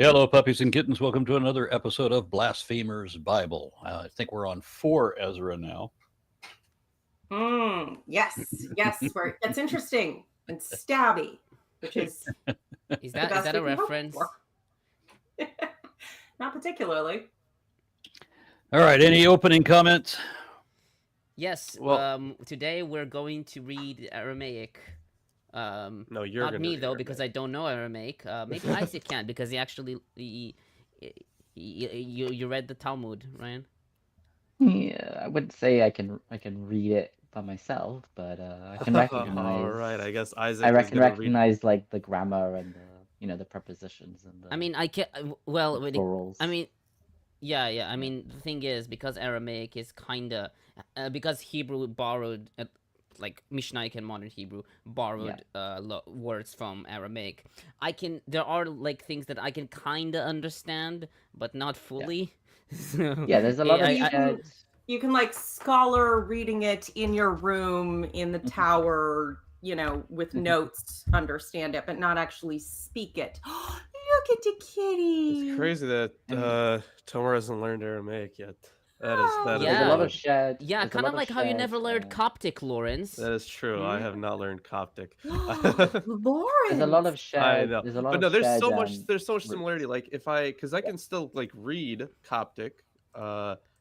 Hello, puppies and kittens. Welcome to another episode of Blasphemers Bible. I think we're on 4 Ezra now. Yes. Where it gets interesting and stabby, which is is that a reference? Not particularly. All right. Any opening comments? Yes. Well, today we're going to read Aramaic. No, you're not me though, Aramaic. because I don't know Aramaic. Maybe Isaac can, because he actually you read the Talmud, Ryan. Yeah, I wouldn't say I can read it by myself, but I can recognize. All right, I guess Isaac. I can recognize like the grammar and the prepositions and the. I mean, I can. Well, plurals. I mean, yeah. I mean, the thing is, because Aramaic is kinda because Hebrew borrowed. Like Mishnaic and modern Hebrew borrowed words from Aramaic. There are like things that I can kind of understand, but not fully. Yeah, there's a lot of you can like scholar reading it in your room in the tower, with notes, understand it, but not actually speak it. Look at the kitty. It's crazy that Tomer hasn't learned Aramaic yet. That is there's a lot of shared. Yeah, kind of like how you never learned Coptic, Lawrence. That is true. I have not learned Coptic. Lawrence. There's a lot of shared. I know. There's a lot but no, of there's shared, so much. There's so much similarity. Like because I can still like read Coptic.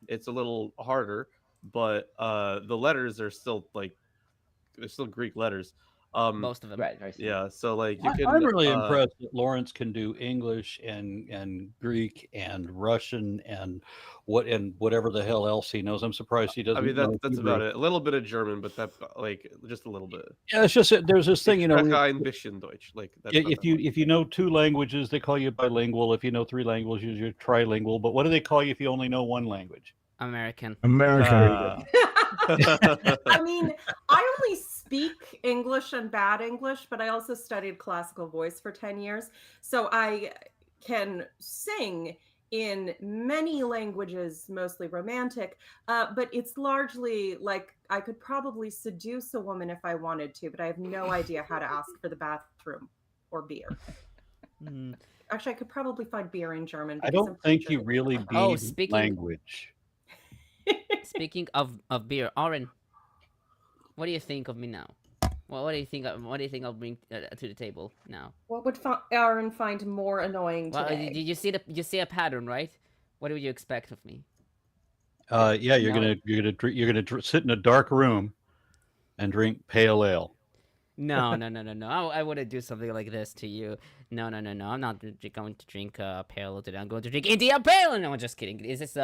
It's a little harder, but the letters are still they're still Greek letters. Most of them, right? Yeah, so like you can. I'm really impressed that Lawrence can do English and Greek and Russian and whatever the hell else he knows. I'm surprised he doesn't. I mean, that's about it. A little bit of German, but that just a little bit. Yeah, it's just there's this thing, Ein bisschen Deutsch. Like if you know 2 languages, they call you bilingual. If you know 3 languages, you're trilingual. But what do they call you if you only know 1 language? American. I mean, I only speak English and bad English, but I also studied classical voice for 10 years. So I can sing in many languages, mostly romantic, but it's largely like I could probably seduce a woman if I wanted to, but I have no idea how to ask for the bathroom or beer. Actually, I could probably find beer in German. I don't think you really need language. Speaking of beer, Aaron, what do you think of me now? Well, what do you think I'll bring to the table now? What would Aaron find more annoying today? Did you see a pattern, right? What would you expect of me? Yeah, you're gonna sit in a dark room and drink pale ale. No. I wouldn't do something like this to you. No. I'm not going to drink pale ale today. I'm going to drink India Pale Ale. No, I'm just kidding. This is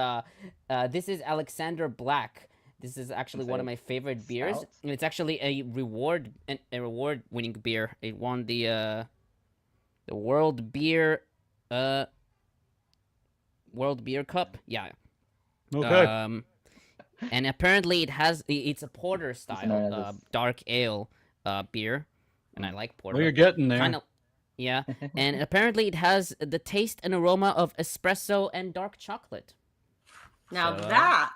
Alexander Black. This is actually one of my favorite beers. And it's actually a reward-winning beer. It won the World Beer Cup. Yeah. Okay. And apparently it's a porter style dark ale beer, and I like porter. Well, you're getting there. Yeah. And apparently it has the taste and aroma of espresso and dark chocolate. Now that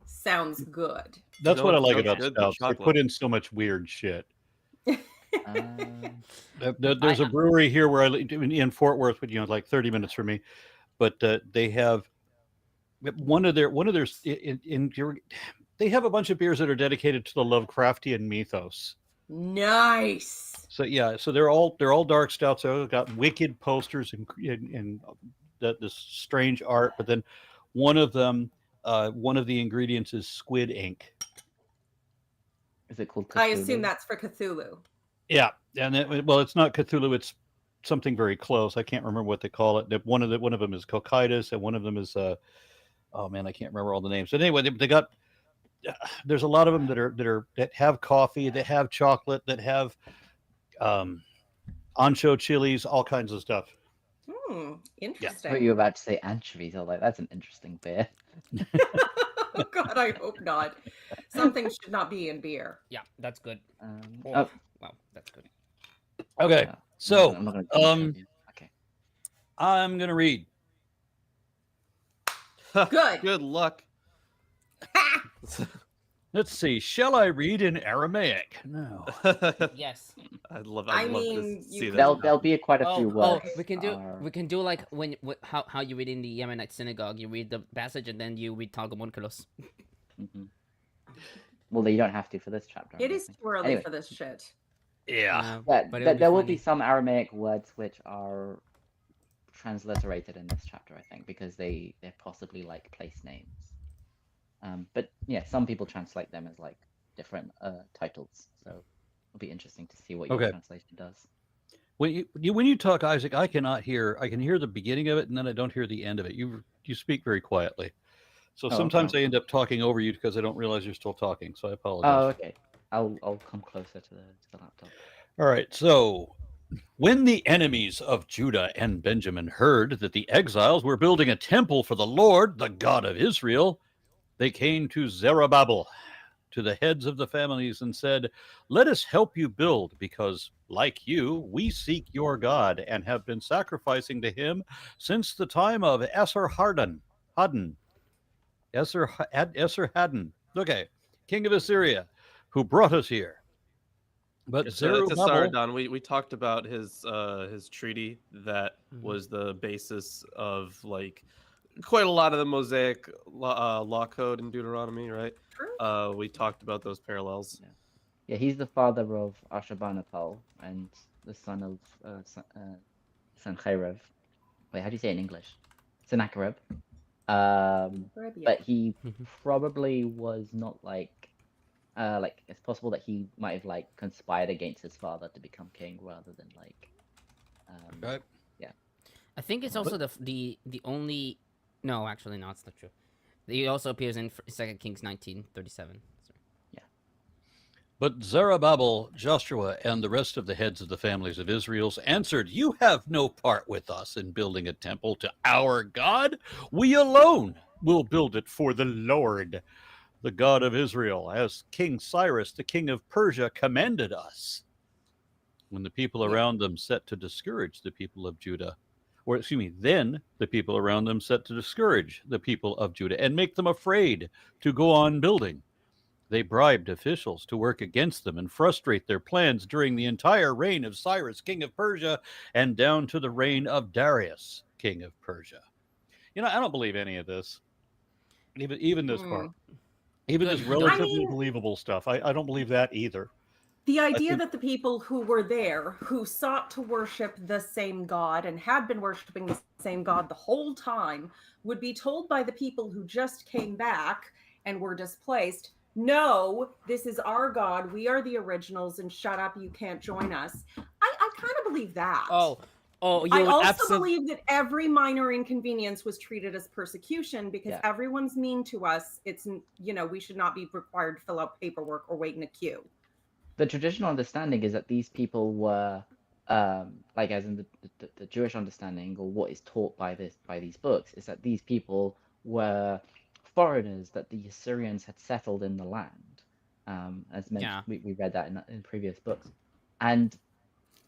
sounds good. That's what I like about stouts. They put in so much weird shit. There's a brewery here where I live in Fort Worth, but like 30 minutes from me. But they have they have a bunch of beers that are dedicated to the Lovecraftian mythos. Nice. So yeah, so they're all dark stouts. They've got wicked posters and this strange art. But then one of the ingredients is squid ink. Is it called Cthulhu? I assume that's for Cthulhu. Yeah, and it's not Cthulhu. It's something very close. I can't remember what they call it. One of them is Cocytus, and one of them is I can't remember all the names. But anyway, they got. There's a lot of them that have coffee, that have chocolate, that have ancho chilies, all kinds of stuff. Interesting. I thought you were about to say anchovies. I was like, that's an interesting beer. Oh God, I hope not. Something should not be in beer. Yeah, that's good. Wow, that's good. Okay, so I'm not gonna okay. I'm gonna read. Good. Good luck. Let's see. Shall I read in Aramaic? No. Yes. I'd love I to mean, see you that. There'll be quite a few words. We can do like how you read in the Yemenite synagogue. You read the passage and then you read Targum Onkelos. Mhm. Well, you don't have to for this chapter. It I'm is guessing. too early Anyway. for this shit. Yeah. Yeah, but it would be there will be funny. some Aramaic words which are transliterated in this chapter, I think, because they're possibly like place names. But yeah, some people translate them as like different titles. So it'll be interesting to see what your Okay. translation does. When you talk, Isaac, I can hear the beginning of it, and then I don't hear the end of it. You speak very quietly. So Oh, sometimes okay. I end up talking over you because I don't realize you're still talking. So I Oh, apologize. okay. I'll come closer to the laptop. All right. So when the enemies of Judah and Benjamin heard that the exiles were building a temple for the Lord, the God of Israel, they came to Zerubbabel, to the heads of the families, and said, "Let us help you build, because, like you, we seek your God and have been sacrificing to him since the time of Esarhaddon, okay, king of Assyria, who brought us here." But It's a Zerubbabel, Sardon. We talked about his treaty that Mhm. was the basis of like quite a lot of the Mosaic law code in Deuteronomy, right? True. We talked about those parallels. Yeah, he's the father of Ashurbanipal and the son of Sancherib. Wait, how do you say it in English? Sennacherib. But he Mhm. probably was not like it's possible that he might have like conspired against his father to become king rather than like right? I think it's also the only. No, actually, no, it's not true. He also appears in 2 Kings 19:37. But Zerubbabel, Joshua, and the rest of the heads of the families of Israel answered, "You have no part with us in building a temple to our God. We alone will build it for the Lord, the God of Israel, as King Cyrus, the king of Persia, commanded us." When the people around them set to discourage the people of Judah, or excuse me, then the people around them set to discourage the people of Judah and make them afraid to go on building. They bribed officials to work against them and frustrate their plans during the entire reign of Cyrus, king of Persia, and down to the reign of Darius, king of Persia. I don't believe any of this. Even this part. Even Good, this you don't. I relatively mean, believable stuff. I don't believe that either. the I idea think that the people who were there, who sought to worship the same God and had been worshiping the same God the whole time, would be told by the people who just came back and were displaced, "No, this is our God. We are the originals, and shut up, you can't join us." I kind of believe that. Oh, you I would also absolutely. believe that every minor inconvenience was treated as persecution because Yeah. everyone's mean to us. It's, we should not be required to fill out paperwork or wait in a queue. The traditional understanding is that these people were like as in the Jewish understanding or what is taught by these books is that these people were foreigners that the Assyrians had settled in the land. As mentioned, we read that in previous books, and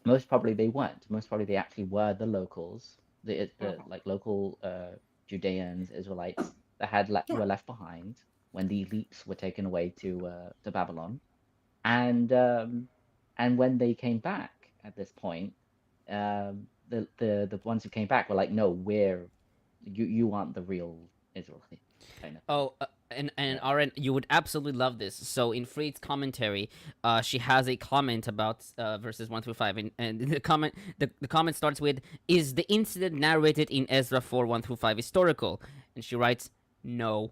most probably they weren't. Most probably they actually were the locals, the like local Judeans, Israelites that were left behind when the elites were taken away to Babylon, and when they came back at this point, the ones who came back were like, no, you aren't the real Israelite kind of thing. Oh, and Aaron, you would absolutely love this. So in Freed's commentary, she has a comment about verses 1 through 5, and the comment starts with, "Is the incident narrated in Ezra 4 1 through 5 historical?" And she writes, "No."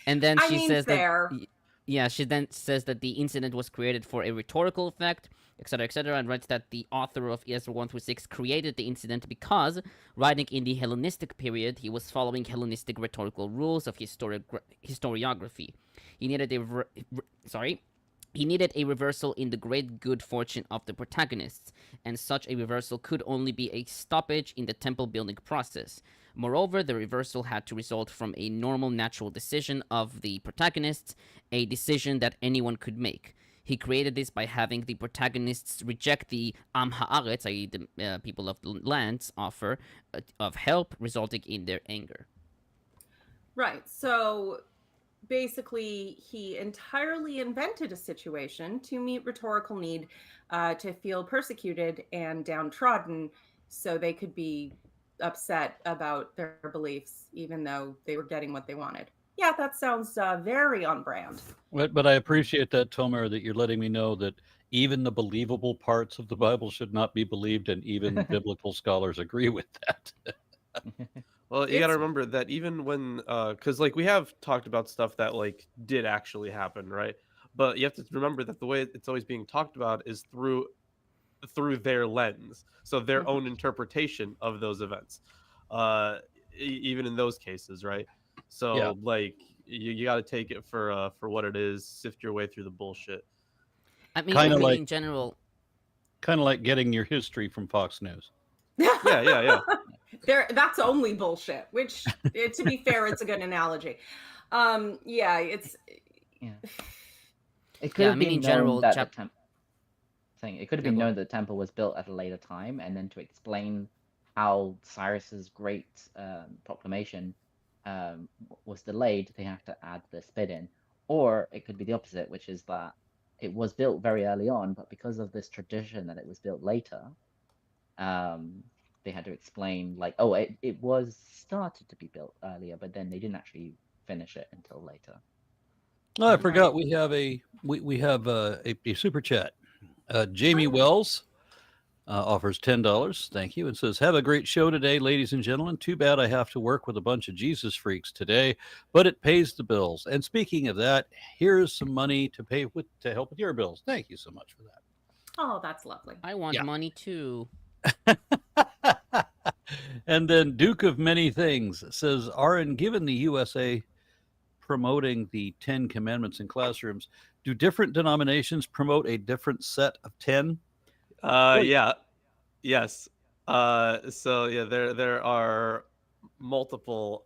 And then I she mean, says fair. that. Yeah, she then says that the incident was created for a rhetorical effect, etc., and writes that the author of Ezra 1 through 6 created the incident because, writing in the Hellenistic period, he was following Hellenistic rhetorical rules of historiography. He needed he needed a reversal in the great good fortune of the protagonists, and such a reversal could only be a stoppage in the temple building process. Moreover, the reversal had to result from a normal natural decision of the protagonists, a decision that anyone could make. He created this by having the protagonists reject the Am Haaretz, i.e. the people of the land's offer of help, resulting in their anger. Right. So basically he entirely invented a situation to meet rhetorical need to feel persecuted and downtrodden so they could be upset about their beliefs even though they were getting what they wanted. Yeah, that sounds very on brand. But I appreciate that, Tomer, that you're letting me know that even the believable parts of the Bible should not be believed, and even biblical scholars agree with that. Well, you got to It's- remember that even when, because like we have talked about stuff that like did actually happen, right? But you have to remember that the way it's always being talked about is through their lens, so their Mhm. own interpretation of those events. Even in those cases, right? So Yeah. like you got to take it for what it is, sift your way through the bullshit. I mean, Kinda like- in general, Kind of like getting your history from Fox News. Yeah. That's only bullshit, which to be fair, it's a good analogy. Yeah, it's Yeah. It could Yeah, I have mean, been in general, known that it could have Yeah, been go known that the temple was built at a later time, and then to explain how Cyrus's great proclamation was delayed, they have to add this bit in. Or it could be the opposite, which is that it was built very early on, but because of this tradition that it was built later, they had to explain like, oh, it was started to be built earlier, but then they didn't actually finish it until later. Oh, I forgot we have a super chat. Jamie Wells offers $10. Thank you, and says, "Have a great show today, ladies and gentlemen. Too bad I have to work with a bunch of Jesus freaks today, but it pays the bills. And speaking of that, here's some money to help with your bills. Thank you so much for that." oh, that's lovely. I want Yeah. money too. And then Duke of Many Things says, "Aaron, given the USA promoting the 10 Commandments in classrooms, do different denominations promote a different set of 10? Yeah. Yes. So yeah, there are multiple.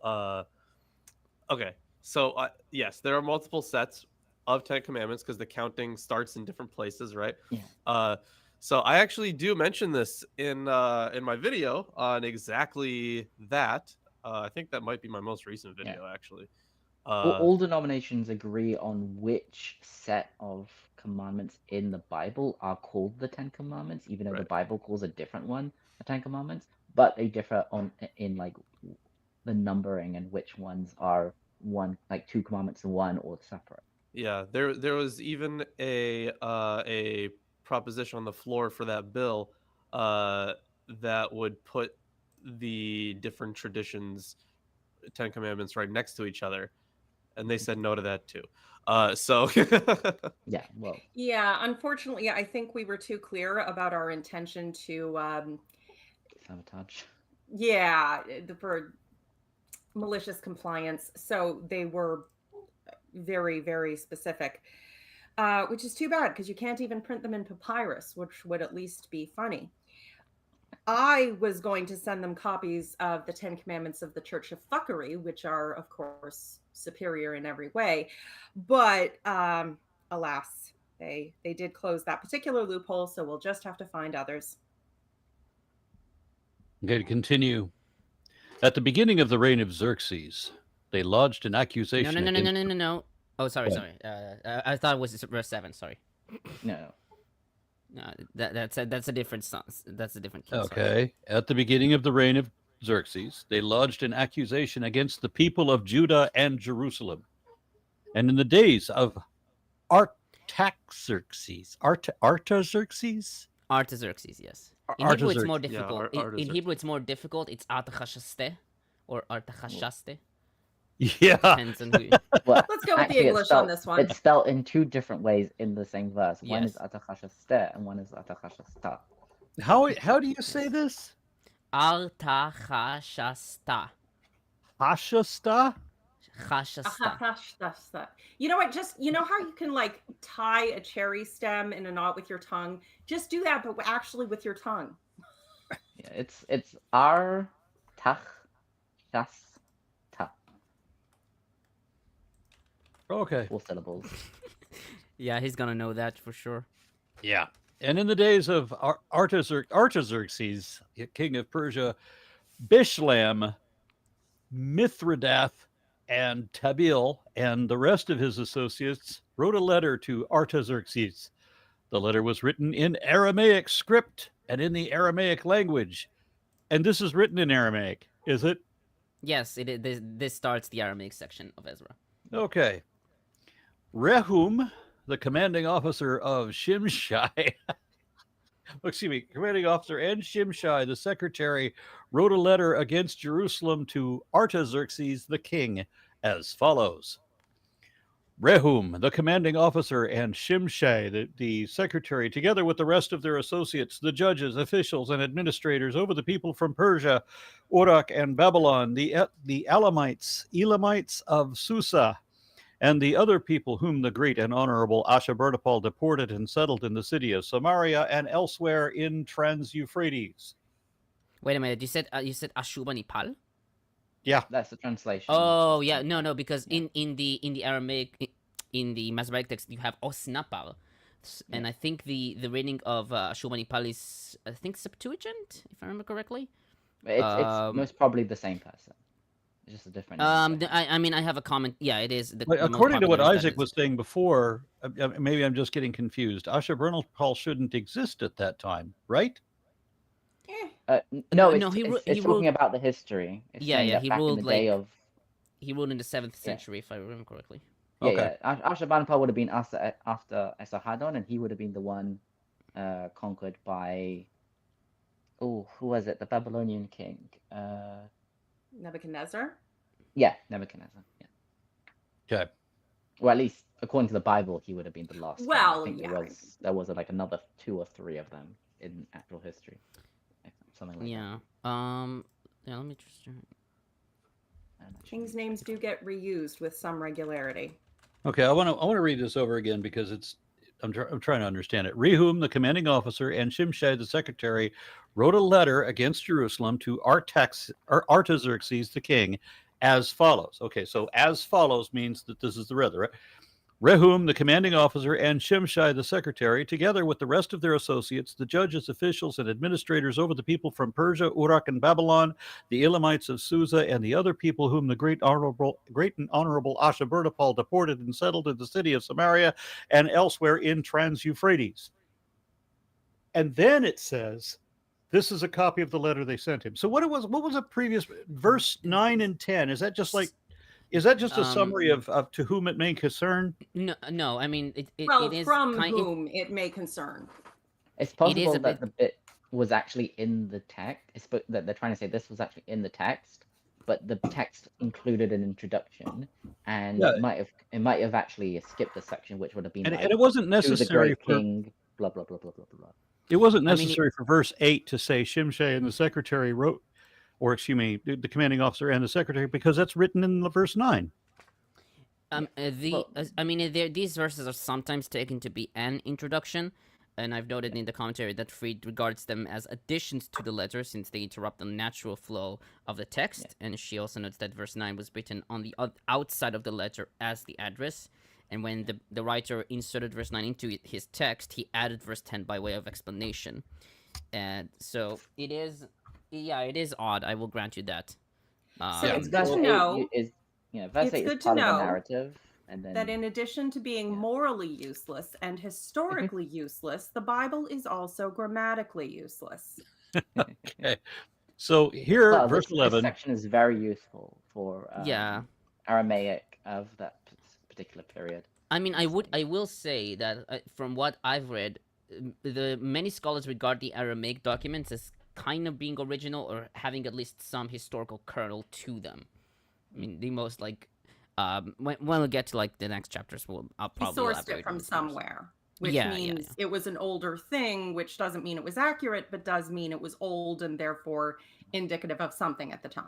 Okay. So yes, there are multiple sets of 10 Commandments because the counting starts in different places, right? Yeah. So I actually do mention this in my video on exactly that. I think that might be my most recent video, actually. All denominations agree on which set of commandments in the Bible are called the Ten Commandments, even though the Right. Bible calls a different one the Ten Commandments, but they differ in like the numbering and which ones are one, like two commandments in one or separate. Yeah, there was even a proposition on the floor for that bill that would put the different traditions, Ten Commandments, right next to each other, and they said no to that too. So Yeah, well, Yeah, unfortunately, I think we were too clear about our intention to, sabotage. for malicious compliance. So they were very, very specific, which is too bad because you can't even print them in papyrus, which would at least be funny. I was going to send them copies of the 10 Commandments of the Church of Fuckery, which are, of course, superior in every way. But alas, they did close that particular loophole, so we'll just have to find others. Okay, to continue. At the beginning of the reign of Xerxes, they lodged an accusation. No. Oh, sorry. What? I thought it was verse 7. Sorry. No. No, that's a different song. That's a different king. Sorry. Okay. At the beginning of the reign of Xerxes, they lodged an accusation against the people of Judah and Jerusalem. And in the days of Artaxerxes, Artaxerxes? Artaxerxes, yes. In Hebrew, it's more Artaxerxes. difficult. Yeah, In Hebrew, it's more difficult. It's Artaxerxes or Artaxerxes. Yeah. Depends on who. Well, Let's go with the actually, it's English on spelled- this one. It's spelled in two different ways in the same verse. One is Yes. Artaxerxes and one is Artaxerxes. How do you say this? Artaxerxes. Hashasta? Chashasta. You know what? Just, you know how you can like tie a cherry stem in a knot with your tongue? Just do that, but actually with your tongue. Yeah, it's Artaxerxes. Okay. 4 syllables. Yeah, he's gonna know that for sure. Yeah. And in the days of Artaxerxes, king of Persia, Bishlam, Mithridath, and Tabil and the rest of his associates wrote a letter to Artaxerxes. The letter was written in Aramaic script and in the Aramaic language. And this is written in Aramaic, is it? Yes, it is. This starts the Aramaic section of Ezra. Okay. Rehum, the commanding officer of Shimshai, commanding officer and Shimshai, the secretary, wrote a letter against Jerusalem to Artaxerxes the king as follows. Rehum, the commanding officer, and Shimshai, the secretary, together with the rest of their associates, the judges, officials, and administrators over the people from Persia, Uruk, and Babylon, the Elamites of Susa, and the other people whom the great and honorable Ashurbanipal deported and settled in the city of Samaria and elsewhere in Trans-Euphrates. Wait a minute. You said Ashurbanipal? Yeah. That's the translation. Oh yeah, no, because in the Aramaic, in the Masoretic text, you have Osnapal, and I think the reading of Ashurbanipal is, I think, Septuagint, if I remember correctly. It's most probably the same person. It's just a different. I mean, I have a comment. Yeah, it is. According to what Isaac was saying before, maybe I'm just getting confused. Ashurbanipal shouldn't exist at that time, right? No, no, it's talking about the history. It's Yeah, saying that he back ruled in the day of. He ruled in the 7th century, if I remember correctly. Okay. Ashurbanipal would have been after Esarhaddon, and he would have been the one conquered by. Oh, who was it? The Babylonian king. Nebuchadnezzar? Yeah, Nebuchadnezzar. Yeah. Okay. Well, at least according to the Bible, he would have been the last. Well, I think there was like another 2 or 3 of them in actual history. Something like that. Yeah, let me just. Kings' names do get reused with some regularity. Okay, I want to read this over again because I'm trying to understand it. Rehum, the commanding officer, and Shimshai, the secretary, wrote a letter against Jerusalem to Artaxerxes the king as follows. Okay, so as follows means that this is the rather, right? Rehum, the commanding officer, and Shimshai, the secretary, together with the rest of their associates, the judges, officials, and administrators over the people from Persia, Uruk, and Babylon, the Elamites of Susa, and the other people whom the great and honorable Ashurbanipal deported and settled in the city of Samaria and elsewhere in Trans-Euphrates. And then it says, this is a copy of the letter they sent him. So what was a previous verse 9 and 10? Is that just a summary of to whom it may concern? No. I mean, it is from whom it may concern. It's possible that the bit was actually in the text. That they're trying to say this was actually in the text, but the text included an introduction, and it might have actually skipped a section, which would have been. And it wasn't necessary for king. Blah blah blah blah blah blah. It wasn't necessary for verse 8 to say Shimshai and the secretary wrote. Or excuse me, the commanding officer and the secretary, because that's written in verse 9. These verses are sometimes taken to be an introduction, and I've noted in the commentary that Fried regards them as additions to the letter since they interrupt the natural flow of the text. And she also notes that verse 9 was written on the outside of the letter as the address, and when the writer inserted verse 9 into his text, he added verse 10 by way of explanation. And so it is. Yeah, it is odd. I will grant you that. So it's good to know. Verse 8 is part of the narrative, and then... that in addition to being morally useless and historically useless, the Bible is also grammatically useless. Okay. So here, verse 11. This section is very useful for Aramaic of that particular period. I mean, I will say that from what I've read, the many scholars regard the Aramaic documents as kind of being original or having at least some historical kernel to them. I mean, the most when we get to the next chapters, I'll probably sourced it from somewhere, which means it was an older thing, which doesn't mean it was accurate, but does mean it was old and therefore indicative of something at the time.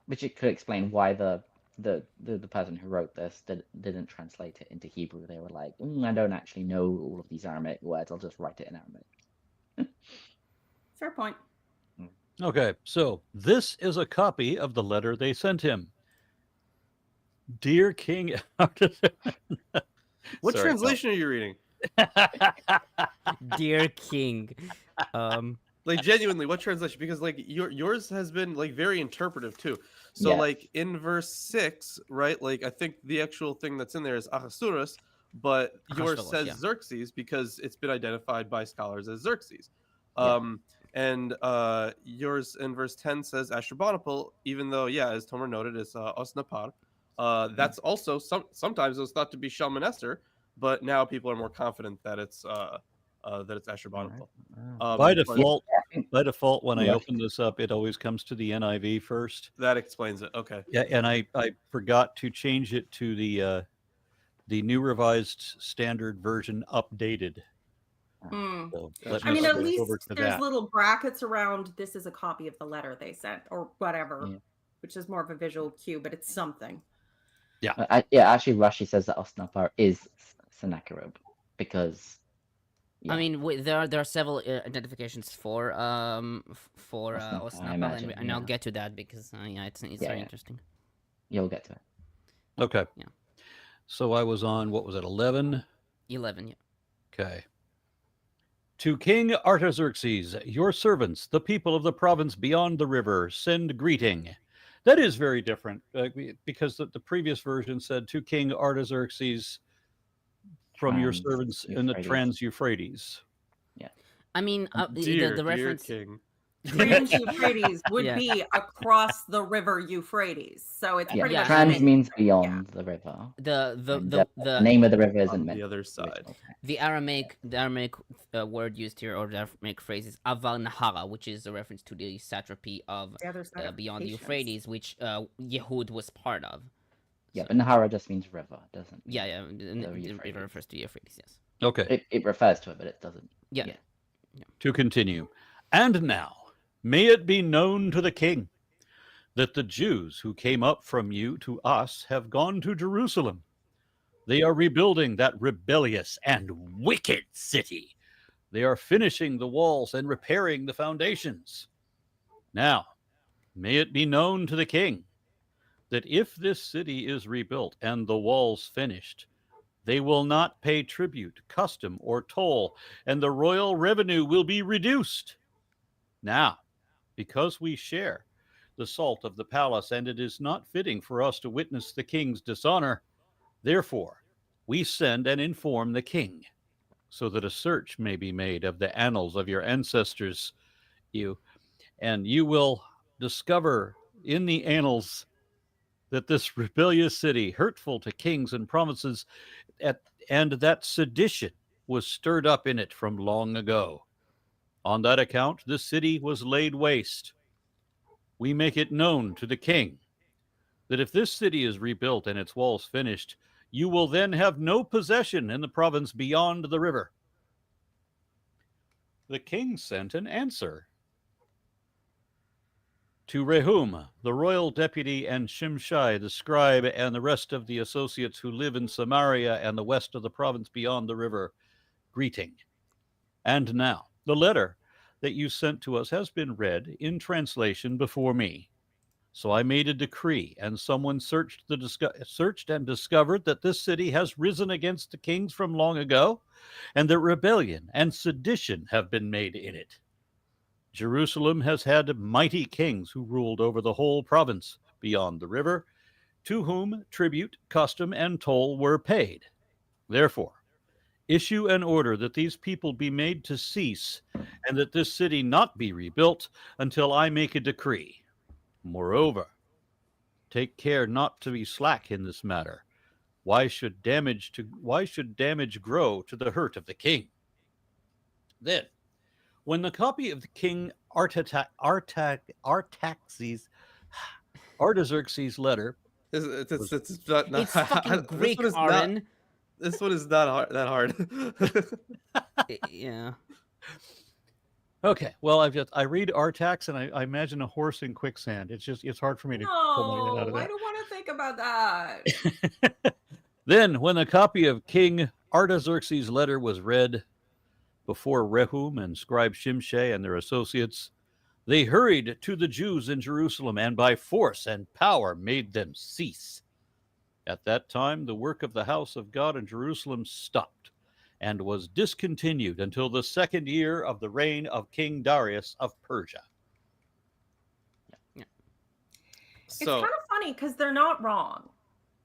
Which it could explain why the person who wrote this didn't translate it into Hebrew. They were like, I don't actually know all of these Aramaic words. I'll just write it in Aramaic. Fair point. Okay, so this is a copy of the letter they sent him. Dear King. What translation are you reading? Dear King. Genuinely, what translation? Because yours has been very interpretive too. So Yes. like in verse 6, right? Like I think the actual thing that's in there is Ahasuerus, but yours Ahasuerus, says yeah. Xerxes because it's been identified by scholars as Xerxes. Yeah. And yours in verse 10 says Ashurbanipal, even though, yeah, as Tomer noted, it's Osnapar. That's also sometimes it was thought to be Shalmaneser, but now people are more confident that it's Ashurbanipal. By But default, by default, when I Right. open this up, it always comes to the NIV first. that explains it. Okay. Yeah, and I forgot to change it to the New Revised Standard Version updated. Mm. So Gotcha. let I me mean, at switch least over to there's that. little brackets around. This is a copy of the letter they sent, or whatever, Yeah. which is more of a visual cue, but it's something. Actually, Rashi says that Osnapar is Sennacherib because. I Yeah. mean, there are several identifications for Osnapar, I Osnapal, imagine, and I'll yeah. get to that because yeah, it's very Yeah. interesting. You'll get to it. Okay. Yeah. So I was on, what was it, 11? 11, yeah. Okay. To King Artaxerxes, your servants, the people of the province beyond the river, send greeting. That is very different because the previous version said to King Artaxerxes from your servants in the Trans-Euphrates. I mean, Dear the reference. King. Trans-Euphrates would Yeah. be across the river Euphrates, so it's pretty much Trans the means same. beyond the river. The name of the river isn't On meant the other to be side. original. The Aramaic word used here, or the Aramaic phrase, is Aval Nahara, which is a reference to the satrapy of The other side of beyond the patience. Euphrates, which Yehud was part of. Yeah, So- but Nahara just means river, doesn't mean Yeah, the it Euphrates. refers to the Euphrates, yes. Okay. It refers to it, but it doesn't. Yeah. To continue. And now, may it be known to the king that the Jews who came up from you to us have gone to Jerusalem. They are rebuilding that rebellious and wicked city. They are finishing the walls and repairing the foundations. Now, may it be known to the king that if this city is rebuilt and the walls finished, they will not pay tribute, custom, or toll, and the royal revenue will be reduced. Now, because we share the salt of the palace, and it is not fitting for us to witness the king's dishonor, therefore we send and inform the king, so that a search may be made of the annals of your ancestors, and you will discover in the annals that this rebellious city, hurtful to kings and provinces, and that sedition was stirred up in it from long ago. On that account, this city was laid waste. We make it known to the king that if this city is rebuilt and its walls finished, you will then have no possession in the province beyond the river. The king sent an answer to Rehum, the royal deputy, and Shimshai, the scribe, and the rest of the associates who live in Samaria and the west of the province beyond the river, greeting. And now, the letter that you sent to us has been read in translation before me. So I made a decree, and someone searched and discovered that this city has risen against the kings from long ago, and that rebellion and sedition have been made in it. Jerusalem has had mighty kings who ruled over the whole province beyond the river, to whom tribute, custom, and toll were paid. Therefore, issue an order that these people be made to cease, and that this city not be rebuilt until I make a decree. Moreover, take care not to be slack in this matter. Why should damage grow to the hurt of the king? Then, when the copy of the King Artaxerxes' letter, It's not, It's fucking Greek, Aaron. This one is not that hard. Yeah. okay, well, I read Artax and I imagine a horse in quicksand. It's hard for me to pull my head out of No, I that. don't want to think about that. Then, when the copy of King Artaxerxes' letter was read before Rehum and scribe Shimshai and their associates, they hurried to the Jews in Jerusalem and by force and power made them cease. At that time, the work of the house of God in Jerusalem stopped and was discontinued until the second year of the reign of King Darius of Persia. It's kind of funny because they're not wrong.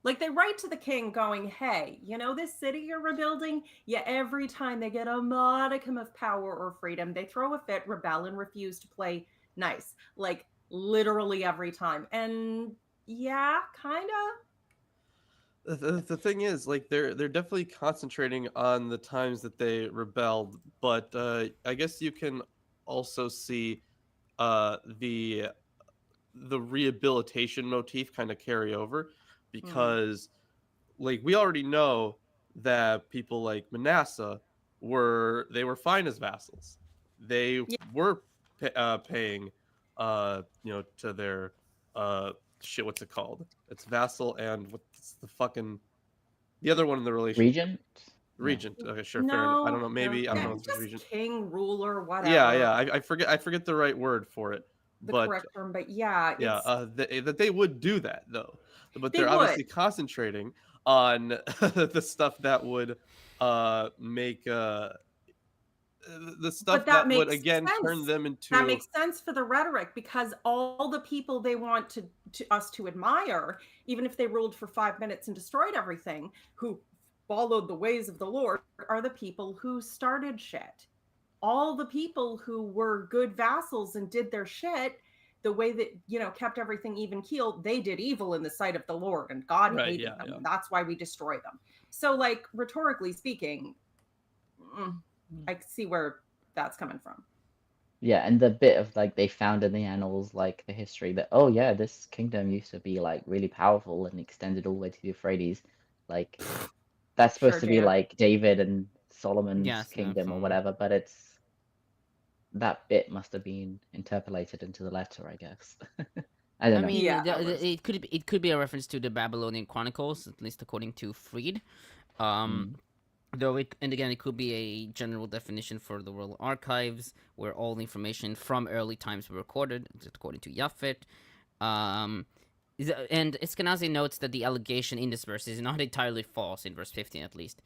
Like they write to the king going, hey, you know this city you're rebuilding? Yeah, every time they get a modicum of power or freedom, they throw a fit, rebel, and refuse to play nice. Like literally every time. And yeah, kind of. The thing is, like, they're definitely concentrating on the times that they rebelled, but I guess you can also see the rehabilitation motif kind of carry over, because like we already know that people like Manasseh were fine as vassals. They Yeah. were paying to their shit, what's it called? It's vassal, and what's the other one in the relation? Regent. Regent. Okay, sure, fair enough. I No, don't know. Maybe I don't know if it's it's just regent. king, ruler, whatever. Yeah. I forget the right word for it. The But correct term, but yeah, yeah, that they would do that though, but They they're obviously would. concentrating on the stuff that would make the stuff But that that would makes again turn sense. them That into. makes sense for the rhetoric because all the people they want to us to admire, even if they ruled for 5 minutes and destroyed everything, who followed the ways of the Lord, are the people who started shit. All the people who were good vassals and did their shit the way that kept everything even keeled, they did evil in the sight of the Lord, and God Right, hated yeah, them. yeah. And that's why we destroy them. So, like rhetorically speaking, I see where that's coming from. Yeah, and the bit of like they found in the annals, like the history that, oh yeah, this kingdom used to be like really powerful and extended all the way to the Euphrates. Like that's supposed Sure, to be Dan. like David and Solomon's Yes, no, kingdom or from whatever, but that bit must have been interpolated into the letter, I guess. I don't I know. mean, Yeah, that was. it could be a reference to the Babylonian Chronicles, at least according to Fried. Mm. Though and again, it could be a general definition for the Royal Archives, where all the information from early times were recorded, according to Japhet. And Eskenazi notes that the allegation in this verse is not entirely false, in verse 15 at least.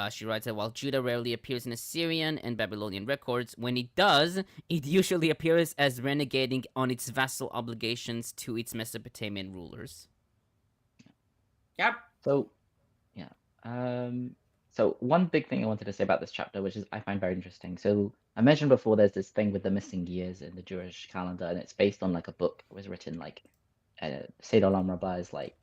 She writes that while Judah rarely appears in Assyrian and Babylonian records, when it does, it usually appears as renegating on its vassal obligations to its Mesopotamian rulers. Yep. So, yeah. So one big thing I wanted to say about this chapter, which is I find very interesting. So I mentioned before there's this thing with the missing years in the Jewish calendar, and it's based on like a book that was written like Seder Olam Rabbah is like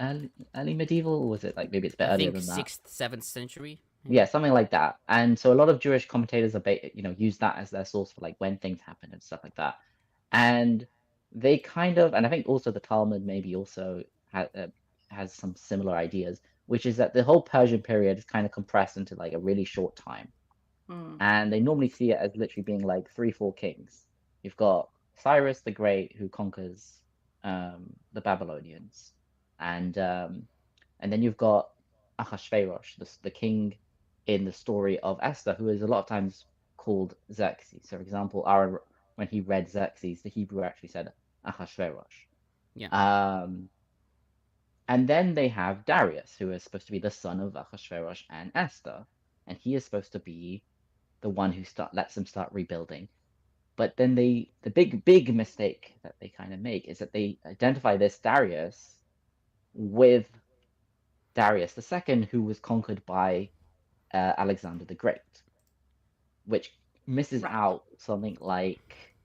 early medieval, or was it like maybe it's a bit I earlier think than that? 6th, 7th century. Yeah, something like that. And so a lot of Jewish commentators are use that as their source for like when things happen and stuff like that. And they kind of, and I think also the Talmud maybe also has some similar ideas, which is that the whole Persian period is kind of compressed into like a really short time. And they normally see it as literally being like 3-4 kings. You've got Cyrus the Great who conquers the Babylonians, and then you've got Ahasuerus, the king in the story of Esther, who is a lot of times called Xerxes. So, for example, Aaron, when he read Xerxes, the Hebrew actually said Ahasuerus. Yeah. And then they have Darius, who is supposed to be the son of Ahasuerus and Esther, and he is supposed to be the one who lets them start rebuilding. But then the big mistake that they kind of make is that they identify this Darius with Darius II, who was conquered by Alexander the Great, which misses out something like,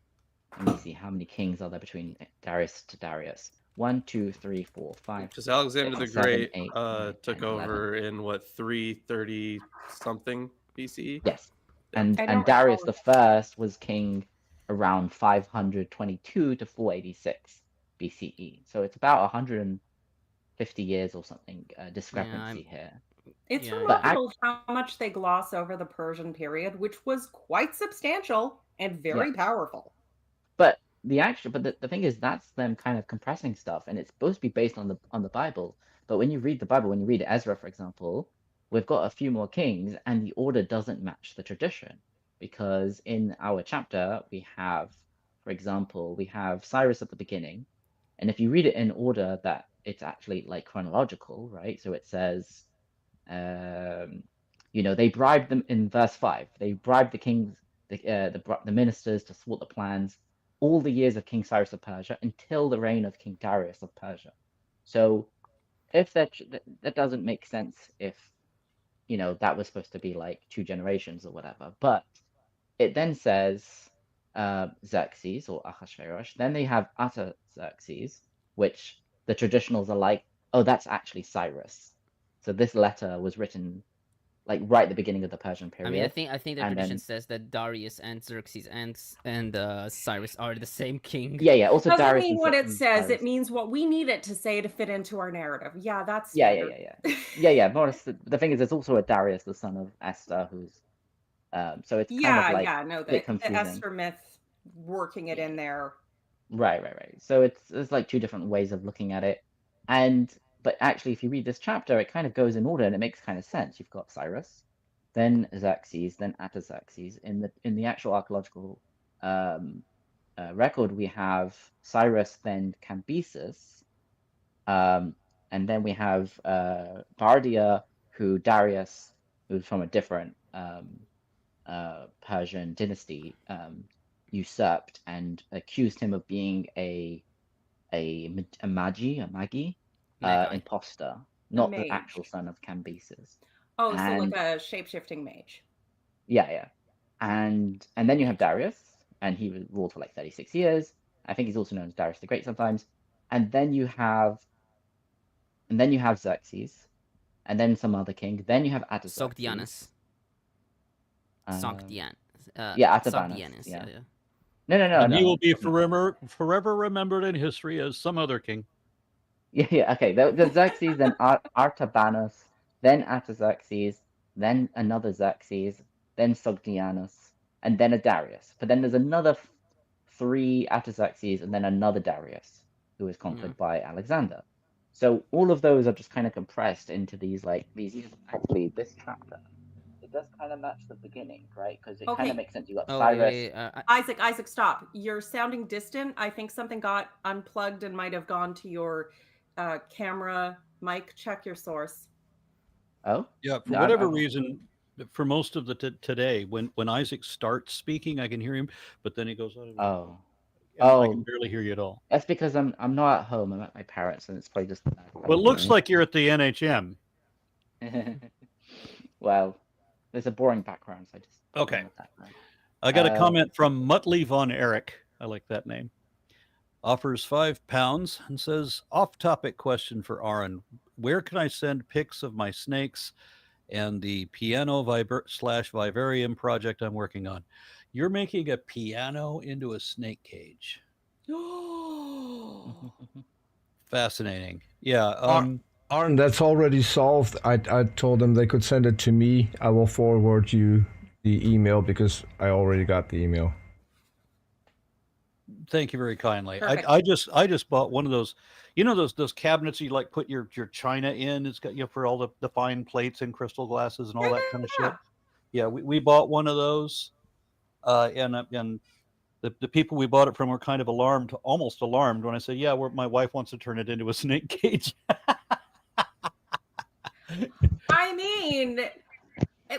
let me see, how many kings are there between Darius to Darius? 1, 2, 3, 4, 5. Because Alexander 6, the 7, Great 8, 9, took 10, 11. over in what, 330 something BCE. Yes, Yeah. and Darius the First was king around 522 to 486 BCE. So it's about 150 years or something discrepancy here. It's Yeah, remarkable how much they gloss over the Persian period, which was quite substantial and very powerful. But the thing is, that's them kind of compressing stuff, and it's supposed to be based on the Bible. But when you read the Bible, when you read Ezra, for example, we've got a few more kings, and the order doesn't match the tradition. Because in our chapter, we have, for example, we have Cyrus at the beginning, and if you read it in order that it's actually like chronological, right? So it says, they bribed them in verse 5. They bribed the kings, the ministers to thwart the plans all the years of King Cyrus of Persia until the reign of King Darius of Persia. So if that doesn't make sense if that was supposed to be like 2 generations or whatever, but it then says Xerxes or Ahasuerus. Then they have Artaxerxes, which the traditionals are like, oh, that's actually Cyrus. So this letter was written like right at the beginning of the Persian period. I mean, I think the and tradition then- says that Darius and Xerxes and Cyrus are the same king. Yeah. Also, Doesn't Darius mean and what it and says. Cyrus. It means what we need it to say to fit into our narrative. Yeah, that's Yeah. standard. More or less, the thing is, there's also a Darius, the son of Esther, who's so it's kind of like no, a bit the confusing. Esther myth, working it in there. Right. So it's like 2 different ways of looking at it, but actually, if you read this chapter, it kind of goes in order and it makes kind of sense. You've got Cyrus, then Xerxes, then Artaxerxes. In the actual archaeological record, we have Cyrus, then Cambyses, and then we have Bardia, who Darius, who's from a different Persian dynasty, usurped and accused him of being a magi, imposter, not the mage. actual son of Cambyses. Oh, so like And- a shape-shifting mage. Yeah. And then you have Darius, and he ruled for like 36 years. I think he's also known as Darius the Great sometimes. And then you have Xerxes, and then some other king. Then you have Artaxerxes. Sogdianus. Um, Sogdian. yeah, Artabanus, Sogdianus, yeah. yeah. No. And he will be no. forever remembered in history as some other king. Yeah. Okay. The Xerxes, then Artabanus, then Artaxerxes, then another Xerxes, then Sogdianus, and then a Darius. But then there's another 3 Artaxerxes, and then another Darius, who was conquered by Alexander. So all of those are just kind of compressed into these years. Actually, this chapter, it does kind of match the beginning, right? Because it kind Okay. of makes sense. You got Oh, Cyrus. Isaac, stop. You're sounding distant. I think something got unplugged and might have gone to your camera mic. Check your source. Oh, Yeah, for No, whatever I'm- reason, for most of the today, when Isaac starts speaking, I can hear him, but then he goes, oh. I can barely hear you at all. That's because I'm not at home. I'm at my parents, and it's probably just. Well, it looks like you're at the NHM. Well, there's a boring background, so I just. Okay. I got a Uh, comment from Muttley von Erich. I like that name. Offers £5 and says, off-topic question for Aaron. Where can I send pics of my snakes and the piano vivarium project I'm working on? You're making a piano into a snake cage. Fascinating. Yeah. Aaron, that's already solved. I told them they could send it to me. I will forward you the email because I already got the email. Thank you very kindly. Perfect. I just bought one of those, those cabinets you like put your china in. It's got for all the fine plates and crystal glasses and all that kind of shit. Yeah, we bought one of those, and the people we bought it from were kind of almost alarmed when I said, "Yeah, my wife wants to turn it into a snake cage." I mean,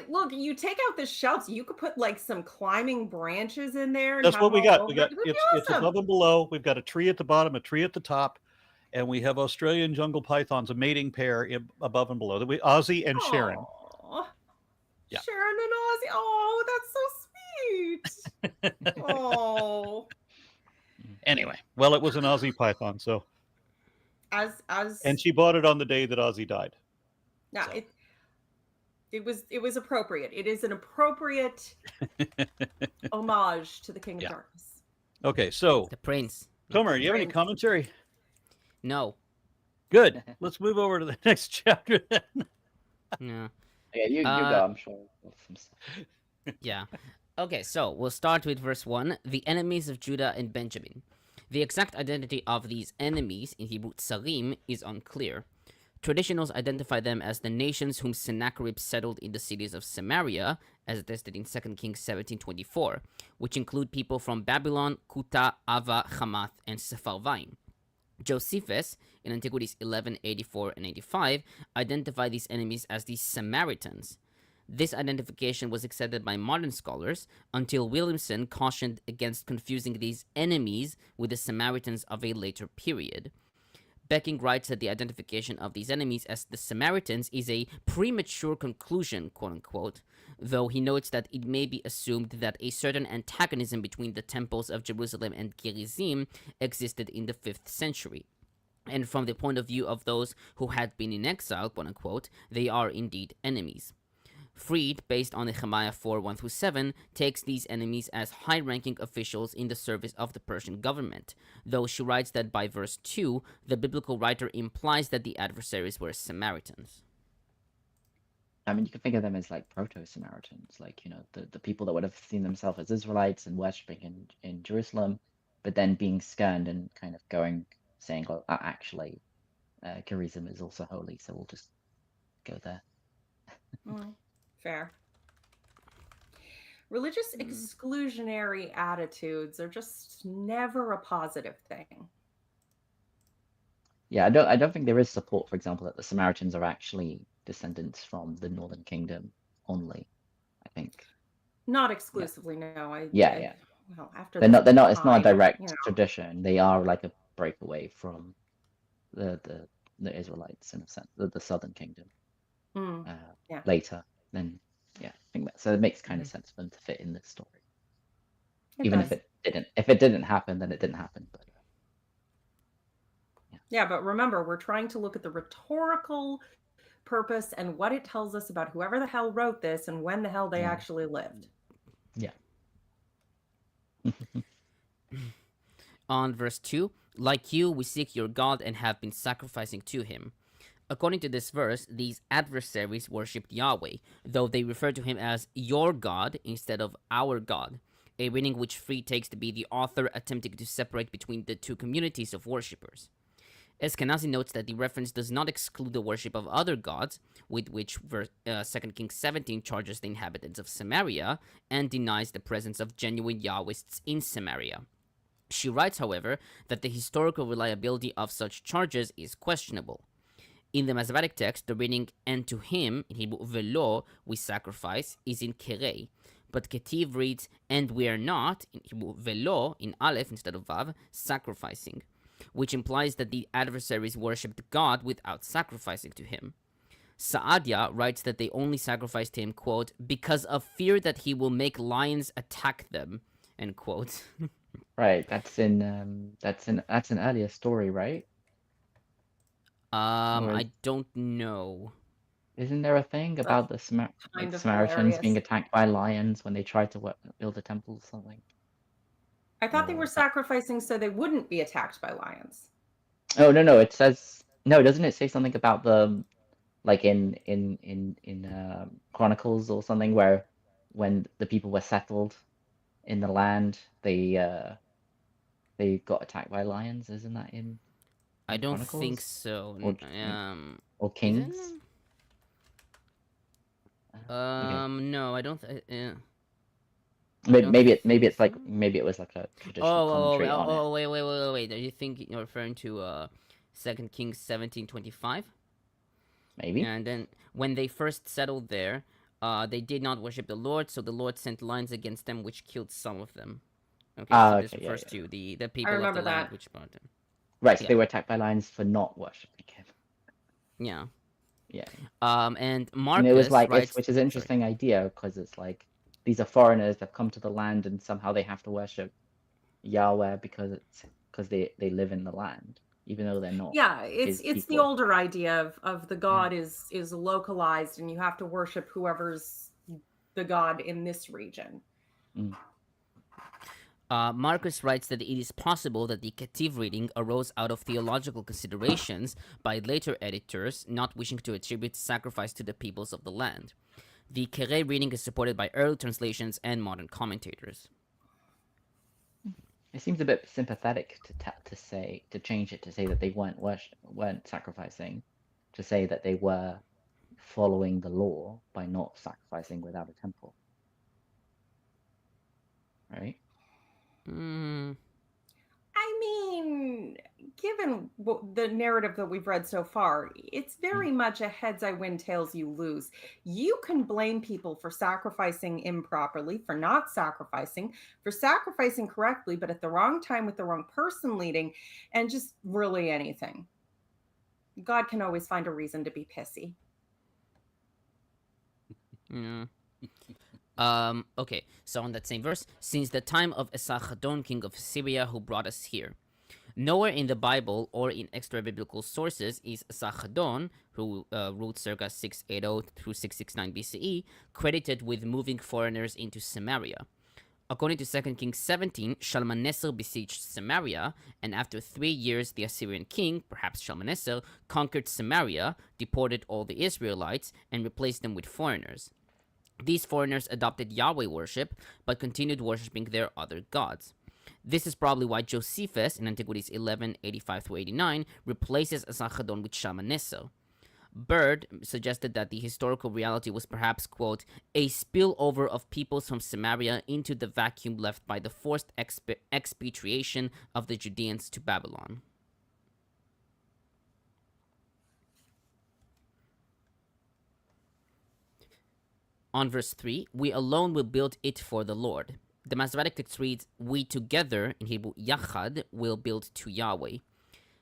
look, you take out the shelves, you could put like some climbing branches in there. And That's have what we them all got. over. We got It'd be it's awesome. above and below. We've got a tree at the bottom, a tree at the top, and we have Australian jungle pythons, a mating pair above and below. Ozzy and Sharon. Aw. Yeah. Sharon and Ozzy. Oh, that's so sweet. Oh. Anyway, well, it was an Ozzy python, so and she bought it on the day that Ozzy died. Yeah, so. it was appropriate. It is an appropriate homage to the King of Yeah. Darkness. Okay, so The prince. Comer, do you have any Prince. commentary? No. Good. Let's move over to the next chapter then. Yeah. Yeah, you go. I'm sure. Yeah. Okay, so we'll start with verse 1. The enemies of Judah and Benjamin. The exact identity of these enemies, in Hebrew tsarim, is unclear. Traditionals identify them as the nations whom Sennacherib settled in the cities of Samaria, as attested in 2 Kings 17:24, which include people from Babylon, Kuta, Ava, Hamath, and Sepharvaim. Josephus, in Antiquities 11:84 and 85, identify these enemies as the Samaritans. This identification was accepted by modern scholars until Williamson cautioned against confusing these enemies with the Samaritans of a later period. Becking writes that the identification of these enemies as the Samaritans is a premature conclusion, quote-unquote, though he notes that it may be assumed that a certain antagonism between the temples of Jerusalem and Gerizim existed in the 5th century. And from the point of view of those who had been in exile, quote-unquote, they are indeed enemies. Fried, based on Nehemiah 4, 1-7, takes these enemies as high-ranking officials in the service of the Persian government, though she writes that by verse 2, the biblical writer implies that the adversaries were Samaritans. I mean, you can think of them as like proto-Samaritans, like, the people that would have seen themselves as Israelites and worshipping in Jerusalem, but then being scanned and kind of saying, oh, actually, Gerizim is also holy, so we'll just go there. Fair. Religious exclusionary attitudes are just never a positive thing. Yeah, I don't think there is support, for example, that the Samaritans are actually descendants from the Northern Kingdom only. I think not exclusively. No, Well, after they're not. It's not a time, direct tradition. They are like a breakaway from the Israelites in a sense, the Southern Kingdom. Later, then I think that so it makes kind of sense for them to fit in this story. If it didn't happen, then it didn't happen. But but remember, we're trying to look at the rhetorical purpose and what it tells us about whoever the hell wrote this and when the hell they actually lived. Yeah. On verse 2, like you, we seek your God and have been sacrificing to him. According to this verse, these adversaries worshipped Yahweh, though they refer to him as your God instead of our God, a reading which Fried takes to be the author attempting to separate between the two communities of worshippers. Eskenazi notes that the reference does not exclude the worship of other gods, with which 2 Kings 17 charges the inhabitants of Samaria and denies the presence of genuine Yahwists in Samaria. She writes, however, that the historical reliability of such charges is questionable. In the Masoretic text, the reading "and to him," in Hebrew "velo," we sacrifice, is in kerei, but Ketiv reads "and we are not," in Hebrew "velo," in aleph instead of vav, sacrificing, which implies that the adversaries worshipped God without sacrificing to him. Saadia writes that they only sacrificed to him, quote, because of fear that he will make lions attack them, end quote. Right, that's an earlier story, right? I don't know. Isn't there a thing about the Samaritans hilarious. being attacked by lions when they tried to build a temple or something? I thought they were sacrificing so they wouldn't be attacked by lions. Oh no, it says no. Doesn't it say something about the like in Chronicles or something where when the people were settled in the land, they got attacked by lions? Isn't that in? I don't Chronicles? think so. Or Kings? No, I don't. Maybe it's like maybe it was like a traditional commentary on it. Wait. Are you thinking you're referring to 2 Kings 17:25? Maybe. And then when they first settled there, they did not worship the Lord, so the Lord sent lions against them, which killed some of them. Okay, so this refers to the people of the land which brought them. Right, so they were attacked by lions for not worshiping him. Yeah. Yeah. And Marcus it was like, writes, which is an interesting idea because it's like these are foreigners that come to the land and somehow they have to worship Yahweh because they live in the land, even though they're not. Yeah, it's the older idea of the god is localized and you have to worship whoever's the god in this region. Marcus writes that it is possible that the Ketiv reading arose out of theological considerations by later editors not wishing to attribute sacrifice to the peoples of the land. The Kere reading is supported by early translations and modern commentators. It seems a bit sympathetic to change it to say that they weren't sacrificing, to say that they were following the law by not sacrificing without a temple. Right? I mean, given the narrative that we've read so far, it's very much a heads I win, tails you lose. You can blame people for sacrificing improperly, for not sacrificing, for sacrificing correctly, but at the wrong time with the wrong person leading, and just really anything. God can always find a reason to be pissy. Yeah. Okay, so on that same verse, since the time of Esarhaddon, king of Syria, who brought us here. Nowhere in the Bible or in extra-biblical sources is Esarhaddon, who ruled circa 680 through 669 BCE, credited with moving foreigners into Samaria. According to 2 Kings 17, Shalmaneser besieged Samaria, and after 3 years the Assyrian king, perhaps Shalmaneser, conquered Samaria, deported all the Israelites, and replaced them with foreigners. These foreigners adopted Yahweh worship, but continued worshipping their other gods. This is probably why Josephus, in Antiquities 11:85-89, replaces Esarhaddon with Shalmaneser. Bird suggested that the historical reality was perhaps, quote, a spillover of peoples from Samaria into the vacuum left by the forced expatriation of the Judeans to Babylon. On verse 3, we alone will build it for the Lord. The Masoretic text reads, we together, in Hebrew, Yachad, will build to Yahweh.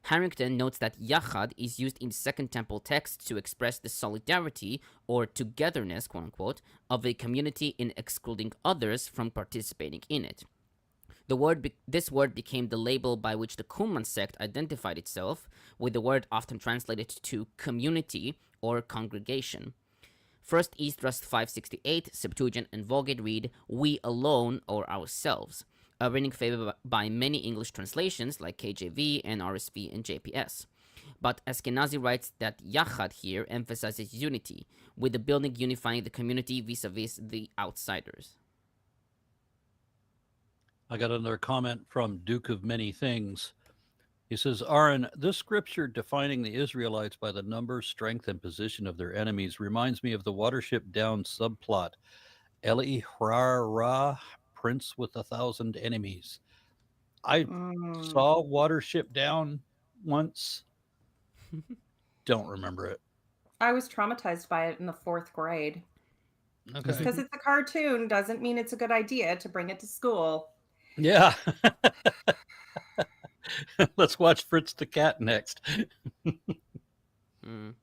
Harrington notes that Yachad is used in Second Temple texts to express the solidarity or togetherness, quote-unquote, of a community in excluding others from participating in it. This word became the label by which the Qumran sect identified itself, with the word often translated to community or congregation. First Esdras 568, Septuagint and Vulgate read, we alone or ourselves, a reading favored by many English translations like KJV, NRSV, and JPS. But Eskenazi writes that Yachad here emphasizes unity, with the building unifying the community vis-a-vis the outsiders. I got another comment from Duke of Many Things. He says, Aaron, this scripture defining the Israelites by the number, strength, and position of their enemies reminds me of the Watership Down subplot. Eli-Ra, Prince with 1,000 Enemies. I saw Watership Down once. Don't remember it. I was traumatized by it in the 4th grade. Okay. Just because it's a cartoon doesn't mean it's a good idea to bring it to school. Yeah. Let's watch Fritz the Cat next. I'm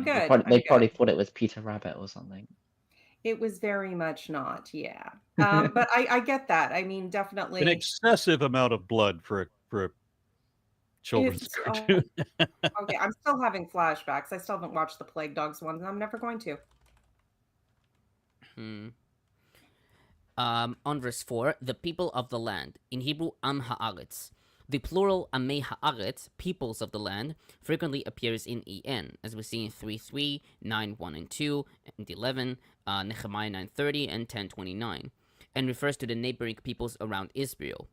good. They probably thought it was Peter Rabbit or something. It was very much not, yeah. But I get that. I mean, definitely an excessive amount of blood for a children's cartoon. Okay, I'm still having flashbacks. I still haven't watched the Plague Dogs one, and I'm never going to. On verse 4, the people of the land, in Hebrew, Am Haaretz. The plural Amei Haaretz, peoples of the land, frequently appears in EN, as we see in 3:3, 9:1 and 2, and 11, Nehemiah 9:30, and 10:29, and refers to the neighboring peoples around Israel.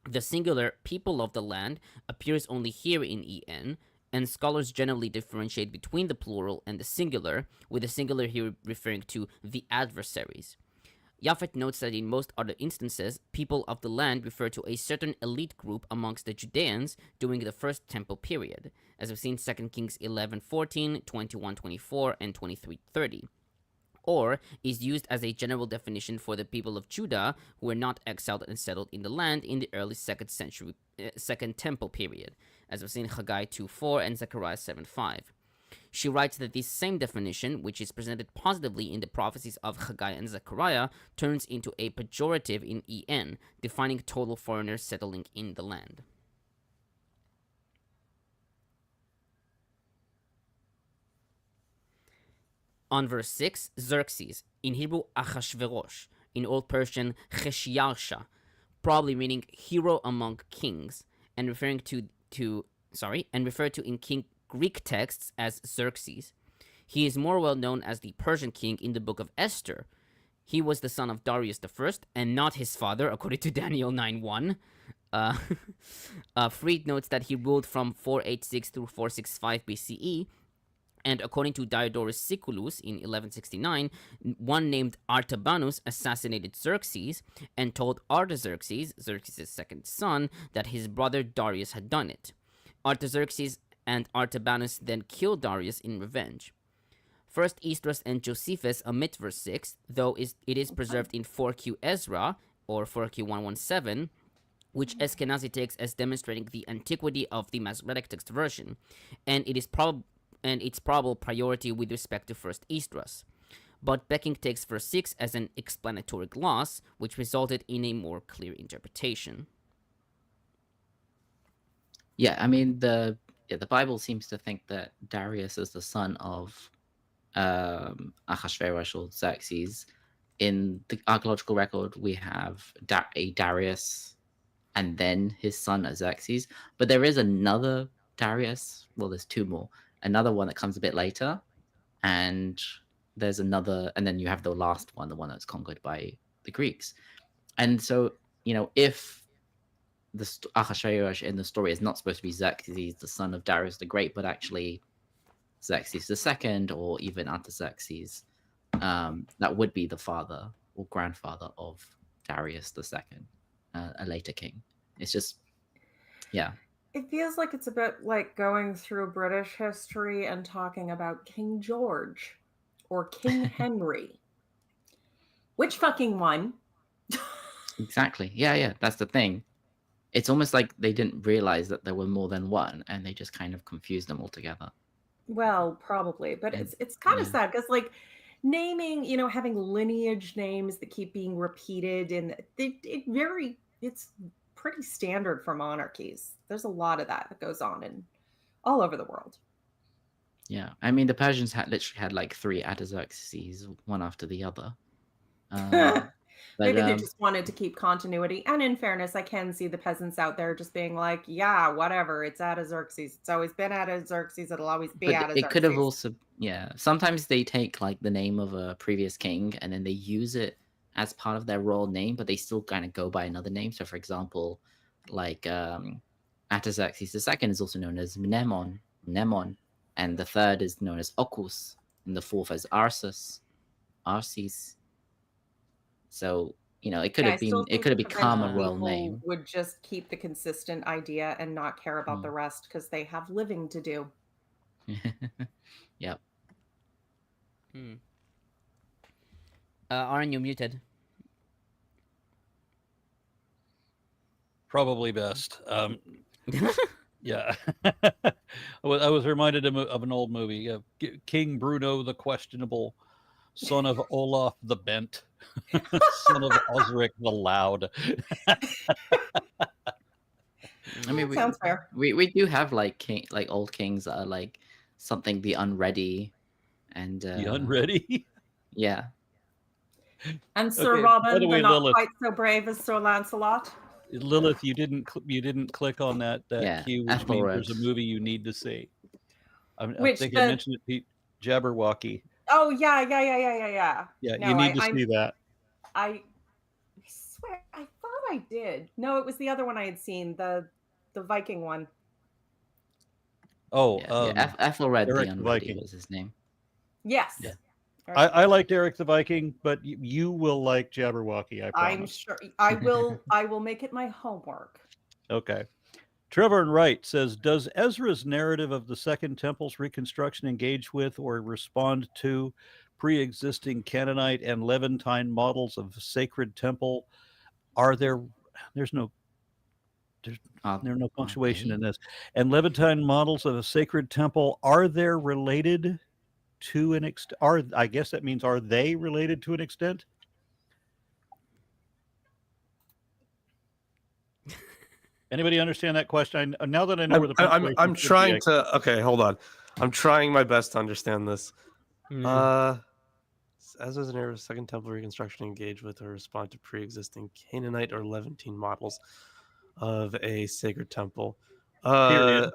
The singular people of the land appears only here in EN, and scholars generally differentiate between the plural and the singular, with the singular here referring to the adversaries. Japhet notes that in most other instances, people of the land refer to a certain elite group amongst the Judeans during the First Temple period, as we've seen 2 Kings 11:14, 21:24, and 23:30, or is used as a general definition for the people of Judah who were not exiled and settled in the land in the early Second Temple period, as we've seen Haggai 2:4 and Zechariah 7:5. She writes that this same definition, which is presented positively in the prophecies of Haggai and Zechariah, turns into a pejorative in EN, defining total foreigners settling in the land. On verse 6, Xerxes, in Hebrew Achashverosh, in Old Persian Cheshiarsha, probably meaning hero among kings, and referred to in Greek texts as Xerxes. He is more well known as the Persian king in the book of Esther. He was the son of Darius I, and not his father, according to Daniel 9:1. Fried notes that he ruled from 486 through 465 BCE, And according to Diodorus Siculus in 1169, one named Artabanus assassinated Xerxes and told Artaxerxes, Xerxes' second son, that his brother Darius had done it. Artaxerxes and Artabanus then killed Darius in revenge. First Esdras and Josephus omit verse 6, though it is preserved in 4Q Ezra, or 4Q 117, which Eskenazi takes as demonstrating the antiquity of the Masoretic text version, and its probable priority with respect to First Esdras. But Becking takes verse 6 as an explanatory gloss, which resulted in a more clear interpretation. Yeah, I mean the Bible seems to think that Darius is the son of Ahasuerus or Xerxes. In the archaeological record, we have a Darius and then his son Xerxes. But there is another Darius. Well, there's two more. Another one that comes a bit later, and there's another, and then you have the last one, the one that's conquered by the Greeks. And so, if the Ahasuerus in the story is not supposed to be Xerxes, the son of Darius the Great, but actually Xerxes II or even Artaxerxes, that would be the father or grandfather of Darius II, a later king. It's just, yeah. It feels like it's a bit like going through British history and talking about King George or King Henry. Which fucking one? Exactly. Yeah, that's the thing. It's almost like they didn't realize that there were more than one, and they just kind of confused them all together. Well, probably, but it's kind of sad because like naming, having lineage names that keep being repeated, and it's pretty standard for monarchies. There's a lot of that goes on in all over the world. Yeah, I mean the Persians literally had like 3 Artaxerxes, one after the other. Maybe they just wanted to keep continuity. And in fairness, I can see the peasants out there just being like, yeah, whatever, it's Artaxerxes. It's always been Artaxerxes. It'll always be Artaxerxes. It could have also, sometimes they take like the name of a previous king and then they use it as part of their royal name, but they still kind of go by another name. So for example, like Artaxerxes II is also known as Mnemon, and the third is known as Ocus, and the fourth as Arses. So it could have become a royal name. Would just keep the consistent idea and not care about the rest because they have living to do. Yep. Aaron, you muted. Probably best. Yeah. I was reminded of an old movie, King Bruno the Questionable, son of Olaf the Bent, son of Osric the Loud. I mean, sounds fair. We do have like old kings that are like something the Unready, and the Unready. Yeah. And Sir Robin, the not Lilith, quite so brave as Sir Lancelot. Lilith, you didn't click on that cue, which means there's a movie you need to see. I think I mentioned it, Pete. Jabberwocky. Oh yeah. Yeah, no, you need to see that. I swear, I thought I did. No, it was the other one I had seen, the Viking one. Oh, Ethelred the Unready was his name. Yes. Yeah. I liked Eric the Viking, but you will like Jabberwocky, I promise. I'm sure I will. I will make it my homework. Okay. Trevor and Wright says, does Ezra's narrative of the Second Temple's reconstruction engage with or respond to pre-existing Canaanite and Levantine models of sacred temple? There's no punctuation in this. And Levantine models of a sacred temple, are they related to an extent? I guess that means, are they related to an extent? Anybody understand that question? Now that I know where the I'm trying to. Okay, hold on. I'm trying my best to understand this. As was an era of Second Temple reconstruction, engage with or respond to pre-existing Canaanite or Levantine models of a sacred temple. Capital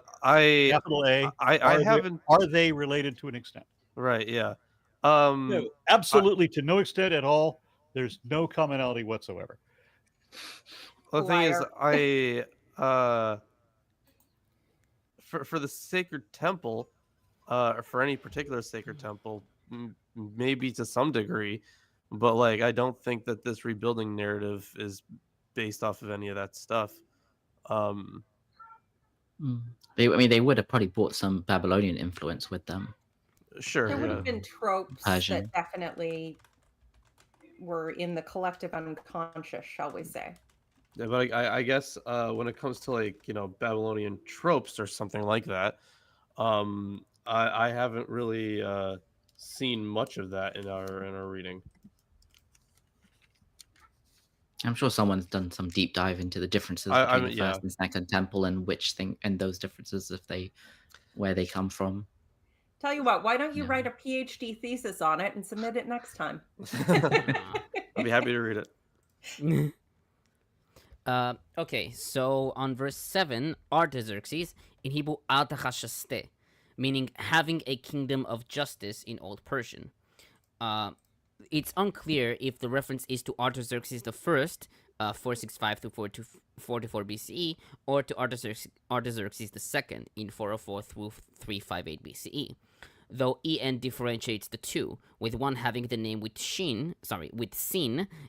A. I haven't. Are they related to an extent? Right. Yeah. No, absolutely to no extent at all. There's no commonality whatsoever. Well, the thing is, for the sacred temple, for any particular sacred temple, maybe to some degree, but like I don't think that this rebuilding narrative is based off of any of that stuff. Um, I mean, they would have probably brought some Babylonian influence with them. Sure, There would yeah. have been tropes Persian. that definitely were in the collective unconscious, shall we say. Yeah, but I guess when it comes to like Babylonian tropes or something like that, I haven't really seen much of that in our reading. I'm sure someone's done some deep dive into the differences I between mean, the first and second temple and which thing and those differences where they come from. Tell you what, why don't you Yeah. write a PhD thesis on it and submit it next time? I'll be happy to read it. Okay, so on verse 7, Artaxerxes in Hebrew Artaxerxes, meaning having a kingdom of justice in Old Persian. It's unclear if the reference is to Artaxerxes the First, 465 to 424 BCE, or to Artaxerxes the Second in 404 through 358 BCE. Though EN differentiates the two, with one having the name with sin,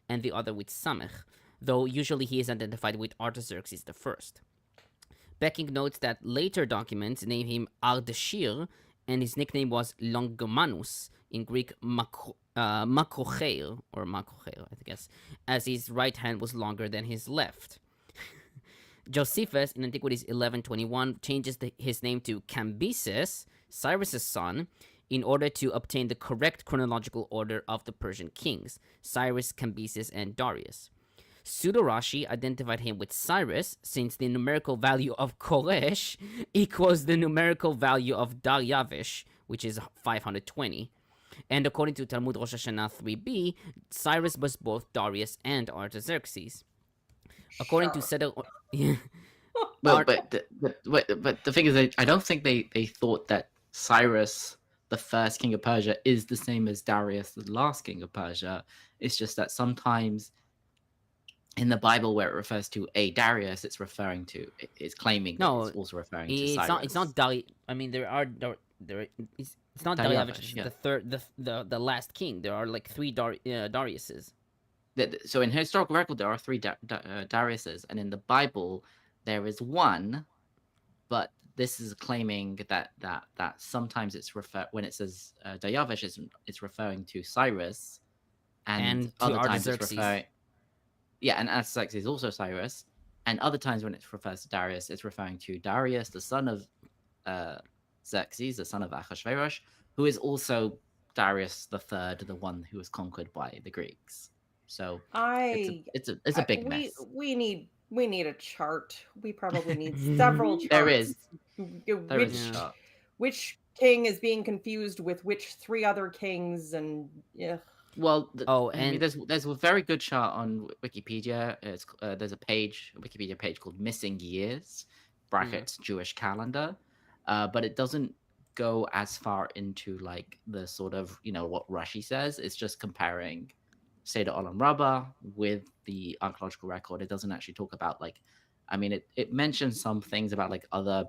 and the other with samech, though usually he is identified with Artaxerxes the First. Becking notes that later documents name him Ardashir, and his nickname was Longomanus, in Greek Makrocheir, I guess, as his right hand was longer than his left. Josephus, in Antiquities 1121, changes his name to Cambyses, Cyrus's son, in order to obtain the correct chronological order of the Persian kings, Cyrus, Cambyses, and Darius. Pseudo-Rashi identified him with Cyrus, since the numerical value of Koresh equals the numerical value of Daryavish, which is 520. And according to Talmud Rosh Hashanah 3b, Cyrus was both Darius and Artaxerxes. According to Seder... Well, but the thing is, I don't think they thought that Cyrus, the first king of Persia, is the same as Darius, the last king of Persia. It's just that sometimes in the Bible where it refers to a Darius, it's claiming that it's also referring to Cyrus. It's not Darius. I mean, it's not Daryavish. yeah. The third, the last king. There are like 3 Dariuses. So in historical record, there are 3 Dariuses, and in the Bible, there is one, but this is claiming that sometimes it's when it says Daryavish, it's referring to Cyrus, and other times it's referring. Yeah, and Artaxerxes is also Cyrus, and other times when it refers to Darius, it's referring to Darius, the son of Xerxes, the son of Ahasuerus, who is also Darius the Third, the one who was conquered by the Greeks. So it's a big mess. We need a chart. We probably need several charts. There is a chart. Which king is being confused with which 3 other kings, and Well, and there's a very good chart on Wikipedia. There's a Wikipedia page called Missing Years (brackets Jewish calendar), but it doesn't go as far into like the sort of what Rashi says. It's just comparing Seder Olam Rabbah with the archaeological record. It doesn't actually talk about it mentions some things about like other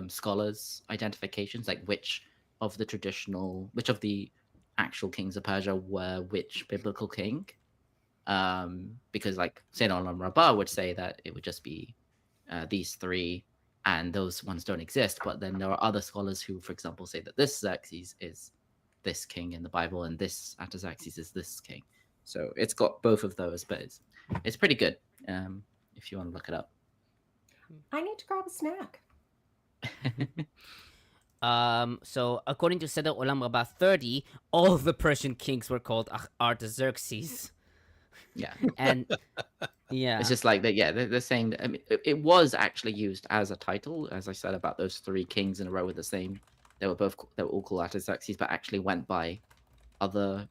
scholars' identifications, like which of the actual kings of Persia were which biblical king, because like Seder Olam Rabbah would say that it would just be these 3, and those ones don't exist. But then there are other scholars who, for example, say that this Xerxes is this king in the Bible, and this Artaxerxes is this king. So it's got both of those, but it's pretty good if you want to look it up. I need to grab a snack. So according to Seder Olam Rabbah 30, all the Persian kings were called Artaxerxes. Yeah, and yeah, it's just like that. Yeah, they're saying that, it was actually used as a title, as I said about those 3 kings in a row with the same. They were all called Artaxerxes, but actually went by other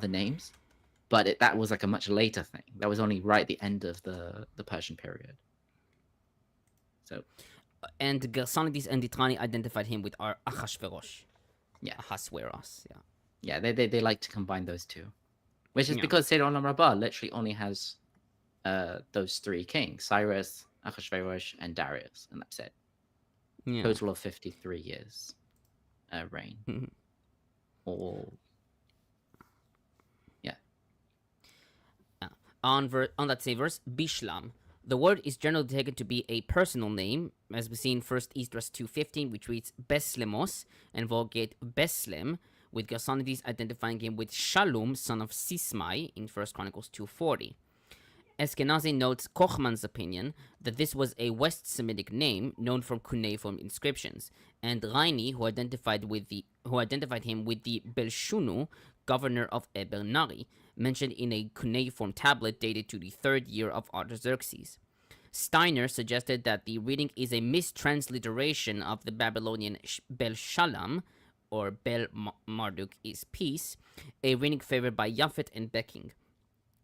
names. But that was like a much later thing. That was only right at the end of the Persian period. So. And Gersonides and Ditrani identified him with Ahasuerus. Yeah. Ahasuerus, yeah. Yeah, they like to combine those 2. Which is because Seder Olam Rabbah literally only has those 3 kings, Cyrus, Ahasuerus, and Darius, and that's it. Yeah. total of 53 years reign. Mhm. Or On that same verse, Bishlam. The word is generally taken to be a personal name, as we see in 1 Esdras 2:15, which reads Beslemos, and Vulgate Beslem, with Gersonides identifying him with Shalom, son of Sismai, in 1 Chronicles 2:40. Eskenazi notes Kohlhammer's opinion that this was a West Semitic name known from cuneiform inscriptions, and Raini, who identified him with the Belshunu, governor of Ebernari, mentioned in a cuneiform tablet dated to the 3rd year of Artaxerxes. Steiner suggested that the reading is a mistransliteration of the Babylonian Bel-Shalom, or Bel-Marduk is peace, a reading favored by Japhet and Becking.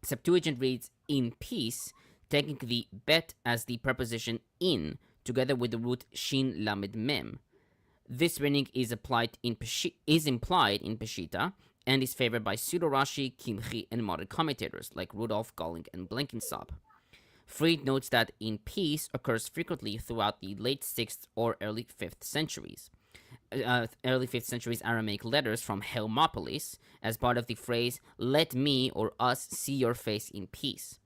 Septuagint reads in peace, taking the bet as the preposition in, together with the root shin lamed mem. This reading is implied in Peshitta, and is favored by Pseudo-Rashi, Kimchi, and modern commentators like Rudolf, Galling, and Blenkinsop. Fried notes that in peace occurs frequently throughout the late 6th or early 5th centuries. Early 5th centuries Aramaic letters from Hermopolis as part of the phrase, let me or us see your face in peace.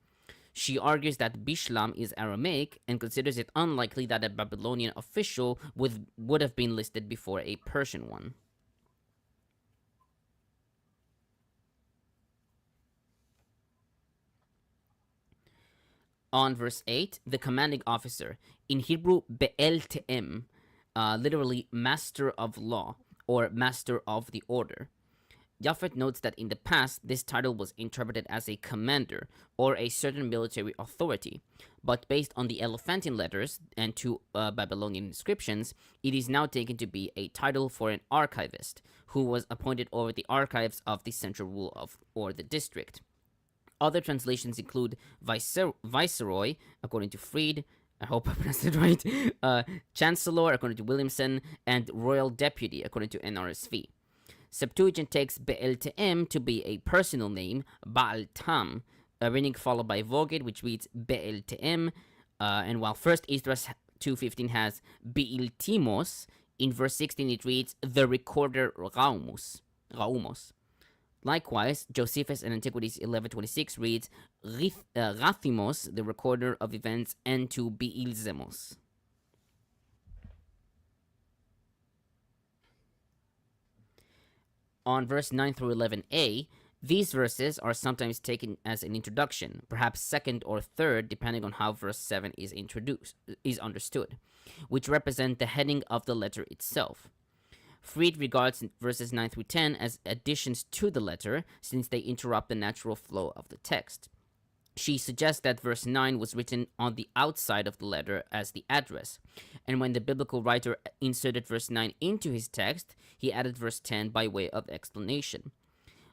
She argues that Bishlam is Aramaic and considers it unlikely that a Babylonian official would have been listed before a Persian one. On verse 8, the commanding officer, in Hebrew, Be'el Te'em, literally master of law, or master of the order. Japhet notes that in the past, this title was interpreted as a commander, or a certain military authority, but based on the Elephantine letters and 2 Babylonian inscriptions, it is now taken to be a title for an archivist, who was appointed over the archives of the central rule of, or the district. Other translations include Viceroy, according to Fried, I hope I pronounced it right, Chancellor, according to Williamson, and Royal Deputy, according to NRSV. Septuagint takes Be'el Te'em to be a personal name, Baal Tam, a reading followed by Vulgate, which reads Be'el Te'em, and while 1 Esdras 2:15 has Be'il Timos, in verse 16 it reads the recorder Raumos. Likewise, Josephus in Antiquities 11:26 reads Rathimos, the recorder of events, and to Beilzemos. On verse 9 through 11a, these verses are sometimes taken as an introduction, perhaps second or third, depending on how verse 7 is understood, which represent the heading of the letter itself. Fried regards verses 9 through 10 as additions to the letter, since they interrupt the natural flow of the text. She suggests that verse 9 was written on the outside of the letter as the address, and when the biblical writer inserted verse 9 into his text, he added verse 10 by way of explanation.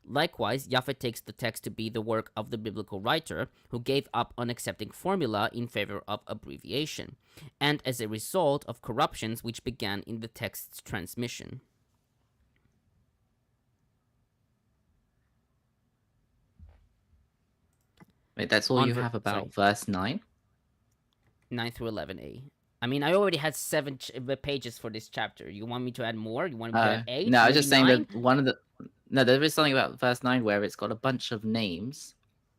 Likewise, Japhet takes the text to be the work of the biblical writer, who gave up on accepting formula in favor of abbreviation, and as a result of corruptions which began in the text's transmission. Wait, that's all you have about verse 9? 9 through 11a. I mean, I already had 7 pages for this chapter. You want me to add more? You want me to add 8? No, I was just saying 9? that one of the... No, there is something about verse 9 where it's got a bunch of names,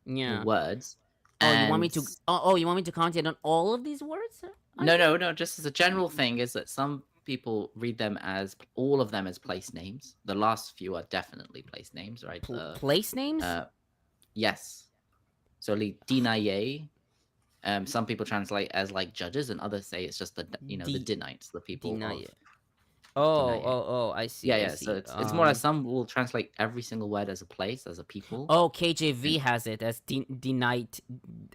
words. Oh, you want me to? Oh, you want me to concentrate on all of these words? No. Just as a general thing, is that some people read them as all of them as place names. The last few are definitely place names, right? Place names? Yes. So Dinaye. Some people translate as like judges, and others say it's just the the Dinites, the people. Dinaye. Of Oh, I see. Yeah. So it's more like some will translate every single word as a place, as a people. Oh, KJV has it as Danites.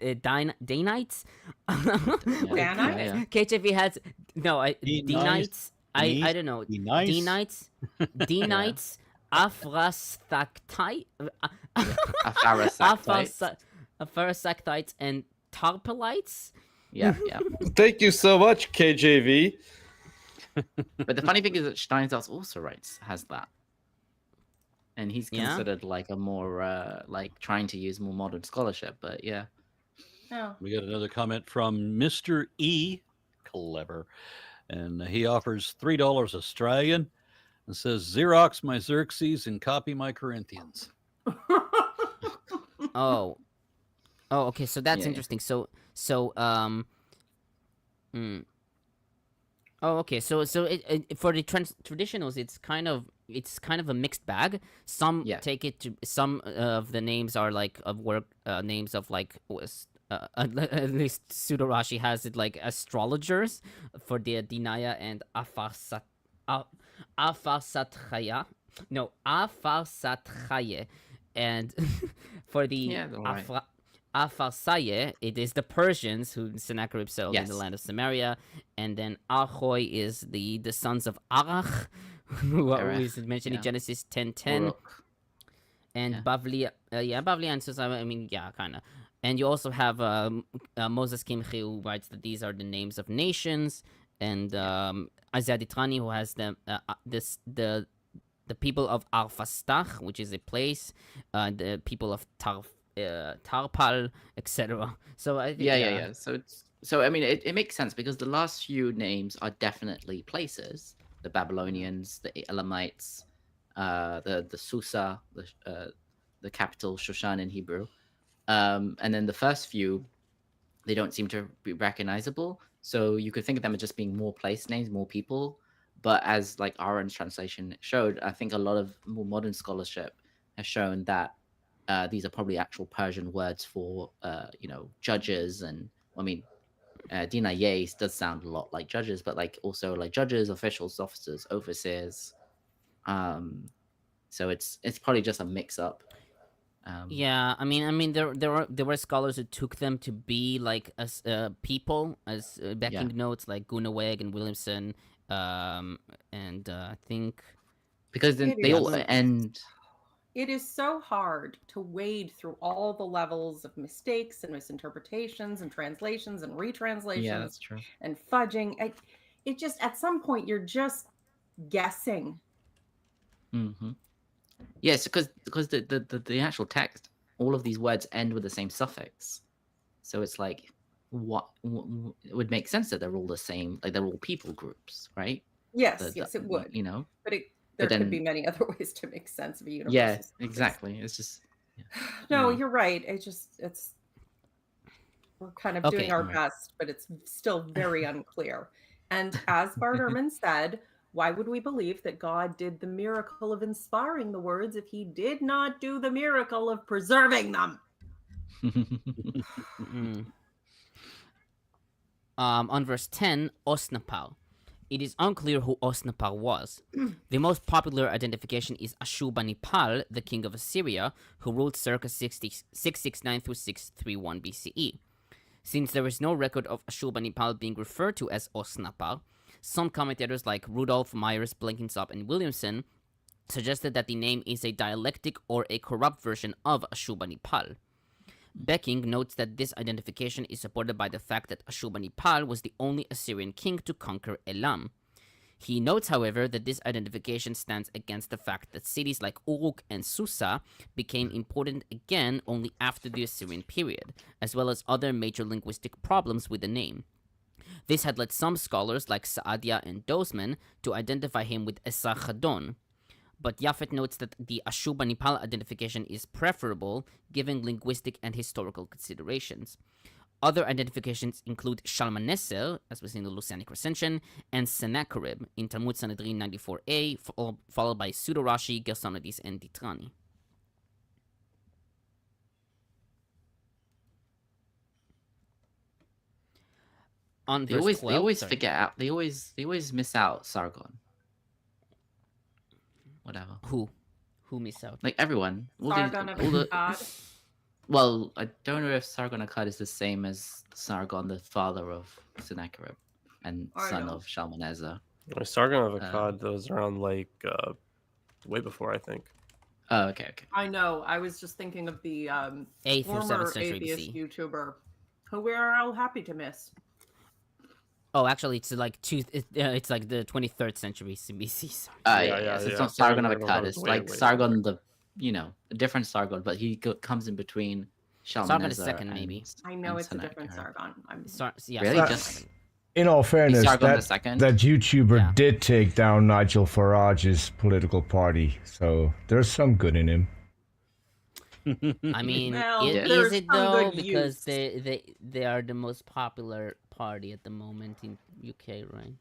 Danites? KJV has Danites. I don't know. Danites. Apharasactites. Apharasactites and Tarpalites. Yeah. Thank you so much, KJV. But the funny thing is that Steinsaltz also has that, and he's considered like a more like trying to use more modern scholarship. But yeah. Oh. We got another comment from Mr. E. Clever. and he offers $3 Australian and says, Xerox my Xerxes and copy my Corinthians. Oh, okay. So that's Yeah, yeah. interesting. Oh, okay. So for the traditionals, it's kind of a mixed bag. Some Yeah. take it to some of the names are like of work names of like at least Pseudo-Rashi has it like astrologers for the Dinaya and Afarsatchaya. No, Afarsatchaye, and for the Yeah, all right. Afarsaye, it is the Persians who Sennacherib settled in the Yes. land of Samaria, and then Ahoy is the sons of Arach, who is mentioned in yeah. Genesis 10:10, Uruk. and Yeah. Bavli, Bavli and Susa. I mean, yeah, kind of. And you also have Moses Kimchi, who writes that these are the names of nations, and Isaiah Ditrani, who has the people of Arfastach, which is a place, the people of Tarpal, etc. So I think Yeah. So I mean, it makes sense because the last few names are definitely places. The Babylonians, the Elamites, the Susa, the capital Shushan in Hebrew, and then the first few, they don't seem to be recognizable. So you could think of them as just being more place names, more people. But as like Aaron's translation showed, I think a lot of more modern scholarship has shown that these are probably actual Persian words for judges, and I mean Dina Yes does sound a lot like judges, but like also like judges, officials, officers, overseers. So it's probably just a mix up. Yeah, I mean, there were scholars who took them to be like as people, as Becking notes, like Gunaweg and Williamson, and I think because then It they all is. end. It is so hard to wade through all the levels of mistakes and misinterpretations and translations and retranslations Yeah, that's true. and fudging. It just, at some point, you're just guessing. Mm-hmm. Yes, because the actual text, all of these words end with the same suffix, so it's like what it would make sense that they're all the same, like they're all people groups, right? Yes, it would. You know, But there then, could be many other ways to make sense of a universal. yeah, suffix. exactly. It's just No, yeah. you're right. We're kind of doing our best, but it's still very unclear. And as Bart Ehrman said, why would we believe that God did the miracle of inspiring the words if he did not do the miracle of preserving them? On verse 10, Osnapal. It is unclear who Osnapal was. The most popular identification is Ashurbanipal, the king of Assyria, who ruled circa 669 through 631 BCE. Since there is no record of Ashurbanipal being referred to as Osnapal, some commentators like Rudolf Myers, Blenkinsop, and Williamson suggested that the name is a dialectic or a corrupt version of Ashurbanipal. Becking notes that this identification is supported by the fact that Ashurbanipal was the only Assyrian king to conquer Elam. He notes, however, that this identification stands against the fact that cities like Uruk and Susa became important again only after the Assyrian period, as well as other major linguistic problems with the name. This had led some scholars like Saadia and Dozman to identify him with Esarhaddon. But Japhet notes that the Ashurbanipal identification is preferable given linguistic and historical considerations. Other identifications include Shalmaneser, as was in the Lusanic Recension, and Sennacherib in Talmud Sanhedrin 94a, followed by Pseudo-Rashi, Gersonides, and Ditrani. On They verse always 12, forget out. They always miss out Sargon. Whatever. Who miss out? Like everyone. Sargon of Akkad. Well, I don't know if Sargon Akkad is the same as Sargon, the father of Sennacherib and son of Shalmaneser. Sargon of Akkad, those around like way before, I think. Oh, okay. I know. I was just thinking of the 8th or 7th former century atheist BC. YouTuber who we are all happy to miss. Oh, actually, it's like it's like the 23rd century BC. So it's not Sargon of Akkad. It's like Sargon, a different Sargon, but he comes in between Shalmaneser. Sargon II, maybe. I know it's a different Sargon. Really? In all fairness, Sargon that II? that YouTuber Yeah. did take down Nigel Farage's political party, so there's some good in him. I mean, Well, is there's it some though? good Because use. they are the most popular party at the moment in UK, right?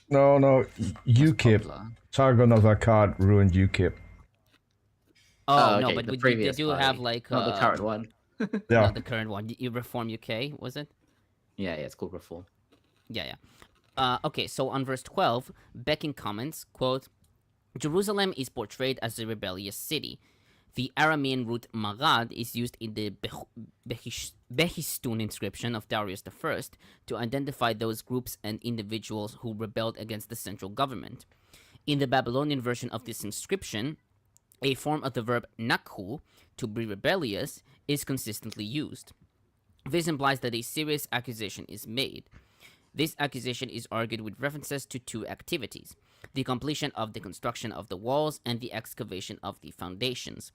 No, UKIP. Popular. Sargon of Akkad ruined UKIP. Oh no, okay, but the they previous do party, have like not the current one. Yeah. not the current one. You Reform UK, was it? Yeah, it's called Reform. Yeah. Okay, so on verse 12, Becking comments, quote, Jerusalem is portrayed as a rebellious city. The Aramean root Magad is used in the Behistun inscription of Darius I to identify those groups and individuals who rebelled against the central government. In the Babylonian version of this inscription, a form of the verb nakhu, to be rebellious, is consistently used. This implies that a serious accusation is made. This accusation is argued with references to two activities: the completion of the construction of the walls and the excavation of the foundations.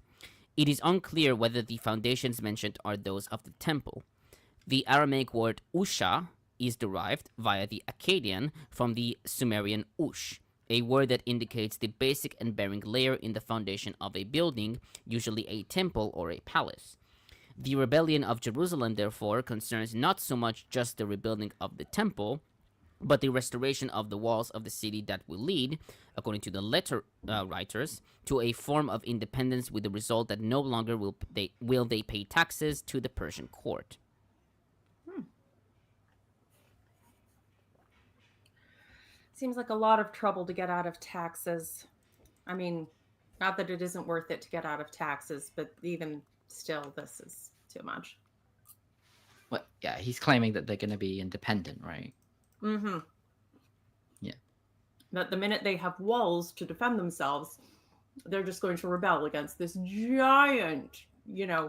It is unclear whether the foundations mentioned are those of the temple. The Aramaic word usha is derived, via the Akkadian, from the Sumerian ush, a word that indicates the basic and bearing layer in the foundation of a building, usually a temple or a palace. The rebellion of Jerusalem, therefore, concerns not so much just the rebuilding of the temple, but the restoration of the walls of the city that will lead, according to the letter writers, to a form of independence, with the result that no longer will they pay taxes to the Persian court. Seems like a lot of trouble to get out of taxes. I mean, not that it isn't worth it to get out of taxes, but even still, this is too much. What? Yeah, he's claiming that they're going to be independent, right? Mm-hmm. Yeah. That the minute they have walls to defend themselves, they're just going to rebel against this giant, Yeah.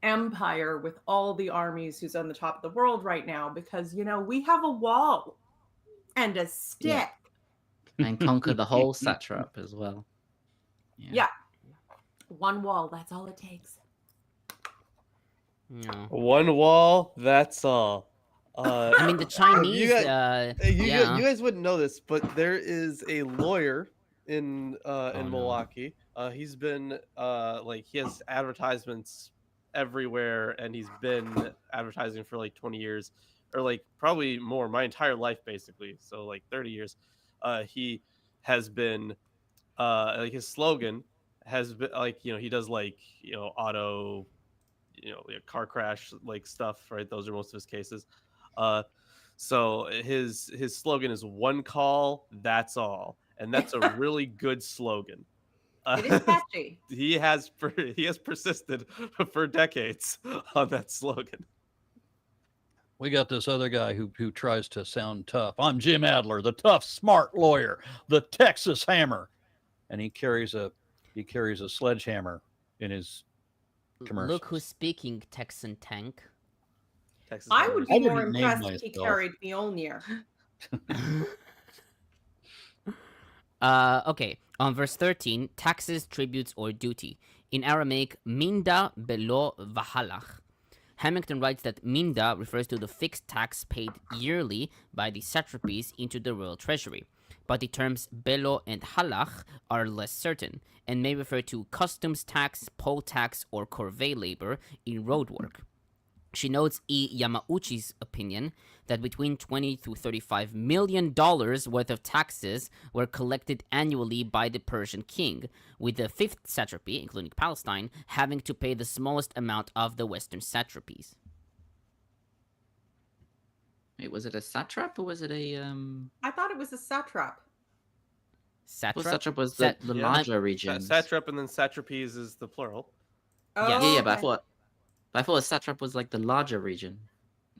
empire with all the armies who's on the top of the world right now, because, we have a wall and a stick. Yeah. And conquer the whole satrap as well. Yeah. One wall, that's all it takes. Yeah. One wall, that's all. I mean, the Chinese. you yeah. guys wouldn't know this, but there is a lawyer in no. Milwaukee. He's been he has advertisements everywhere, and he's been advertising for like 20 years, or like probably more, my entire life basically. So like 30 years. He has been like his slogan has been he does auto car crash like stuff, right? Those are most of his cases. So his slogan is one call, that's all, and that's a really good slogan. It is catchy. He has persisted for decades on that slogan. We got this other guy who tries to sound tough. I'm Jim Adler, the tough, smart lawyer, the Texas Hammer, and he carries a sledgehammer in his commercials. Look who's speaking, Texan Tank. Texas I Hammer would is- be I more wouldn't name impressed if he myself. carried Mjolnir. Okay, on verse 13, taxes, tributes, or duty. In Aramaic, minda belo vahalach. Harrington writes that minda refers to the fixed tax paid yearly by the satrapies into the royal treasury, but the terms belo and halach are less certain, and may refer to customs tax, poll tax, or corvée labor in road work. She notes E. Yamauchi's opinion that between $20 to $35 million worth of taxes were collected annually by the Persian king, with the fifth satrapy, including Palestine, having to pay the smallest amount of the western satrapies. Wait, was it a satrap or was it a I thought it was a satrap. Well, Satrap? satrap was Sat- the yeah. larger regions. Satrap, and then satrapies is the plural. Oh, Yes. Yeah, but okay. I thought a satrap was like the larger region.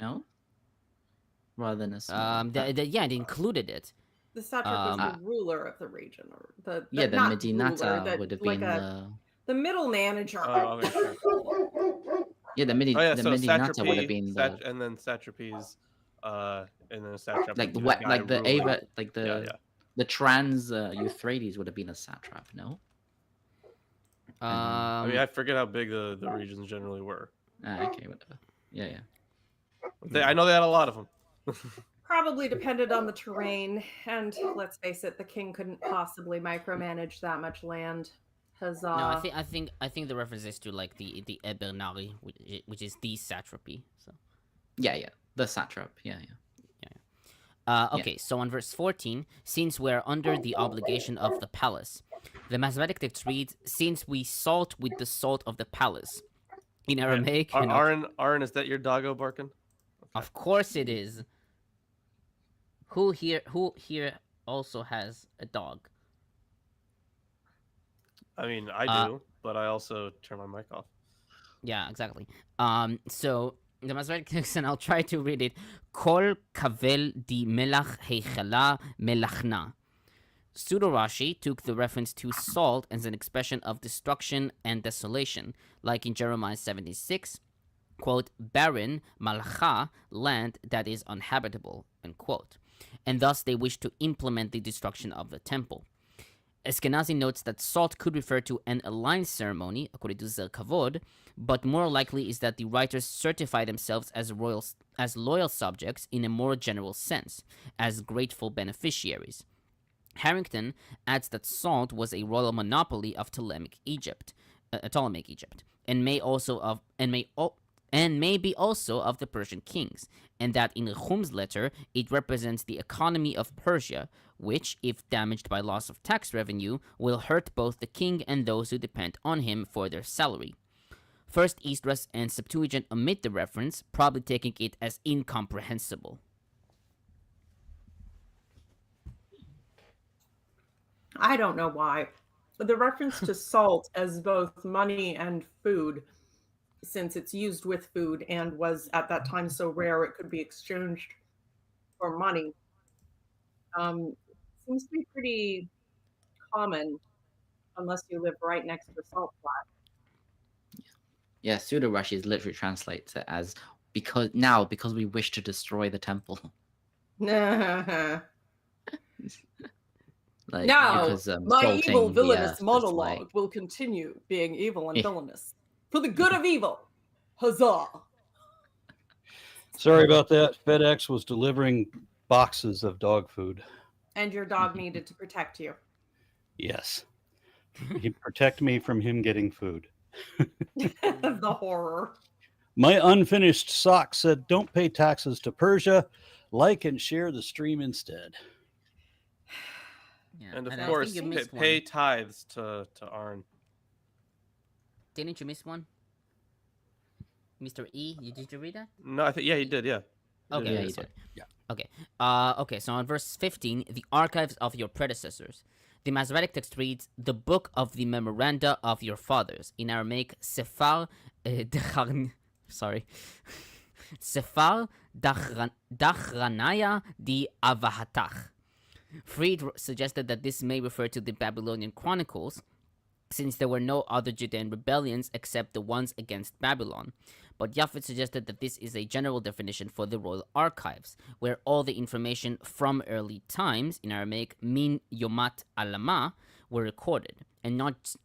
No? Rather than a small. They included it. The satrap was Um, the ruler of the region, or the yeah, the not Medinata ruler, would have like been the middle manager. Oh, okay, sure. Yeah, the Medinata would have been the and then satrapies, and then a satrap. like the would be what guy like the ruling. Ava like the Yeah. the trans Euphrates would have been a satrap, no? I mean, I forget how big the regions generally were. Okay, whatever. Yeah. I know they had a lot of them. Probably depended on the terrain, and let's face it, the king couldn't possibly micromanage that much land. Huzzah! No, I think the reference is to like the Ebernari, which is the satrapy. So Yeah, the satrap. Yeah. okay, so on verse 14, since we're under the obligation of the palace, the mathematic text reads, since we salt with the salt of the palace. In Aramaic, Aaron, is that your doggo barking? of course it is. Who here also has a dog? I mean, I do, but I also turn my mic off. Yeah, exactly. So the Masoretic text, and I'll try to read it. Kol kavel di melach heichala melachna. Pseudo-Rashi took the reference to salt as an expression of destruction and desolation, like in Jeremiah 76, quote, barren, malacha, land that is uninhabitable, end quote. And thus they wish to implement the destruction of the temple. Eskenazi notes that salt could refer to an alliance ceremony, according to Zer Kavod, but more likely is that the writers certify themselves as loyal subjects in a more general sense, as grateful beneficiaries. Harrington adds that salt was a royal monopoly of Ptolemaic Egypt, and may be also of the Persian kings, and that in Rehum's letter it represents the economy of Persia, which, if damaged by loss of tax revenue, will hurt both the king and those who depend on him for their salary. First Esdras and Septuagint omit the reference, probably taking it as incomprehensible. I don't know why. The reference to salt as both money and food, since it's used with food and was at that time so rare it could be exchanged for money, seems to be pretty common unless you live right next to a salt flat. Yeah, Pseudo-Rashi literally translates it as because we wish to destroy the temple. Like, now, because, my evil villainous monologue will continue being evil and villainous. For the good of evil. Huzzah! Sorry about that. FedEx was delivering boxes of dog food. And your dog needed to protect you. Yes. He'd protect me from him getting food. The horror. My unfinished sock said, don't pay taxes to Persia. Like and share the stream instead. Yeah. And of course, pay tithes to Aaron. Didn't you miss one? Mr. E, did you read that? No, I think he did, yeah. Okay, yeah, he did. Yeah. Okay. Okay, so on verse 15, the archives of your predecessors. The Masoretic text reads, the book of the memoranda of your fathers. In Aramaic, Sefer Sefer Dachranaya di Avahatach. Fried suggested that this may refer to the Babylonian Chronicles, since there were no other Judean rebellions except the ones against Babylon. But Japhet suggested that this is a general definition for the royal archives, where all the information from early times, in Aramaic, min yomat alama, were recorded, and not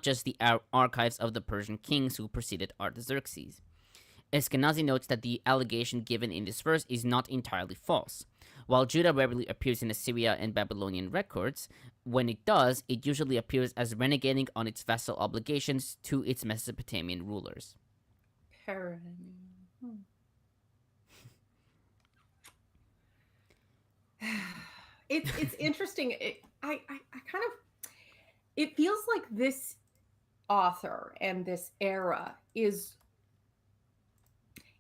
just the archives of the Persian kings who preceded Artaxerxes. Eskenazi notes that the allegation given in this verse is not entirely false. While Judah rarely appears in Assyria and Babylonian records, when it does, it usually appears as renegating on its vassal obligations to its Mesopotamian rulers. It's interesting. I kind of, it feels like this author and this era is,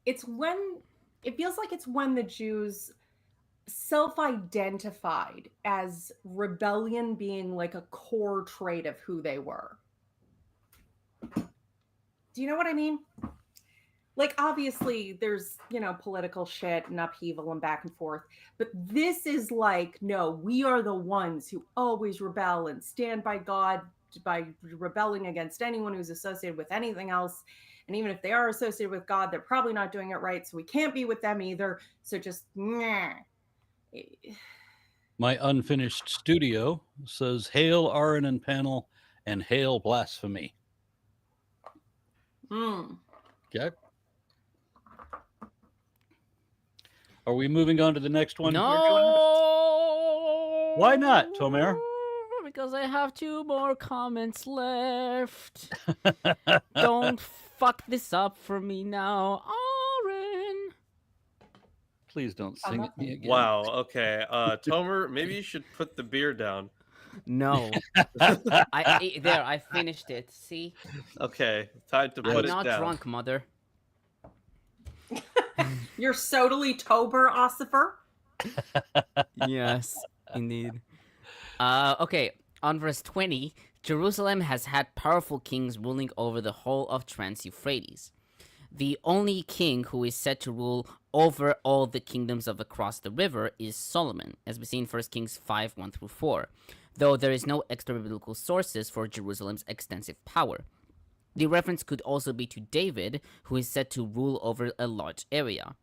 it feels like it's when the Jews self-identified as rebellion being like a core trait of who they were. Do you know what I mean? Like, obviously there's, political shit and upheaval and back and forth, but this is like, no, we are the ones who always rebel and stand by God by rebelling against anyone who's associated with anything else. And even if they are associated with God, they're probably not doing it right, so we can't be with them either. So just, nah. My unfinished studio says, hail Aaron and panel, and hail blasphemy. Okay. Are we moving on to the next one? No. Why not, Tomer? Because I have 2 more comments left. Don't fuck this up for me now, Oren. Please don't sing at me again. Wow. Okay. Tomer, maybe you should put the beer down. No. I finished it. See? Okay. Time to I'm put it not down. drunk, mother. You're totally Tober, Ossifer. Yes, indeed. Okay, on verse 20, Jerusalem has had powerful kings ruling over the whole of Trans-Euphrates. The only king who is said to rule over all the kingdoms of across the river is Solomon, as we see in 1 Kings 5, 1-4, though there is no extra-biblical sources for Jerusalem's extensive power. The reference could also be to David, who is said to rule over a large area.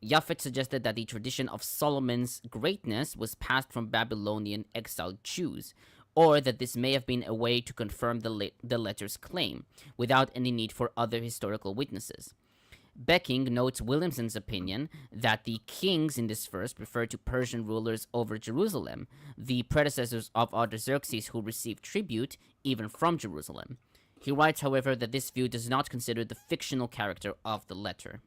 Japhet suggested that the tradition of Solomon's greatness was passed from Babylonian exiled Jews, or that this may have been a way to confirm the letter's claim, without any need for other historical witnesses. Becking notes Williamson's opinion that the kings in this verse refer to Persian rulers over Jerusalem, the predecessors of Artaxerxes who received tribute even from Jerusalem. He writes, however, that this view does not consider the fictional character of the letter.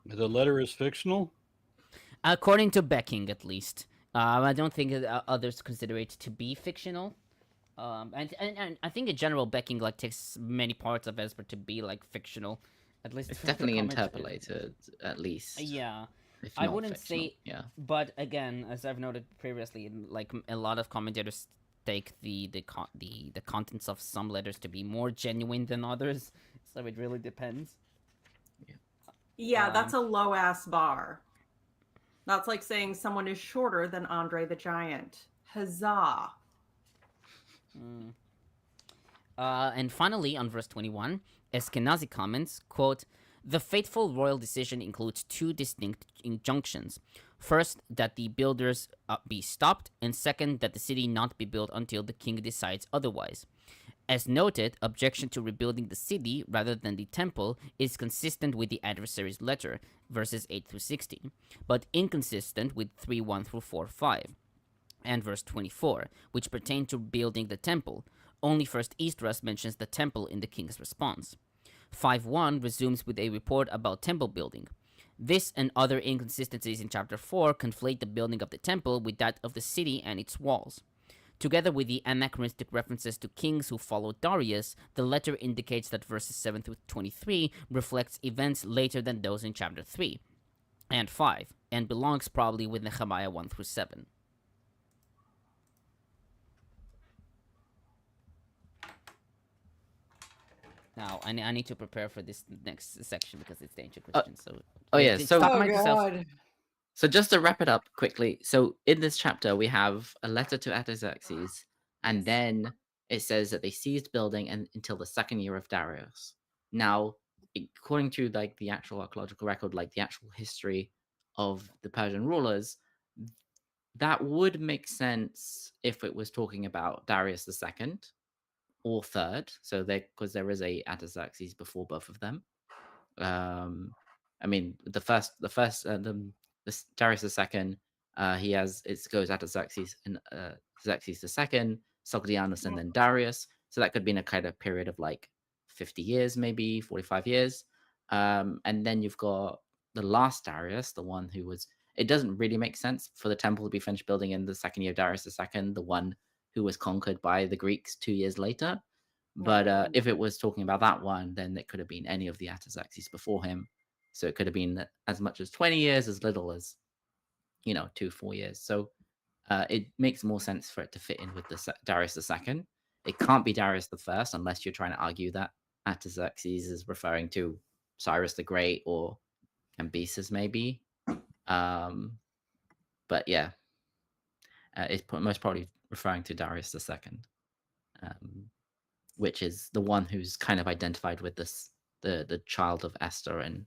The letter is fictional? According to Becking, at least. I don't think others consider it to be fictional. And I think in general, Becking takes many parts of Ezra to be fictional. At least It's from the definitely comments. interpolated, at least. Yeah. If I not wouldn't fictional. say, Yeah. but again, as I've noted previously, a lot of commentators take the contents of some letters to be more genuine than others, so it really depends. Yeah, that's a low ass bar. That's like saying someone is shorter than Andre the Giant. Huzzah. And finally, on verse 21, Eskenazi comments, quote, "The fateful royal decision includes 2 distinct injunctions. First, that the builders be stopped, and second, that the city not be built until the king decides otherwise. As noted, objection to rebuilding the city rather than the temple is consistent with the adversary's letter, verses 8-16, but inconsistent with 3:1-4-5, and verse 24, which pertain to building the temple. Only first Esdras mentions the temple in the king's response. 5:1 resumes with a report about temple building. This and other inconsistencies in chapter 4 conflate the building of the temple with that of the city and its walls. Together with the anachronistic references to kings who followed Darius, the letter indicates that verses 7-23 reflects events later than those in chapter 3 and 5, and belongs probably with Nehemiah 1-7. Now, I need to prepare for this next section because it's danger questions. Stop myself. So just to wrap it up quickly, so in this chapter we have a letter to Artaxerxes, and then it says that they ceased building until the 2nd year of Darius. Now, according to the actual archaeological record, the actual history of the Persian rulers, that would make sense if it was talking about Darius II or 3rd. So because there is a Artaxerxes before both of them. I mean, the Darius II, it goes Artaxerxes and Xerxes II, Sogdianus, and then Darius. So that could be in a kind of period of 50 years, maybe 45 years. And then you've got the last Darius, the one who was. It doesn't really make sense for the temple to be finished building in the 2nd year of Darius II, the one who was conquered by the Greeks 2 years later. But if it was talking about that one, then it could have been any of the Artaxerxes before him. So it could have been as much as 20 years, as little as, 2-4 years. So it makes more sense for it to fit in with the Darius II. It can't be Darius I unless you're trying to argue that Artaxerxes is referring to Cyrus the Great or Cambyses maybe. But yeah, it's most probably referring to Darius II, which is the one who's kind of identified with this, the child of Esther and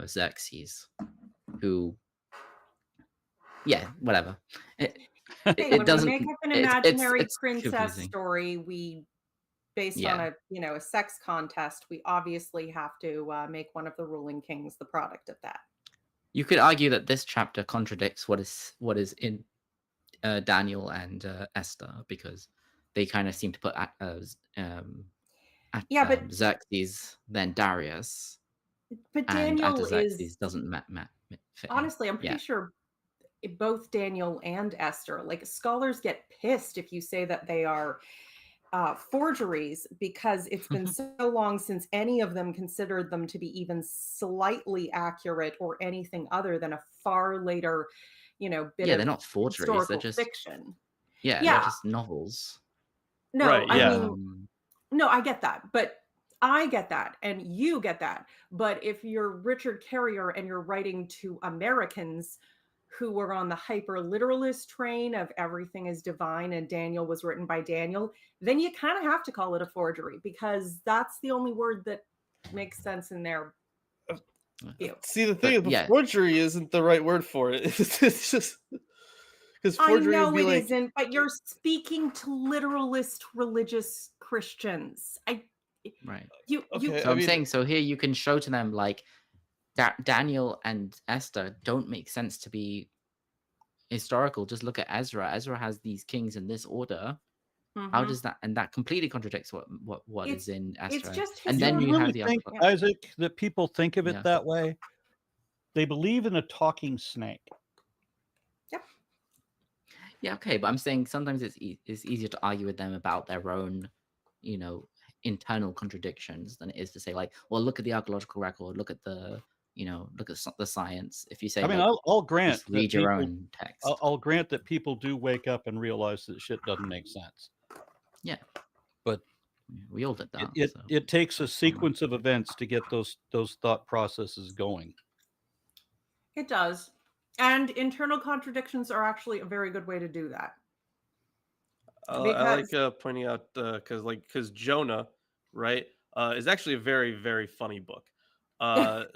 Xerxes, who, yeah, whatever. When we make up an imaginary princess story, we based on a sex contest, we obviously have to make one of the ruling kings the product of that. You could argue that this chapter contradicts what is in Daniel and Esther, because they kind of seem to put but Xerxes, then Darius, but and Daniel Artaxerxes is doesn't fit. honestly, I'm pretty sure both Daniel and Esther, like, scholars get pissed if you say that they are forgeries, because it's been so long since any of them considered them to be even slightly accurate or anything other than a far later, bit of they're not forgeries, they're historical just fiction. they're just novels. No, Right, I yeah. mean, no, I get that, but I get that, and you get that. But if you're Richard Carrier and you're writing to Americans who were on the hyper-literalist train of everything is divine and Daniel was written by Daniel, then you kind of have to call it a forgery, because that's the only word that makes sense in their view. See, the thing But, is, forgery isn't the right word for it. It's just because forgery I know would be it like, isn't, but you're speaking to literalist religious Christians. Right. Okay, So I'm saying, so here you can show to them, like, Daniel and Esther don't make sense to be historical. Just look at Ezra. Ezra has these kings in this order. How does that? And that completely contradicts what is in Esther. It's just and then You you really have the think, other. Isaac, that people think of it Yeah. that way? They believe in a talking snake. Yeah, okay, but I'm saying sometimes it's easier to argue with them about their own, internal contradictions than it is to say, like, well, look at the archaeological record, look at the, look at the science. If you say, I mean, like, I'll grant just read that your people, own text. I'll grant that people do wake up and realize that shit doesn't make sense. Yeah, but we all did that. It takes a sequence of events to get those thought processes going. It does. And internal contradictions are actually a very good way to do that. I like pointing out because Jonah, right, is actually a very, very funny book.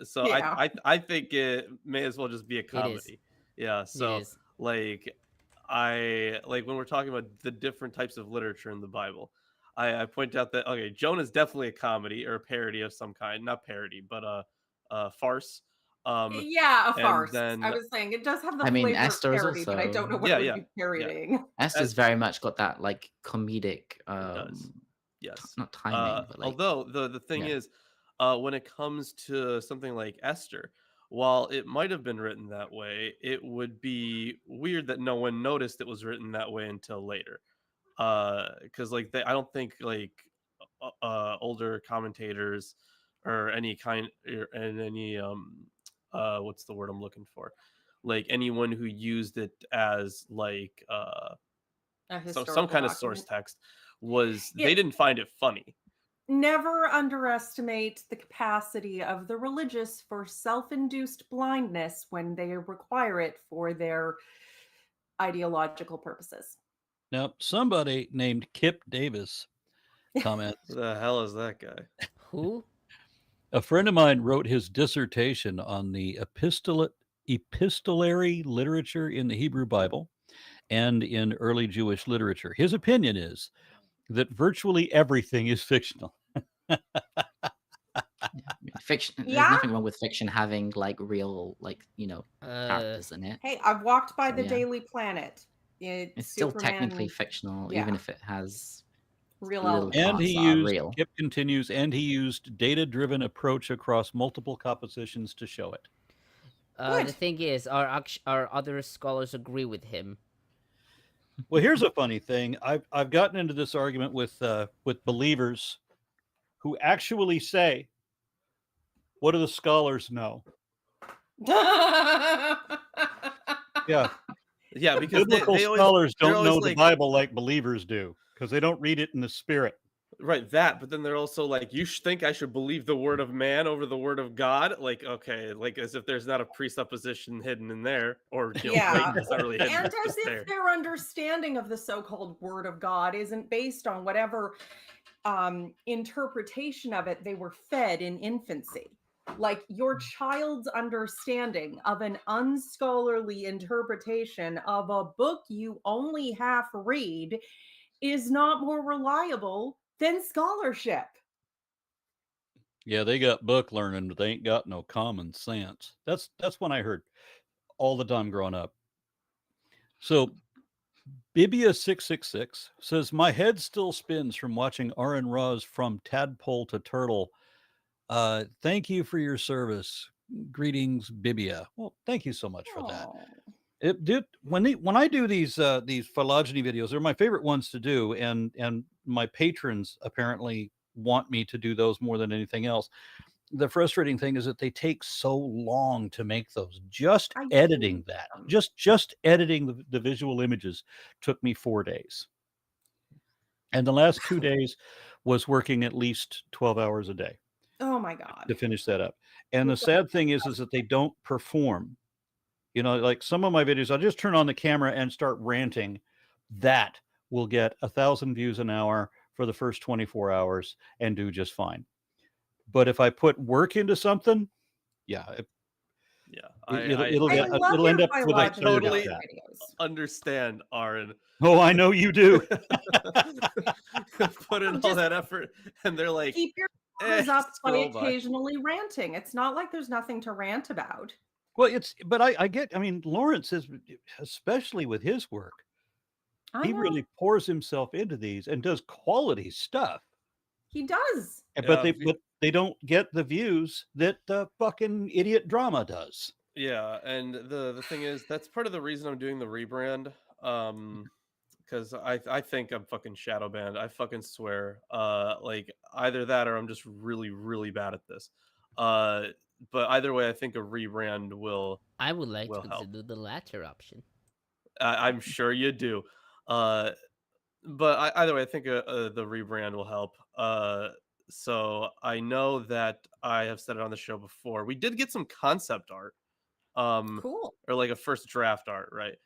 So Yeah. I think it may as well just be a comedy. Yeah. So when we're talking about the different types of literature in the Bible, I point out that Jonah is definitely a comedy or a parody of some kind, not parody, but a farce. A farce. Then, I was saying it does have the I mean, flavor Esther of is parody, but I don't know what it would be parodying. Esther's very much got that, like, comedic. It does. Yes. Not timing, but, like, although the thing is, when it comes to something like Esther, while it might have been written that way, it would be weird that no one noticed it was written that way until later. Because I don't think older commentators or any kind and any what's the word I'm looking for, like anyone who used it as like some kind of source text they didn't find it funny. Never underestimate the capacity of the religious for self-induced blindness when they require it for their ideological purposes. Now, somebody named Kip Davis comments. Who the hell is that guy? Who? A friend of mine wrote his dissertation on the epistolary literature in the Hebrew Bible and in early Jewish literature. His opinion is that virtually everything is fictional. Fiction. There's nothing wrong with fiction having, like, real, like, characters in it. Hey, I've walked by the Daily Planet. It's still technically fictional, even if it has real little and parts he that are used real. Kip continues, and he used data-driven approach across multiple compositions to show it. The thing is, our other scholars agree with him. Well, here's a funny thing. I've gotten into this argument with believers who actually say, "What do the scholars know?" Yeah, because biblical scholars don't know the Bible like believers do, because they don't read it in the Spirit. Right, but then they're also like, you think I should believe the word of man over the word of God? Like, okay, like as if there's not a presupposition hidden in there, or it's not really hidden. And as if their understanding of the so-called word of God isn't based on whatever interpretation of it they were fed in infancy. Like, your child's understanding of an unscholarly interpretation of a book you only half read is not more reliable than scholarship. Yeah, they got book learning, but they ain't got no common sense. That's when I heard all the time growing up. So Bibia666 says, my head still spins from watching Aaron Ross From Tadpole to Turtle. Thank you for your service. Greetings, Bibia. Well, thank you so much for that. When I do these phylogeny videos, they're my favorite ones to do, and my patrons apparently want me to do those more than anything else. The frustrating thing is that they take so long to make those. Just editing that, just editing the visual images took me 4 days. And the last 2 days was working at least 12 hours a day. Oh my God. To finish that up. And the sad thing is that they don't perform. You know, like some of my videos, I'll just turn on the camera and start ranting. That will get 1,000 views an hour for the first 24 hours and do just fine. But if I put work into something, it'll end up with I totally understand, Aaron. Oh, I know you do. Put in all that effort, and they're like, keep your eyes up by occasionally ranting. It's not like there's nothing to rant about. Well, I mean, Lawrence is, especially with his work, he really pours himself into these and does quality stuff. He does. But they don't get the views that the fucking idiot drama does. Yeah, and the thing is, that's part of the reason I'm doing the rebrand. Because I think I'm fucking shadow banned. I fucking swear. Like either that or I'm just really, really bad at this. But either way, I think a rebrand will. I would like to help. consider the latter option. I'm sure you do. But either way, I think the rebrand will help. So I know that I have said it on the show before. We did get some concept art. Cool. Or like a first draft art, right?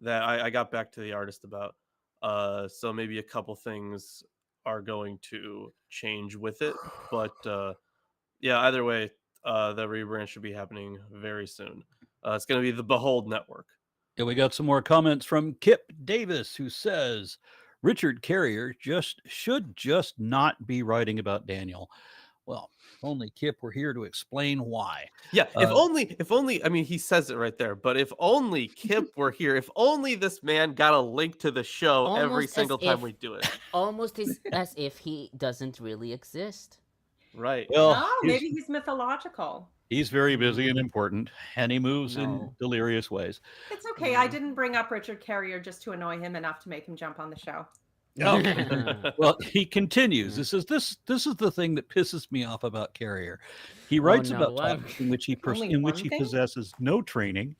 That I got back to the artist about. So maybe a couple things are going to change with it. But yeah, either way, the rebrand should be happening very soon. It's going to be the Behold Network. Yeah, we got some more comments from Kip Davis, who says Richard Carrier should just not be writing about Daniel. Well, if only Kip were here to explain why. Yeah, if only, I mean, he says it right there, but if only Kip were here, if only this man got a link to the show every single time we do it. Almost as if he doesn't really exist. Right. Well, maybe he's mythological. He's very busy and important, and he moves in delirious ways. It's okay. I didn't bring up Richard Carrier just to annoy him enough to make him jump on the show. Oh. Well, he continues. This is the thing that pisses me off about Carrier. He writes about topics in which he possesses no training.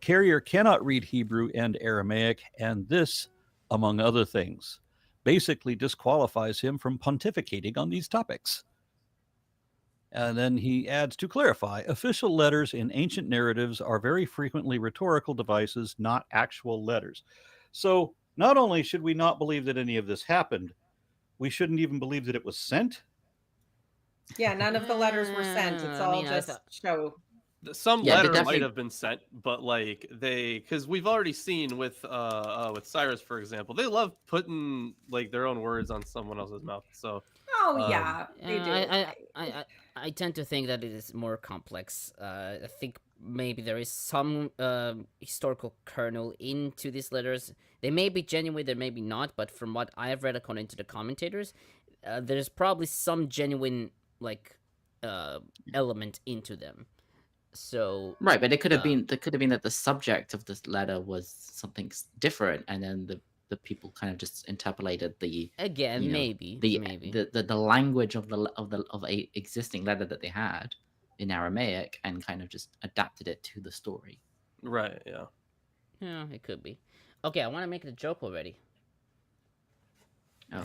Carrier cannot read Hebrew and Aramaic, and this, among other things, basically disqualifies him from pontificating on these topics. And then he adds, to clarify, official letters in ancient narratives are very frequently rhetorical devices, not actual letters. So not only should we not believe that any of this happened, we shouldn't even believe that it was sent. Yeah, none of the letters were sent. It's all show. Some letter might have been sent, but like because we've already seen with Cyrus, for example, they love putting like their own words on someone else's mouth. So they do. I tend to think that it is more complex. I think maybe there is some historical kernel into these letters. They may be genuine, they may be not, but from what I have read according to the commentators, there's probably some genuine element into them. So right, but it could have been that the subject of this letter was something different, and then the people kind of just interpolated the language of a existing letter that they had in Aramaic and kind of just adapted it to the story. Right. Yeah. Yeah, it could be. Okay, I want to make the joke already. Oh.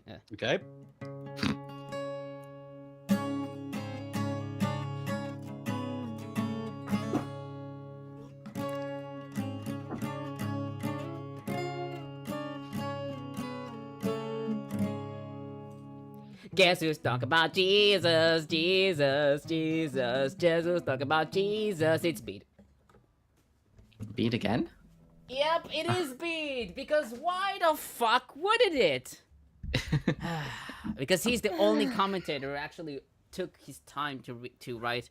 Yeah. Okay. Guess who's talking about Jesus, Jesus, Jesus. Guess who's talking about Jesus? It's Beat. Beat again? Yep, it is bead. Because why the fuck wouldn't it? Because he's the only commentator who actually took his time to write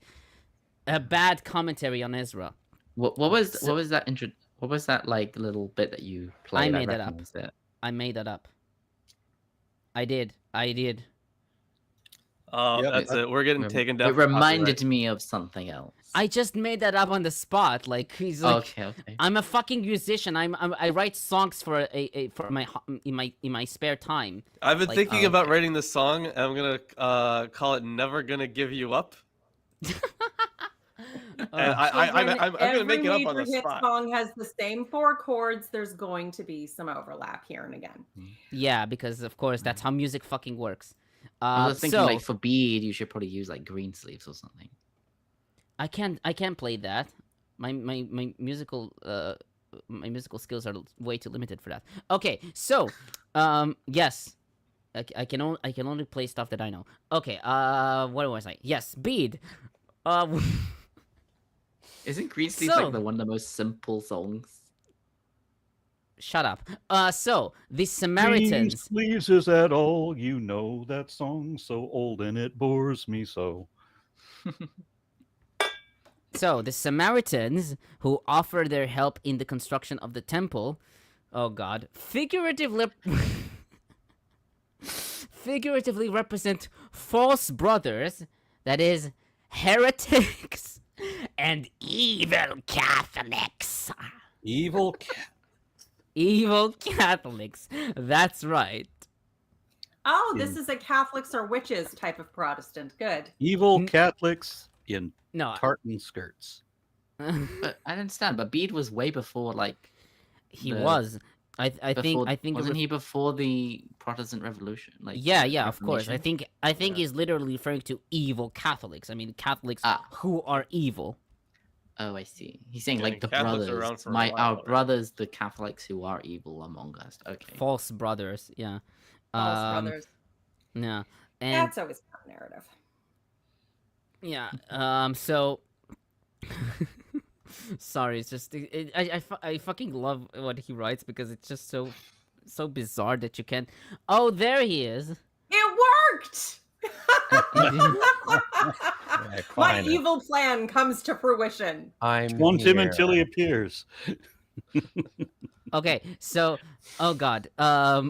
a bad commentary on Ezra. What was that What was that like little bit that you played? I made that up. recognized it. I made that up. I did. Oh, Yep. that's it. We're getting taken down. It reminded me of something else. I just made that up on the spot. Like he's like, Okay. I'm a fucking musician. I write songs for in my spare time. I've been Like, thinking about okay. writing this song, and I'm gonna call it "Never Gonna Give You Up." And I'm gonna make it up on the Every spot. song has the same 4 chords. There's going to be some overlap here and again. Yeah, because of course that's how music fucking works. I was thinking so like for bead, you should probably use like green sleeves or something. I can't play that. My musical skills are way too limited for that. Okay, so yes. I can only play stuff that I know. Okay, what was I? Yes, bead. Isn't green sleeves So- like one of the most simple songs? Shut up. So the Green Samaritans. sleeves, is that all you know? That song so old and it bores me so. So the Samaritans who offer their help in the construction of the temple. Oh God, figuratively represent false brothers. That is, heretics and evil Catholics. Evil Evil Catholics. That's right. Oh, this is a Catholics or witches type of Protestant. Good. evil Catholics in No. tartan skirts. But I understand. But bead was way before like. He the- was. I before, think. wasn't he before the Protestant Revolution? Like Yeah, of course. I Reformation? think he's literally referring to evil Catholics. I mean, Catholics Ah. who are evil. Oh, I see. He's saying Yeah, like the Catholics are around brothers, for a while our already. brothers, the Catholics who are evil among us. Okay. False brothers. Yeah. False brothers. Yeah. And That's always a narrative. yeah. So. Sorry, it's just I fucking love what he writes because it's just so bizarre that you can. Oh, there he is. It worked. My finally. evil plan comes to fruition. I'm Want him here. until he appears. Okay, so oh God, I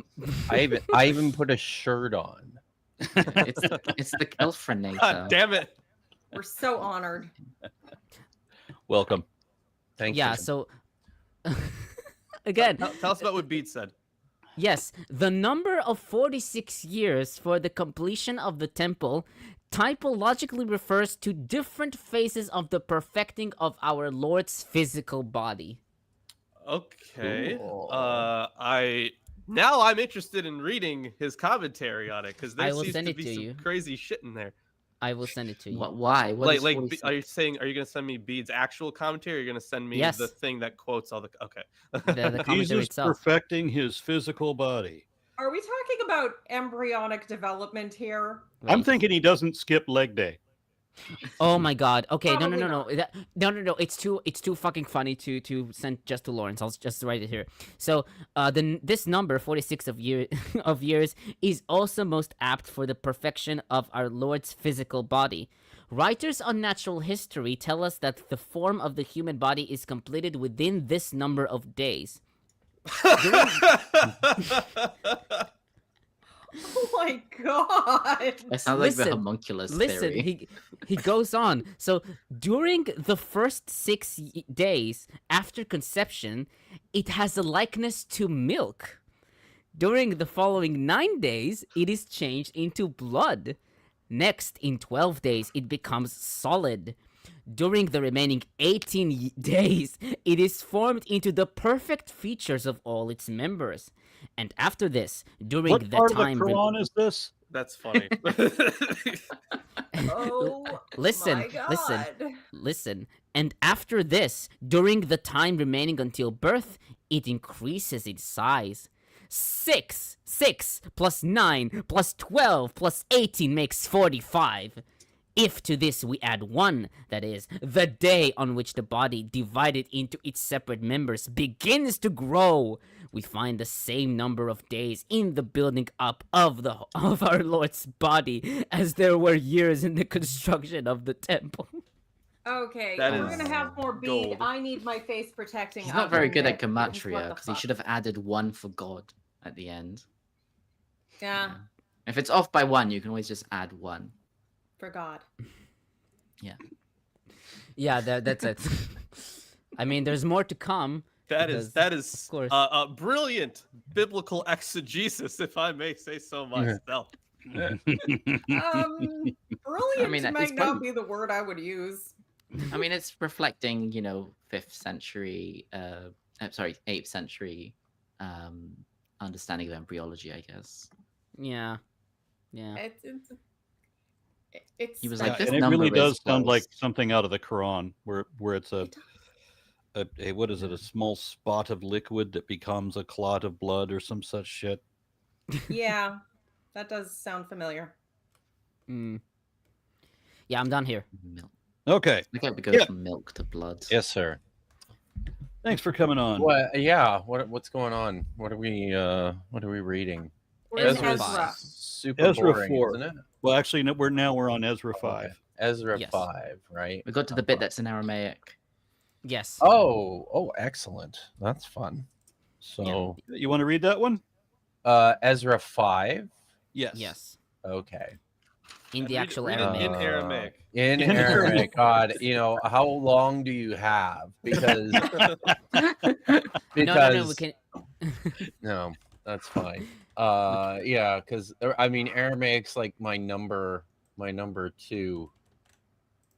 even put a shirt on. it's the Kelfrenator. God damn it! We're so honored. Welcome. Thank yeah. you. So again, Tell us about what Beat said. yes, the number of 46 years for the completion of the temple typologically refers to different phases of the perfecting of our Lord's physical body. Okay. Cool. I'm interested in reading his commentary on it because I there will seems send to it be to some you. crazy shit in there. I will send it to you. Why? What Like, is like, 46? are you saying? Are you gonna send me Bede's actual commentary? Or are you gonna send me Yes. the thing that quotes all the? Okay. The commentary Jesus itself. perfecting his physical body. Are we talking about embryonic development here? I'm Wait. thinking he doesn't skip leg day. Oh my God. Okay, no. Probably No. It's too fucking funny to send just to Lawrence. I'll just write it here. So, this number 46 of years is also most apt for the perfection of our Lord's physical body. Writers on natural history tell us that the form of the human body is completed within this number of days. Oh my god. It sounds like the Listen, homunculus Listen, theory. he goes on. So during the first 6 days after conception, it has a likeness to milk. During the following 9 days, it is changed into blood. Next, in 12 days, it becomes solid. During the remaining 18 days, it is formed into the perfect features of all its members. And after this, during What the part of the time... Quran is this? That's funny. Oh Listen, my listen. god. Listen, and after this, during the time remaining until birth, it increases in size. 6 plus 9 plus 12 plus 18 makes 45. If to this we add one, that is, the day on which the body divided into its separate members begins to grow, we find the same number of days in the building up of our Lord's body as there were years in the construction of the temple. Okay, That if we're is gonna have more bead, gold. I need my face protecting. He's not very oven good at mitt. What gematria the because he fuck? should have added one for God at the end. Yeah, If it's off by one, you can always just add one. for God. Yeah, that's it. I mean, there's more to come. That because, is of course. brilliant biblical exegesis, if I may say so myself. Brilliant mean, it's might not probably- be the word I would use. I mean, it's reflecting, 5th century, 8th century understanding of embryology, I guess. Yeah. It's He was like like, this and it number really is does sound like close. something out of the Quran, where it's a what is it? A small spot of liquid that becomes a clot of blood or some such shit. yeah, that does sound familiar. Mm. Yeah, I'm done here. Milk. Okay, Look how it goes Yeah. from milk to blood. Yes, sir. thanks for coming on. What? Yeah. What's going on? What are we reading? We're in Ezra's Ezra. Super Ezra boring, 4. isn't it? Well, actually, no, we're on Ezra Okay. 5. Ezra Yes. 5, right? We got to the bit that's in Aramaic. Yes. Oh, excellent. That's fun. So, You want to read that one? Ezra 5. Yes. Okay. In the actual read it Aramaic. in Aramaic. In In Aramaic. God, how long do you have? Because No, we can. No, that's fine. Yeah, because I mean, Aramaic's like my number 2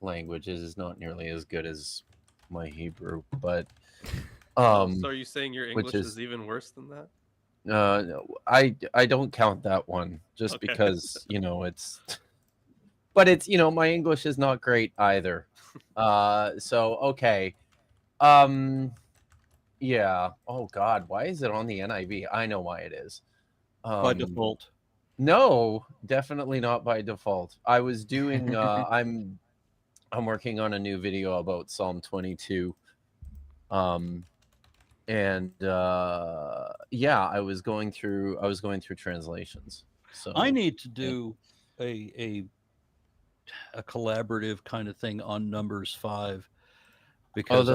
language is not nearly as good as my Hebrew, but So are you saying your which English is- is even worse than that? no, I don't count that one just Okay. because it's, but it's my English is not great either. So okay, yeah. Oh God, why is it on the NIV? I know why it is. By default. No, definitely not by default. I was doing I'm working on a new video about Psalm 22. And yeah, I was going through translations. So I need to do a collaborative kind of thing on Numbers 5 because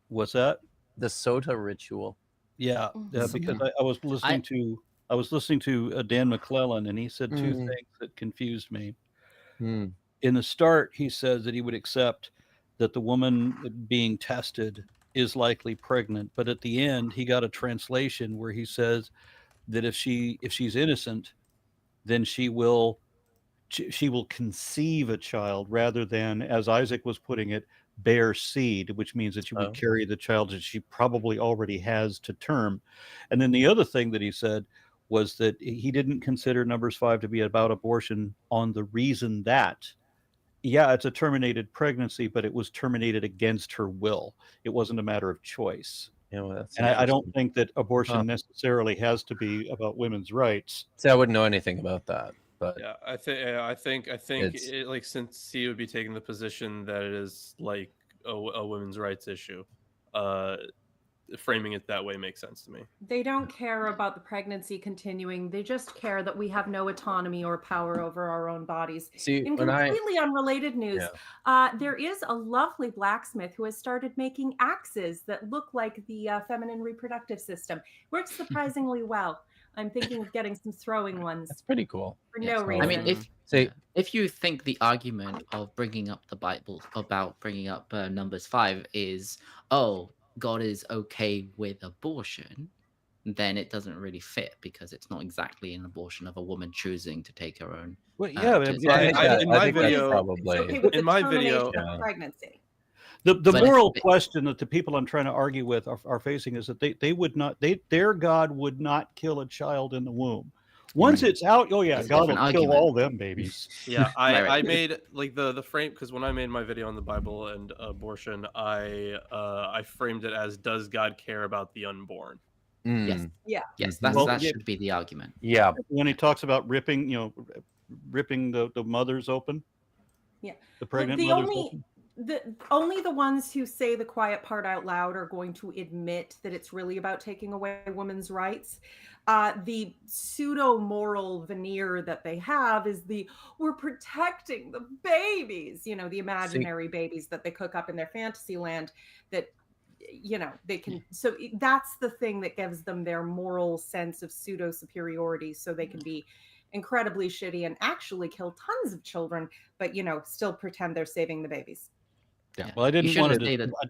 what's that? The Sota ritual. Yeah, Mhm. because I was listening to Dan McClellan, and he said two Mhm. things that confused me. Hmm. In the start, he says that he would accept that the woman being tested is likely pregnant, but at the end, he got a translation where he says that if she's innocent, then she will conceive a child rather than, as Isaac was putting it, bear seed, which means that she would Oh. carry the child that she probably already has to term. And then the other thing that he said was that he didn't consider Numbers 5 to be about abortion on the reason that, yeah, it's a terminated pregnancy, but it was terminated against her will. It wasn't a matter of choice. Yeah, well, that's And I don't interesting. think that abortion Huh. necessarily has to be about women's rights. See, I wouldn't know anything about that, but Yeah, I think It's- it, like, since he would be taking the position that it is like a women's rights issue, framing it that way makes sense to me. They don't care about the pregnancy continuing. They just care that we have no autonomy or power over our own bodies. see, In when I completely unrelated news, there is a lovely blacksmith who has started making axes that look like the feminine reproductive system. Works surprisingly well. I'm thinking of getting some throwing ones that's pretty cool. for Yeah, no so- reason. I mean, See, if you think the argument of bringing up the Bible about bringing up Numbers 5 is, oh, God is okay with abortion, then it doesn't really fit because it's not exactly an abortion of a woman choosing to take her own. Well, yeah, just- yeah, I think I- that- in I my think that's video- probably It's okay with in the my termination video- of pregnancy. The But moral if- question that the people I'm trying to argue with are facing is that they would not, their God would not kill a child in the womb. Once it's out, oh yeah, That's a God will different kill argument. all them babies. Yeah, I Right. made like the frame, because when I made my video on the Bible and abortion, I framed it as, does God care about the unborn? Yes. Yeah. Yes, Mhm. Well, that yeah. should be the argument. yeah, When he talks about ripping the mothers open, The pregnant the mother's only only the ones who say the quiet part out loud are going to admit that it's really about taking away women's rights. The pseudo moral veneer that they have is we're protecting the babies, the imaginary babies that they cook up in their fantasy land that they can. So that's the thing that gives them their moral sense of pseudo superiority, so they can be incredibly shitty and actually kill tons of children, but still pretend they're saving the babies. Yeah. Well, I didn't You want shouldn't say to. that.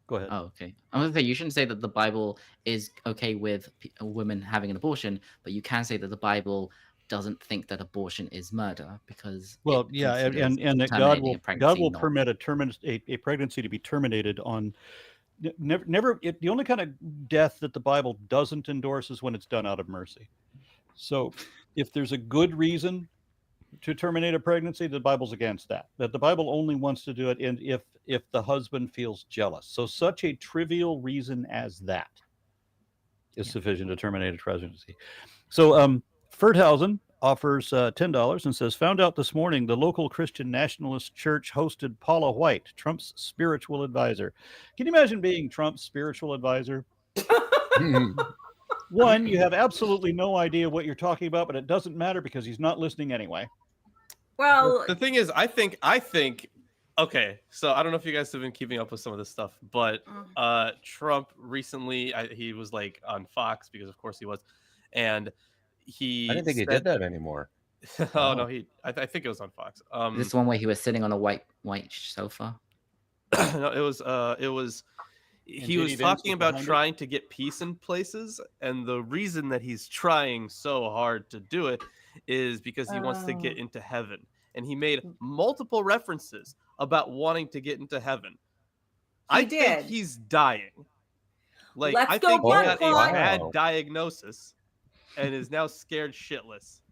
Go ahead. Oh, okay. I was gonna say you shouldn't say that the Bible is okay with women having an abortion, but you can say that the Bible doesn't think that abortion is murder because Well, yeah, and that God will permit a pregnancy to be terminated on never. The only kind of death that the Bible doesn't endorse is when it's done out of mercy. So, if there's a good reason to terminate a pregnancy, the Bible's against that. That the Bible only wants to do it if the husband feels jealous. So such a trivial reason as that is sufficient to terminate a pregnancy. So Ferdhausen offers $10 and says, found out this morning the local Christian Nationalist Church hosted Paula White, Trump's spiritual advisor. Can you imagine being Trump's spiritual advisor? One, you have absolutely no idea what you're talking about, but it doesn't matter because he's not listening anyway. Well, the thing is, I think. Okay, so I don't know if you guys have been keeping up with some of this stuff, but Trump recently, he was like on Fox because of course he was, and he. I didn't think he did that anymore. Oh no, I think it was on Fox. This one where he was sitting on a white sofa. No, it was. He was talking about trying to get peace in places, and the reason that he's trying so hard to do it is because he wants to get into heaven. And he made multiple references about wanting to get into heaven. I think he's dying. Like, I think he got a bad diagnosis and is now scared shitless.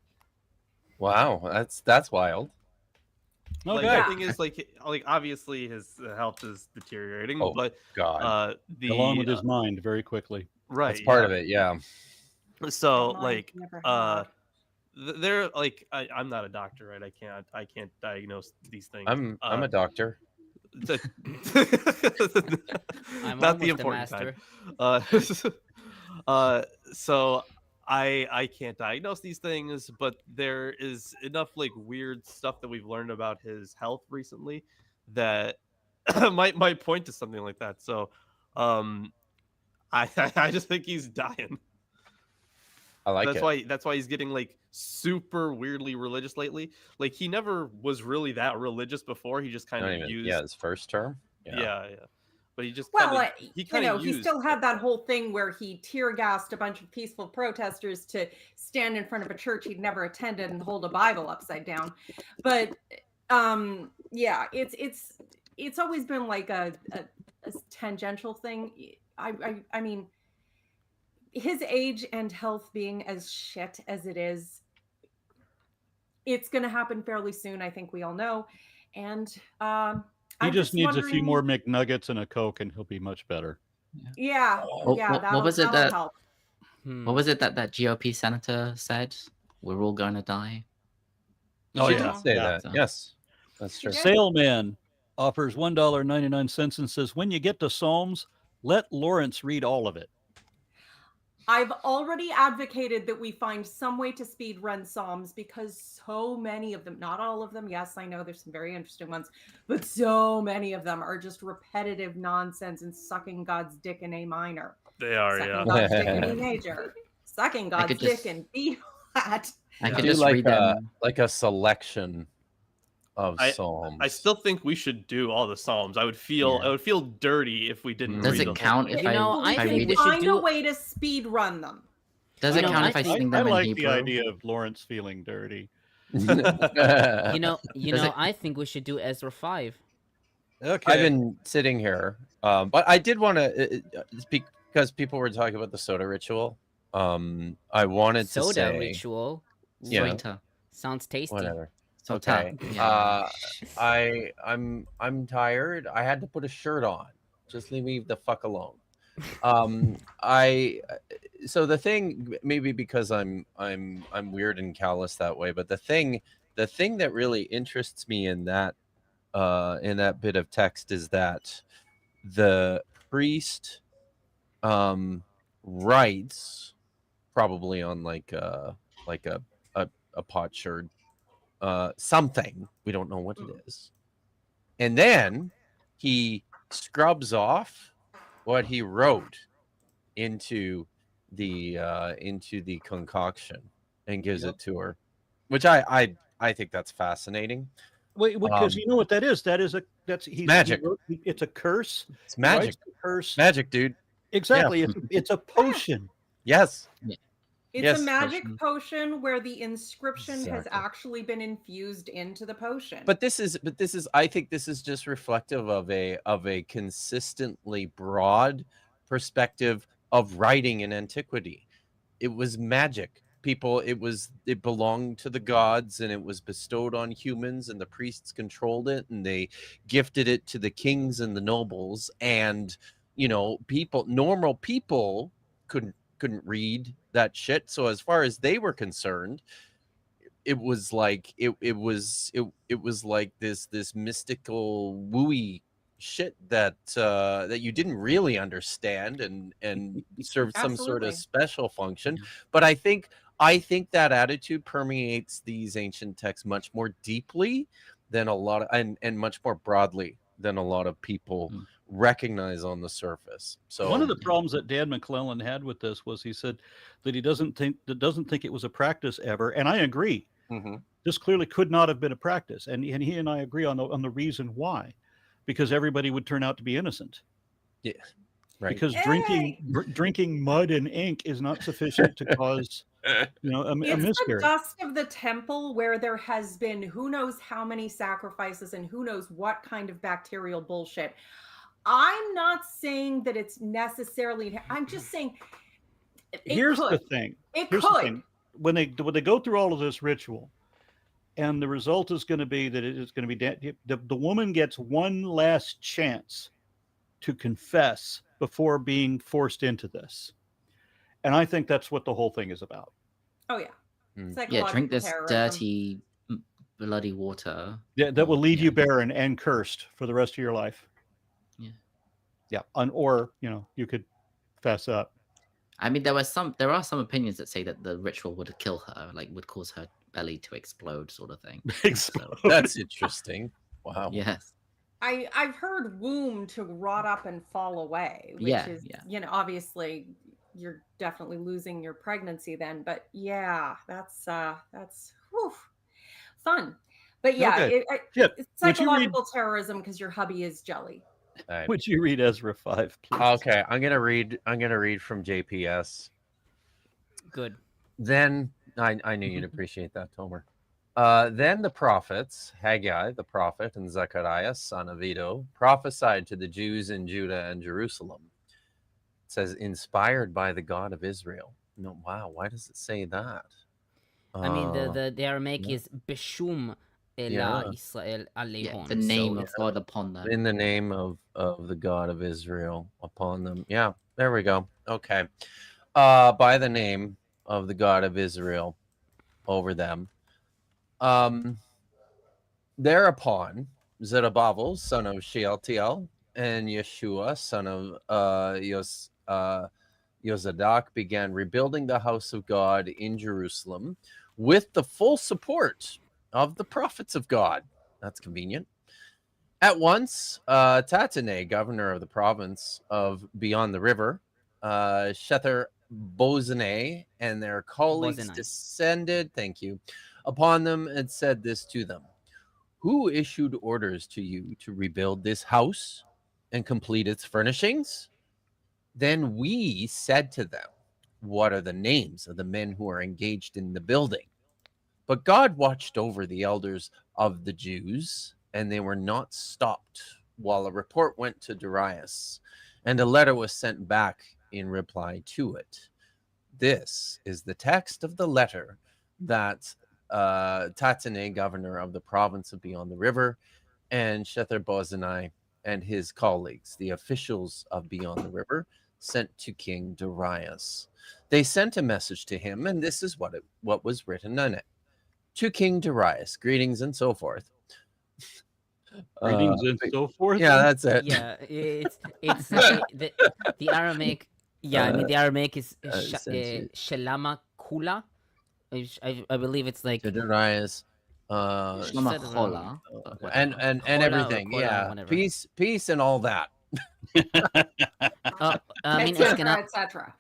Wow, that's wild. Okay. Like, the thing is, like obviously his health is deteriorating, but God, along with his mind very quickly. Right, that's part of it. Yeah. So like, they're like, I'm not a doctor, right? I can't diagnose these things. I'm a doctor. I'm not the important kind. So I can't diagnose these things, but there is enough like weird stuff that we've learned about his health recently that might point to something like that. So I just think he's dying. I like that's why he's getting like super weirdly religious lately. Like he never was really that religious before. He just kind of used his first term. Yeah. But he just he still had that whole thing where he tear gassed a bunch of peaceful protesters to stand in front of a church he'd never attended and hold a Bible upside down. But it's always been like a tangential thing. I mean, his age and health being as shit as it is, it's going to happen fairly soon. I think we all know. And he just needs a few more McNuggets and a Coke, and he'll be much better. Yeah. What was it that GOP senator said? We're all going to die. Oh, she did say that. Yes, that's true. Sailman offers $1.99 and says, when you get to Psalms, let Lawrence read all of it. I've already advocated that we find some way to speed run Psalms because so many of them, not all of them, yes, I know there's some very interesting ones, but so many of them are just repetitive nonsense and sucking God's dick in A minor. They are, sucking God's dick in E major. Sucking God's dick in B flat. I could just read them. Like a selection of Psalms. I still think we should do all the Psalms. I would feel dirty if we didn't. Does read it them. count if I read it? Find a way to speed run them. Does it count if I sing them in Hebrew? I like the idea of Lawrence feeling dirty. I think we should do Ezra 5. Okay. I've been sitting here, but I did want to, because people were talking about the soda ritual. I wanted to say soda ritual. Yeah, Soda. Sounds tasty. Whatever. Okay. I'm tired. I had to put a shirt on. Just leave me the fuck alone. So the thing, maybe because I'm weird and callous that way, but the thing that really interests me in that in that bit of text is that the priest writes probably on like a potsherd something, we don't know what it is, and then he scrubs off what he wrote into the concoction and gives it to her, which I think that's fascinating. Wait, because you know what that is? That's magic. It's a curse. It's magic. Curse. Magic, dude. Exactly. Yeah. It's a potion. Yes. It's a magic potion where the inscription has actually been infused into the potion. But this is I think this is just reflective of a consistently broad perspective of writing in antiquity. It was magic. It belonged to the gods, and it was bestowed on humans, and the priests controlled it, and they gifted it to the kings and the nobles, and normal people couldn't read that shit. So as far as they were concerned, it was like it was like this mystical wooey shit that you didn't really understand and served some sort of special function. But I think that attitude permeates these ancient texts much more deeply than a lot of, and much more broadly than a lot of people recognize on the surface. So one of the problems that Dan McClellan had with this was he said that he doesn't think it was a practice ever, and I agree. This clearly could not have been a practice, and he and I agree on the reason why, because everybody would turn out to be innocent. Yeah, right. Because drinking mud and ink is not sufficient to cause a miscarriage. It's the dust of the temple where there has been who knows how many sacrifices and who knows what kind of bacterial bullshit. I'm not saying that it's necessarily. I'm just saying. Here's the thing. When they go through all of this ritual, and the result is going to be that it is going to be the woman gets one last chance to confess before being forced into this, and I think that's what the whole thing is about. Oh yeah, drink this dirty, bloody water. Yeah, that will leave you barren and cursed for the rest of your life. Or you could fess up. I mean, there are some opinions that say that the ritual would kill her, like would cause her belly to explode, sort of thing. Explode. That's interesting. Wow. Yes. I've heard womb to rot up and fall away, which is obviously you're definitely losing your pregnancy then. But that's fun. But it's psychological terrorism because your hubby is jelly. Right. Would you read Ezra 5, please? Okay, I'm gonna read from JPS. Good. Then I knew you'd appreciate that, Tomer. Then the prophets, Haggai the prophet and Zechariah son of Iddo, prophesied to the Jews in Judah and Jerusalem. It says, inspired by the God of Israel. No, wow, why does it say that? I mean, the Aramaic is Beshum LeYisra'el Aleihon. The name of God upon them. In the name of the God of Israel upon them. Yeah, there we go. Okay. By the name of the God of Israel over them. Thereupon, Zerubbabel, son of Shealtiel, and Yeshua, son of Yozadak, began rebuilding the house of God in Jerusalem with the full support of the prophets of God. That's convenient. At once, Tatanai, governor of the province of beyond the river, Shether Bozenai, and their colleagues descended, upon them and said this to them: who issued orders to you to rebuild this house and complete its furnishings? Then we said to them, what are the names of the men who are engaged in the building? But God watched over the elders of the Jews, and they were not stopped, while a report went to Darius, and a letter was sent back in reply to it. This is the text of the letter that Tatanai, governor of the province of beyond the river, and Shether-Bozenai and his colleagues, the officials of beyond the river, sent to King Darius. They sent a message to him, and this is what was written in it. To King Darius, greetings and so forth. Greetings and so forth. Yeah, that's it. Yeah, the Aramaic. Yeah, I mean the Aramaic is shalama kula. I believe it's like Darius, Shlama said it chola. and Kola or everything. kola, Yeah, whatever. peace and all that. I mean etc.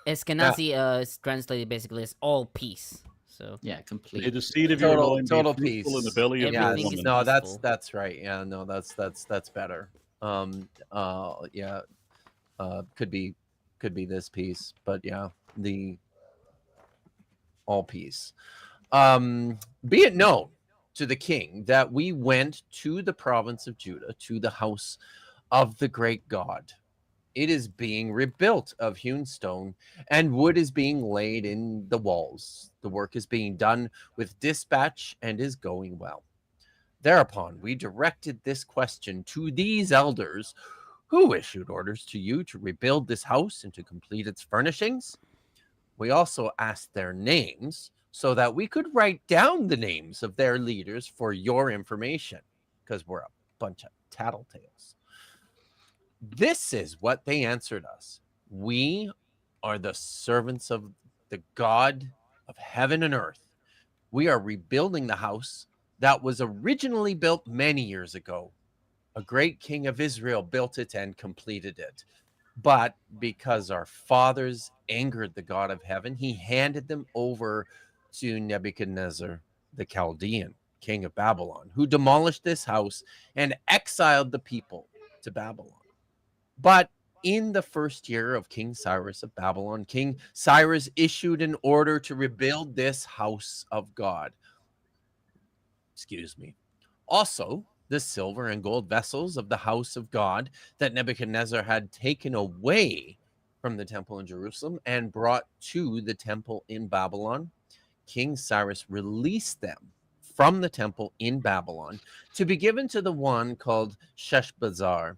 Eskenazi is translated basically as all peace. So Yeah, May complete. the seed of your Total loin be total fruitful in the peace. belly of Yeah, your Everything is woman. no, peaceful. that's right. Yeah, no, that's better. Yeah, could be this piece, but yeah, the all peace. Be it known to the king that we went to the province of Judah, to the house of the great God. It is being rebuilt of hewn stone, and wood is being laid in the walls. The work is being done with dispatch and is going well. Thereupon we directed this question to these elders, who issued orders to you to rebuild this house and to complete its furnishings. We also asked their names so that we could write down the names of their leaders for your information, because we're a bunch of tattletales. This is what they answered us. We are the servants of the God of heaven and earth. We are rebuilding the house that was originally built many years ago. A great king of Israel built it and completed it. But because our fathers angered the God of heaven, he handed them over to Nebuchadnezzar, the Chaldean, king of Babylon, who demolished this house and exiled the people to Babylon. But in the first year of King Cyrus of Babylon, King Cyrus issued an order to rebuild this house of God. Excuse me. Also, the silver and gold vessels of the house of God that Nebuchadnezzar had taken away from the temple in Jerusalem and brought to the temple in Babylon, King Cyrus released them from the temple in Babylon to be given to the one called Sheshbazzar,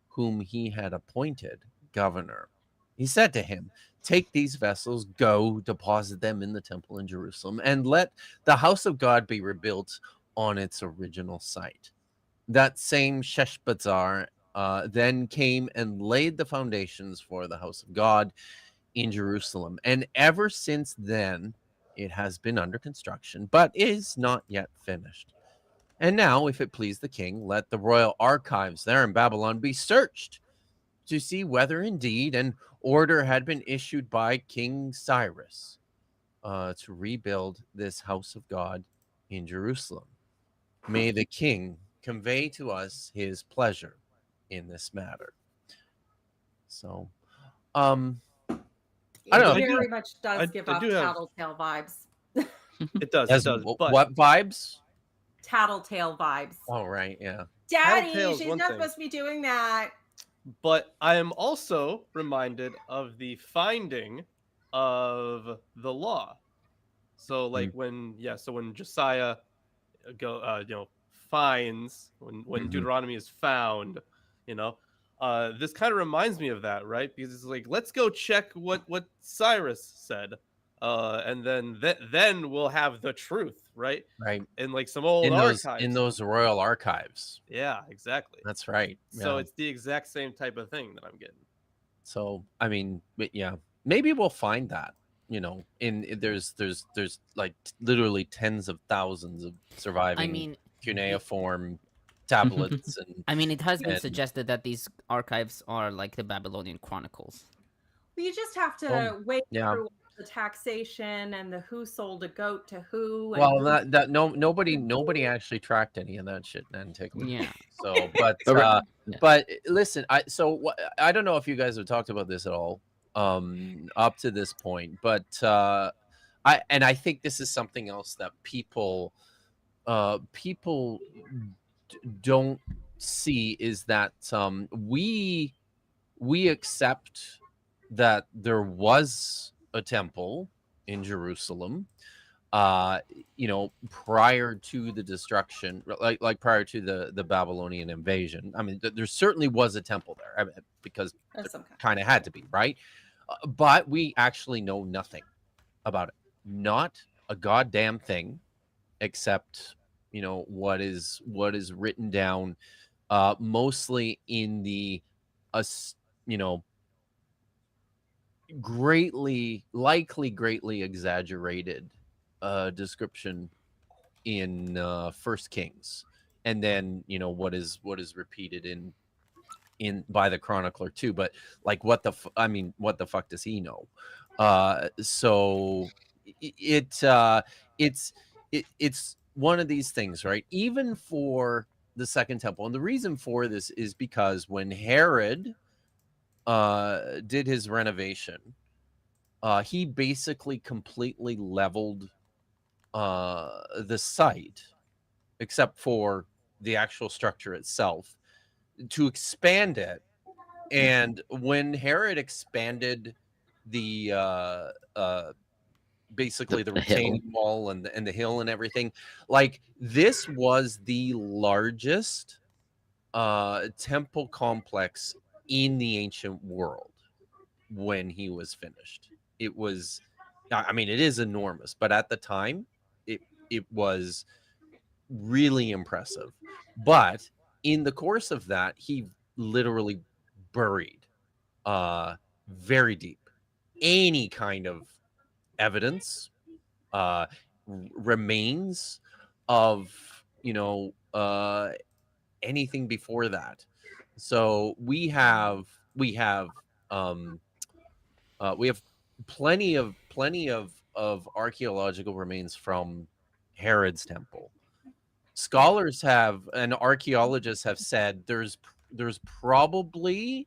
whom he had appointed governor. He said to him, "Take these vessels, go, deposit them in the temple in Jerusalem, and let the house of God be rebuilt on its original site." That same Sheshbazzar then came and laid the foundations for the house of God in Jerusalem. And ever since then, it has been under construction, but is not yet finished. And now, if it please the king, let the royal archives there in Babylon be searched to see whether indeed an order had been issued by King Cyrus to rebuild this house of God in Jerusalem. May the king convey to us his pleasure in this matter. So, I don't know. It very much does give I off do have- tattletale vibes. It does. As It does. But what vibes? Tattletale vibes. Oh, right, yeah. Daddy, Tattletale's she's one not thing. supposed to be doing that. But I am also reminded of the finding of the law. So like when Josiah finds when Deuteronomy is found, this kind of reminds me of that, right? Because it's like, let's go check what Cyrus said, and then we'll have the truth, right? Right. In like some old archives. In those royal archives. Yeah, exactly. That's right. So yeah. it's the exact same type of thing that I'm getting. So I mean, yeah, maybe we'll find that. There's like literally tens of thousands of surviving cuneiform tablets, and I mean, it has been suggested that these archives are like the Babylonian Chronicles. Well, you just have to wait yeah. through the taxation and the who sold a goat to who. And Well, nobody actually tracked any of that shit and take away. Yeah. So, but listen, I don't know if you guys have talked about this at all up to this point, but I think this is something else that people don't see, is that we accept that there was a temple in Jerusalem prior to the destruction, like prior to the Babylonian invasion. I mean, there certainly was a temple there, because there kind of had to be, right? But we actually know nothing about it. Not a goddamn thing, except what is written down, mostly in the you know greatly exaggerated description in First Kings, and then what is repeated in by the chronicler too. But like, what the fuck does he know? So it's one of these things, right? Even for the Second Temple, and the reason for this is because when Herod did his renovation, he basically completely leveled the site, except for the actual structure itself, to expand it. And when Herod expanded the basically the The hill. retaining wall and the hill and everything, like, this was the largest temple complex in the ancient world when he was finished. It was, I mean, it is enormous, but at the time it was really impressive. But in the course of that, he literally buried very deep any kind of evidence, remains of anything before that. So we have plenty of archaeological remains from Herod's temple. Scholars have, and archaeologists have said, there's probably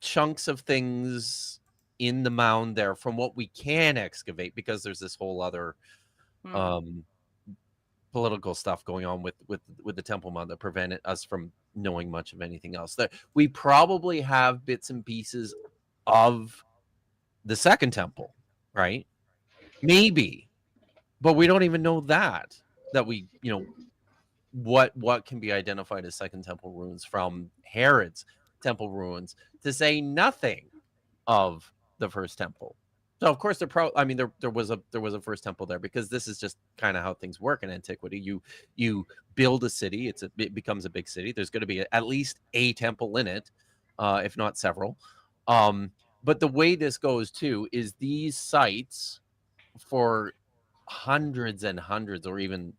chunks of things in the mound there from what we can excavate, because there's this whole other political stuff going on with the Temple Mount that prevented us from knowing much of anything else. That we probably have bits and pieces of the Second Temple, right? Maybe, but we don't even know that we what can be identified as Second Temple ruins from Herod's temple ruins, to say nothing of the First Temple. So of course there was a First Temple there, because this is just kind of how things work in antiquity. You build a city, it becomes a big city. There's going to be at least a temple in it, if not several. But the way this goes too is these sites, for hundreds and hundreds or even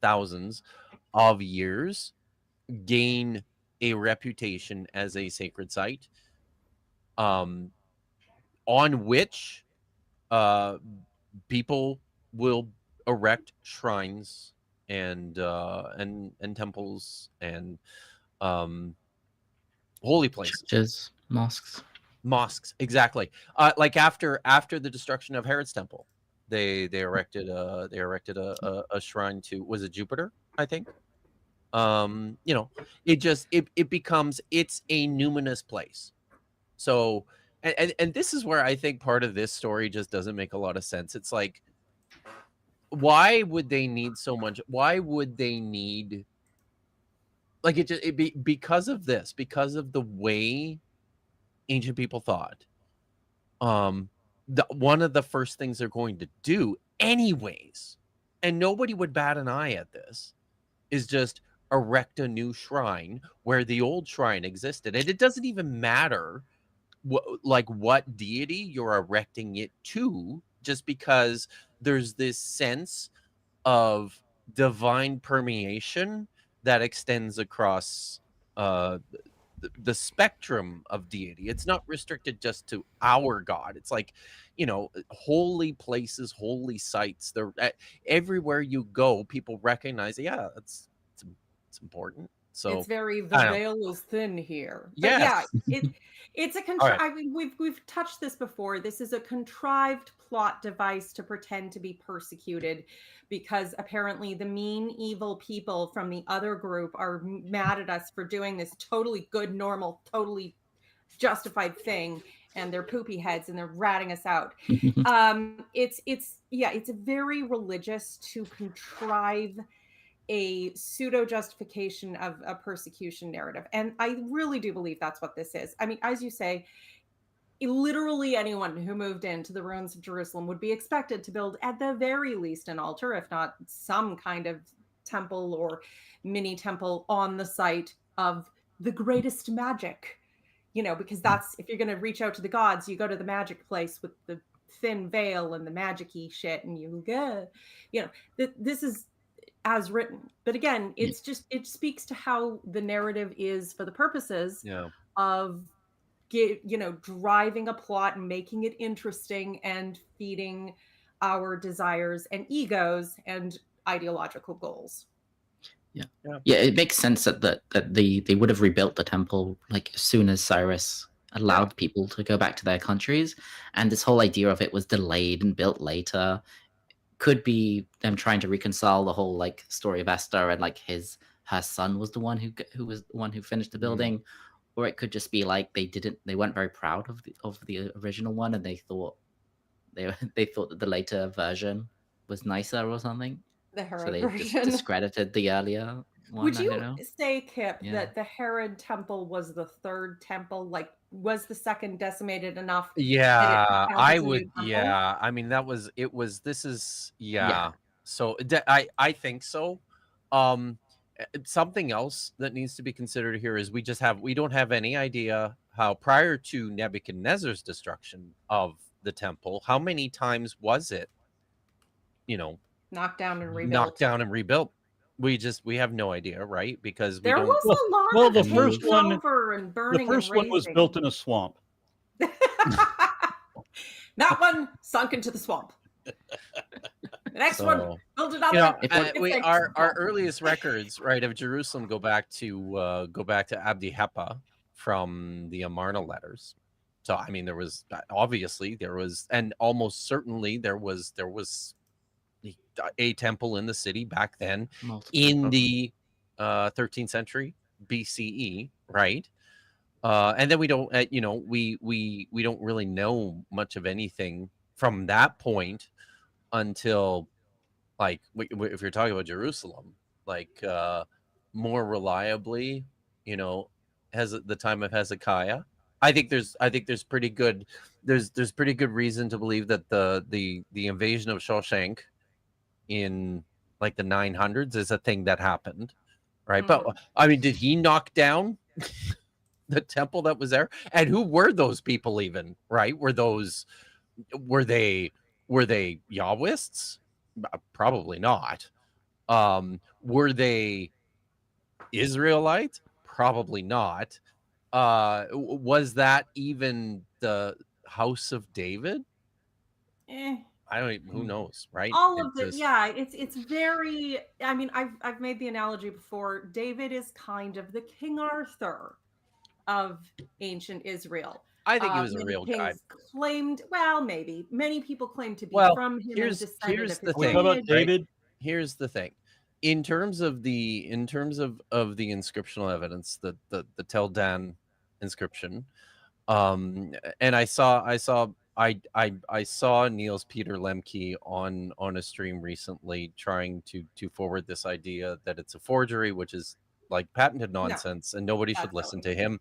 thousands of years, gain a reputation as a sacred site, on which people will erect shrines and temples and holy places, Churches, mosques. Exactly. Like after the destruction of Herod's temple, they erected a shrine to, was it Jupiter, I think? It becomes, it's a numinous place. So and this is where I think part of this story just doesn't make a lot of sense. It's like, why would they need so much? Why would they need, like, because of this, because of the way ancient people thought, one of the first things they're going to do anyways, and nobody would bat an eye at this, is just erect a new shrine where the old shrine existed. And it doesn't even matter what deity you're erecting it to, just because there's this sense of divine permeation that extends across the spectrum of deity. It's not restricted just to our God. It's like, holy places, holy sites. They're everywhere you go, people recognize, yeah, it's important. So it's very, the veil is thin here. But yes. Yeah, it's a Right. I mean, we've touched this before. This is a contrived plot device to pretend to be persecuted, because apparently the mean, evil people from the other group are mad at us for doing this totally good, normal, totally justified thing, and they're poopy heads and they're ratting us out. It's very religious to contrive a pseudo justification of a persecution narrative. And I really do believe that's what this is. I mean, as you say, literally anyone who moved into the ruins of Jerusalem would be expected to build at the very least an altar, if not some kind of temple or mini temple on the site of the greatest magic, because that's, if you're going to reach out to the gods, you go to the magic place with the thin veil and the magic-y shit, and you go, this is as written. But again, it's just, it speaks to how the narrative is for the purposes of driving a plot and making it interesting and feeding our desires and egos and ideological goals. Yeah, it makes sense that they would have rebuilt the temple like as soon as Cyrus allowed people to go back to their countries, and this whole idea of it was delayed and built later could be them trying to reconcile the whole like story of Esther and like her son was the one who was the one who finished the building, or it could just be like they weren't very proud of the original one, and they thought that the later version was nicer or something. The Herod So they version. just discredited the earlier one. Would I don't you know. say, Kip, that the Herod temple was the third temple? Like, was the second decimated enough? Yeah, I as a new would. temple? Yeah, I mean this is. Yeah. So I think so. Something else that needs to be considered here is we don't have any idea how, prior to Nebuchadnezzar's destruction of the temple, how many times was it, knocked down and rebuilt. knocked down and rebuilt. We have no idea, right? Because There was a lot of the first one, over and burning. The first and one was razing. built in a swamp. That one sunk into the swamp. The next one built it up. Our earliest records, right, of Jerusalem go back to Abdi-Hepa from the Amarna letters. So I mean, there was and almost certainly there was a temple in the city back then. In the 13th century BCE, right? And then we don't, we don't really know much of anything from that point until, like, if you're talking about Jerusalem, like more reliably, has the time of Hezekiah. I think there's pretty good reason to believe that the invasion of Shawshank in like the 900s is a thing that happened, right? But I mean, did he knock down the temple that was there? And who were those people even, right? Were they Yahwists? Probably not. Were they Israelites? Probably not. Was that even the house of David? I don't even, who knows, right? All of it, it's very, I mean, I've made the analogy before. David is kind of the King Arthur of ancient Israel. I think he was a real guy. Claimed, well, maybe many people claim to be from him. Here's the thing. How about David? Here's the thing. In terms of the inscriptional evidence, the Tel Dan inscription, and I saw Niels Peter Lemke on a stream recently trying to forward this idea that it's a forgery, which is like patented nonsense, and nobody should listen to him.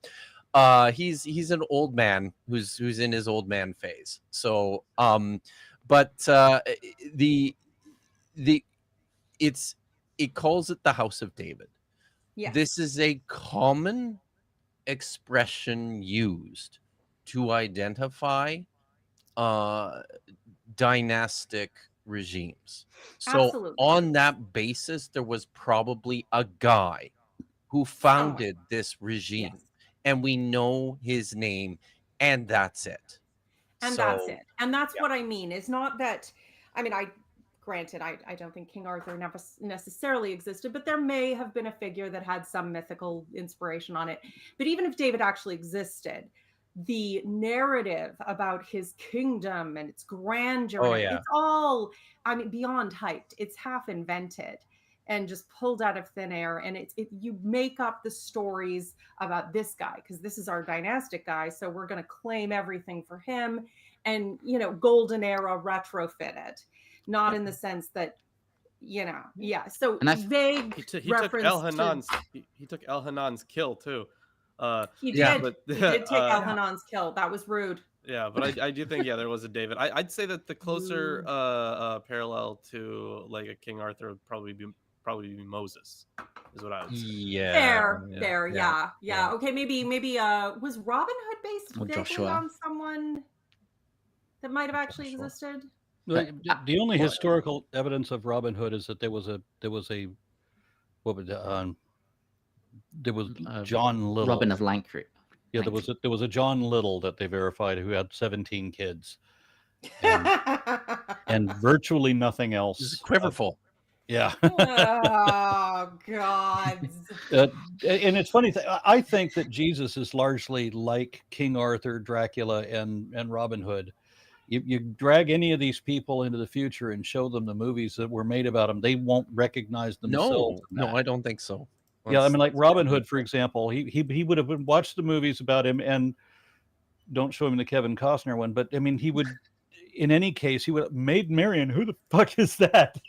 He's an old man who's in his old man phase. So it calls it the House of David. Yes. This is a common expression used to identify dynastic regimes. So Absolutely. on that basis, there was probably a guy who founded this regime, and we know his name, and that's it. And that's it. And that's what I mean. It's not that, I mean, granted, I don't think King Arthur necessarily existed, but there may have been a figure that had some mythical inspiration on it. But even if David actually existed, the narrative about his kingdom and its grandeur, it's all, I mean, beyond hyped. It's half invented and just pulled out of thin air. And you make up the stories about this guy because this is our dynastic guy. So we're going to claim everything for him and, golden era retrofit it. Not in the sense that, So vague. He took reference Elhanan's. He took Elhanan's kill too. He did. But, he did take Elhanan's kill. That was rude. Yeah, but I do think there was a David. I'd say that the closer parallel to like a King Arthur would probably be probably be Moses, is what I would say. Yeah. Fair, yeah. Okay, maybe was Robin Hood based Or vaguely Joshua. on someone that might have actually Joshua. existed? The only historical evidence of Robin Hood is that there was John Little. Robin of Lancre. Yeah, there was a John Little that they verified who had 17 kids, and virtually nothing else. This is quiverful. Yeah. Oh God. And it's funny. I think that Jesus is largely like King Arthur, Dracula, and Robin Hood. You drag any of these people into the future and show them the movies that were made about them, they won't recognize themselves. No, I don't think so. Yeah, I mean, like Robin Hood, for example, he would have watched the movies about him, and don't show him the Kevin Costner one, but I mean, he would, in any case, he would have made Marion. Who the fuck is that?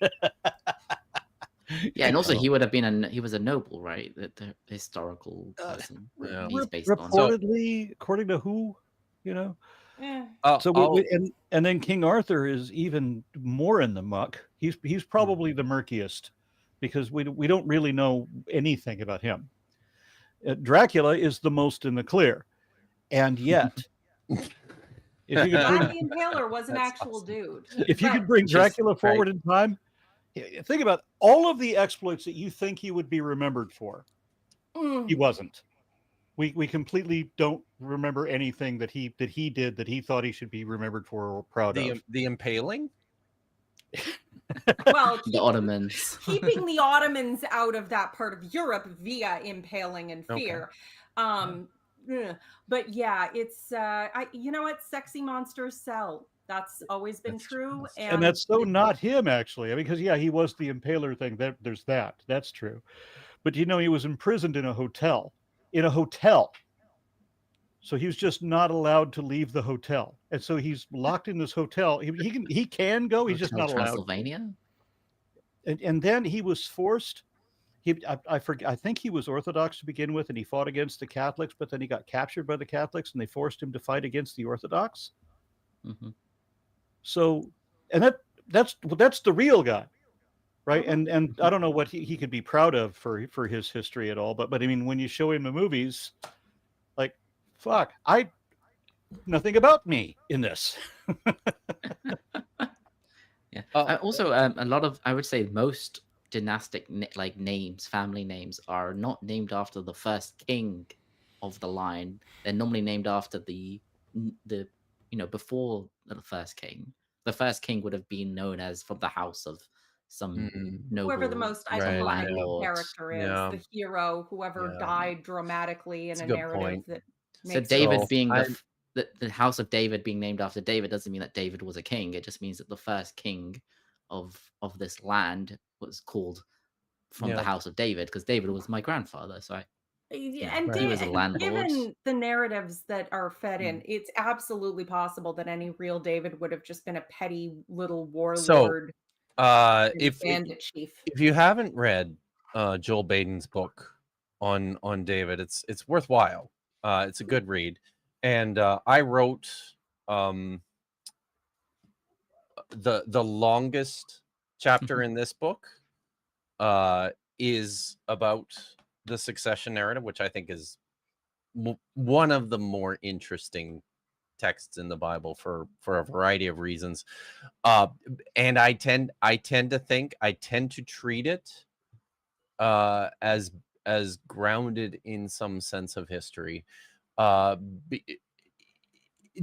Yeah, and also he would have been he was a noble, right? The historical person he's based on. Reportedly, according to who, you know. And then King Arthur is even more in the muck. He's probably the murkiest, because we don't really know anything about him. Dracula is the most in the clear, and yet, if you could Vlad the Impaler was an actual dude. If you could bring Dracula forward in time, think about all of the exploits that you think he would be remembered for. He wasn't. We completely don't remember anything that he did that he thought he should be remembered for or proud of. The impaling? Well, the Ottomans. Keeping the Ottomans out of that part of Europe via impaling and fear. But yeah, it's you know what? Sexy monsters sell. That's always been true. And that's so not him, actually. I mean, because he was the impaler thing. There's that. That's true. But he was imprisoned in a hotel. So he was just not allowed to leave the hotel, and so he's locked in this hotel. He can go. He's just not allowed. Transylvania. And then he was forced. I think he was Orthodox to begin with, and he fought against the Catholics. But then he got captured by the Catholics, and they forced him to fight against the Orthodox. Mm-hmm. So, and that's the real guy, right? And I don't know what he could be proud of for his history at all. But I mean, when you show him the movies, like, fuck, nothing about me in this. Yeah. Also, a lot of, I would say, most dynastic names, family names, are not named after the first king of the line. They're normally named after the before the first king. The first king would have been known as from the house of some noble, whoever the most iconic character is, the hero, whoever died dramatically in a narrative that makes so David being the house of David being named after David doesn't mean that David was a king. It just means that the first king of this land was called from the house of David, because David was my grandfather. So he was a landlord. Given the narratives that are fed in, it's absolutely possible that any real David would have just been a petty little warlord. If you haven't read Joel Baden's book on David, it's worthwhile. It's a good read. And I wrote the longest chapter in this book is about the succession narrative, which I think is one of the more interesting texts in the Bible for a variety of reasons. And I tend to treat it as grounded in some sense of history.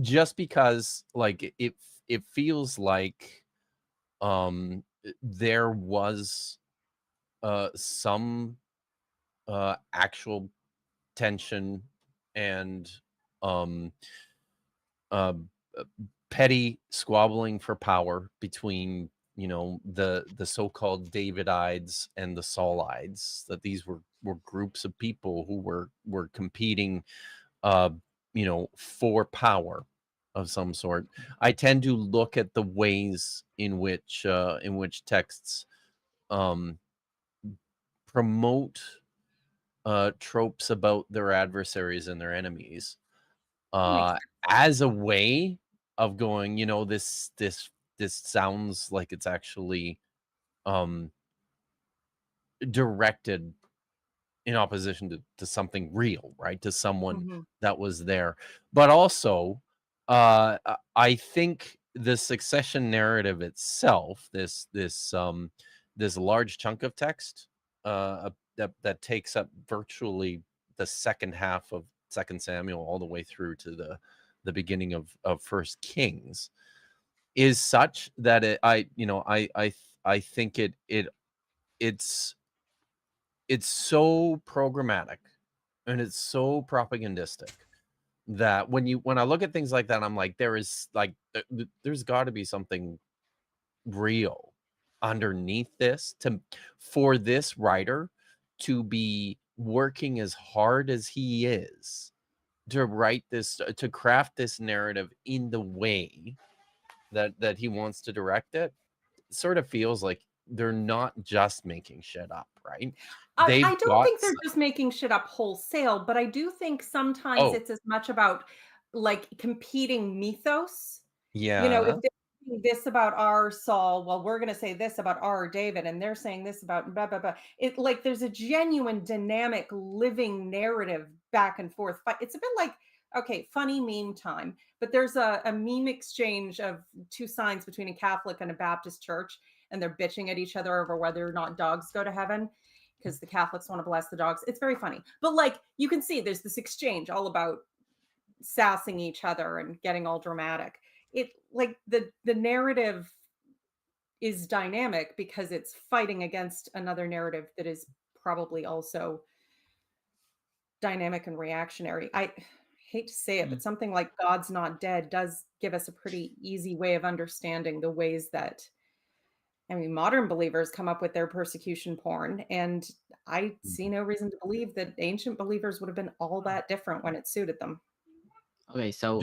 Just because, like, it feels like there was some actual tension and petty squabbling for power between the so-called Davidites and the Saulites. That these were groups of people who were competing for power of some sort. I tend to look at the ways in which texts promote tropes about their adversaries and their enemies as a way of going, this sounds like it's actually directed in opposition to something real, right? To someone that was there. But also, I think the succession narrative itself, this large chunk of text that takes up virtually the second half of 2 Samuel all the way through to the beginning of 1 Kings, is such that I think it's so programmatic and it's so propagandistic that when I look at things like that, I'm like, there's got to be something real underneath this for this writer to be working as hard as he is to write this, to craft this narrative in the way that he wants to direct it. Sort of feels like they're not just making shit up, right? I don't think they're just making shit up wholesale, but I do think sometimes it's as much about like competing mythos. Yeah. You know, if they're saying this about our Saul, well, we're going to say this about our David, and they're saying this about blah, blah, blah. It like there's a genuine, dynamic, living narrative back and forth. But it's a bit like, okay, funny meme time, but there's a meme exchange of two signs between a Catholic and a Baptist church, and they're bitching at each other over whether or not dogs go to heaven, because the Catholics want to bless the dogs. It's very funny. But like you can see there's this exchange all about sassing each other and getting all dramatic. It like the narrative is dynamic because it's fighting against another narrative that is probably also dynamic and reactionary. I hate to say it, but something like God's Not Dead does give us a pretty easy way of understanding the ways that, I mean, modern believers come up with their persecution porn, and I see no reason to believe that ancient believers would have been all that different when it suited them. Okay, so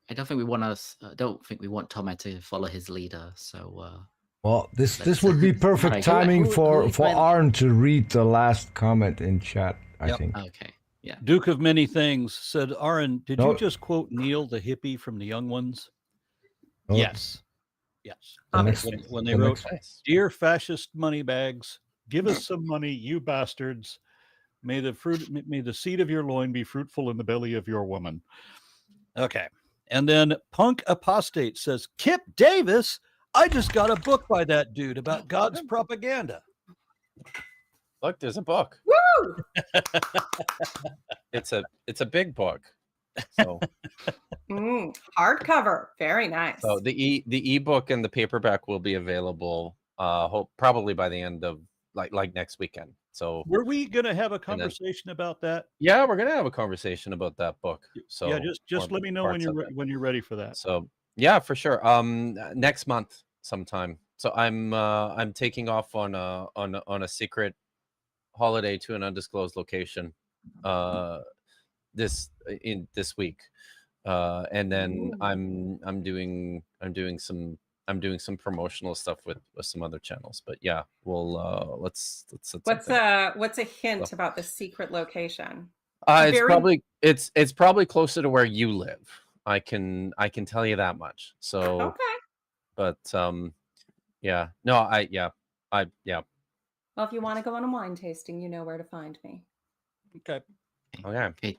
I don't think we want Tomer to follow his leader. So well, this would be perfect timing for Arn to read the last comment in chat. I think. Okay. Yeah. Duke of Many Things said, Aaron, did you just quote Neil the hippie from The Young Ones? Oh. Yes. When they wrote, "Dear fascist moneybags, give us some money, you bastards. May the seed of your loin be fruitful in the belly of your woman." Okay. And then Punk Apostate says, Kip Davis, I just got a book by that dude about God's propaganda. Look, there's a book. Woo! It's a big book. So hardcover, very nice. So the ebook and the paperback will be available probably by the end of like next weekend. So were we gonna have a conversation about that? Yeah, we're gonna have a conversation about that book. So yeah, just let me know when you're ready for that. So yeah, for sure. Next month sometime. So I'm taking off on a secret holiday to an undisclosed location this week, and then I'm doing some promotional stuff with some other channels. But yeah, we'll let's what's a hint about the secret location? It's probably closer to where you live. I can tell you that much. So okay. But yeah, no, yeah. Well, if you want to go on a wine tasting, you know where to find me. Okay. Okay.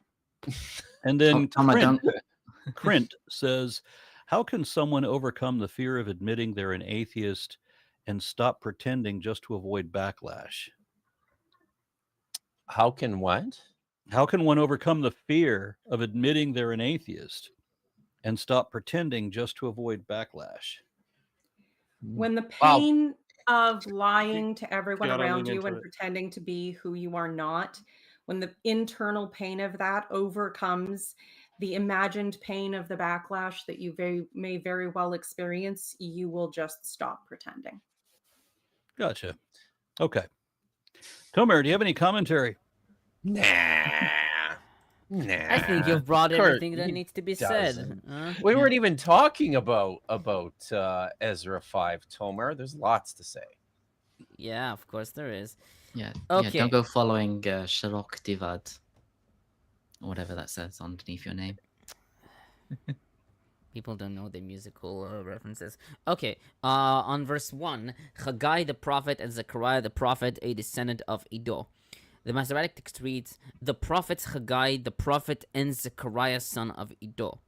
And then Krint says, how can someone overcome the fear of admitting they're an atheist and stop pretending just to avoid backlash? How can what? How can one overcome the fear of admitting they're an atheist and stop pretending just to avoid backlash? When the pain of lying to everyone around you and pretending to be who you are not, when the internal pain of that overcomes the imagined pain of the backlash that you may very well experience, you will just stop pretending. Gotcha. Okay. Tomer, do you have any commentary? Nah. I think you've brought everything that needs to be said. We weren't even talking about Ezra 5, Tomer. There's lots to say. Yeah, of course there is. Yeah. Okay. Yeah, don't go following Sharok Divad, or whatever that says underneath your name. People don't know the musical references. Okay, on verse 1, Haggai the prophet and Zechariah the prophet, a descendant of Iddo. The Masoretic text reads, the prophets Haggai the prophet and Zechariah son of Iddo.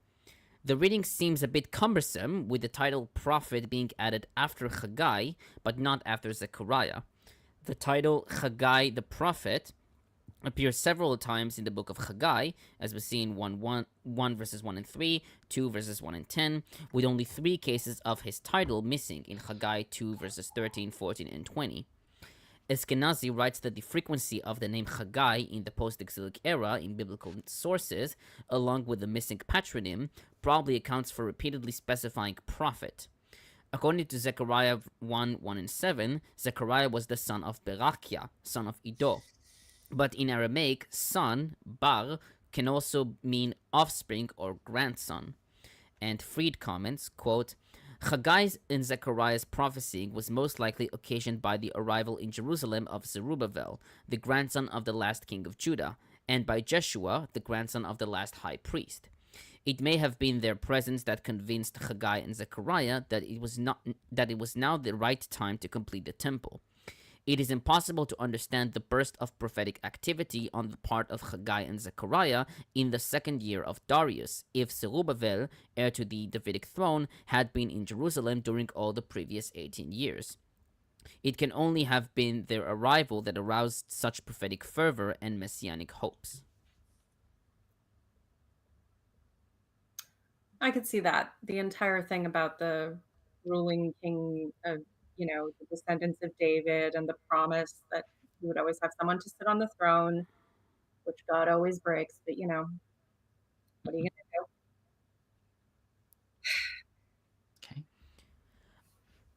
The reading seems a bit cumbersome, with the title prophet being added after Haggai, but not after Zechariah. The title Haggai the prophet appears several times in the book of Haggai, as we see in 1 verses 1 and 3, 2 verses 1 and 10, with only 3 cases of his title missing in Haggai 2 verses 13, 14, and 20. Eskenazi writes that the frequency of the name Haggai in the post-exilic era in biblical sources, along with the missing patronym, probably accounts for repeatedly specifying prophet. According to Zechariah 1 and 7, Zechariah was the son of Berakia, son of Iddo. But in Aramaic, son, bar, can also mean offspring or grandson. And Fried comments, quote, Haggai's and Zechariah's prophesying was most likely occasioned by the arrival in Jerusalem of Zerubbabel, the grandson of the last king of Judah, and by Jeshua, the grandson of the last high priest. It may have been their presence that convinced Haggai and Zechariah that it was now the right time to complete the temple. It is impossible to understand the burst of prophetic activity on the part of Haggai and Zechariah in the second year of Darius, if Zerubbabel, heir to the Davidic throne, had been in Jerusalem during all the previous 18 years. It can only have been their arrival that aroused such prophetic fervor and messianic hopes. I could see that. The entire thing about the ruling king of, the descendants of David and the promise that he would always have someone to sit on the throne, which God always breaks, but what are you going to do? Okay.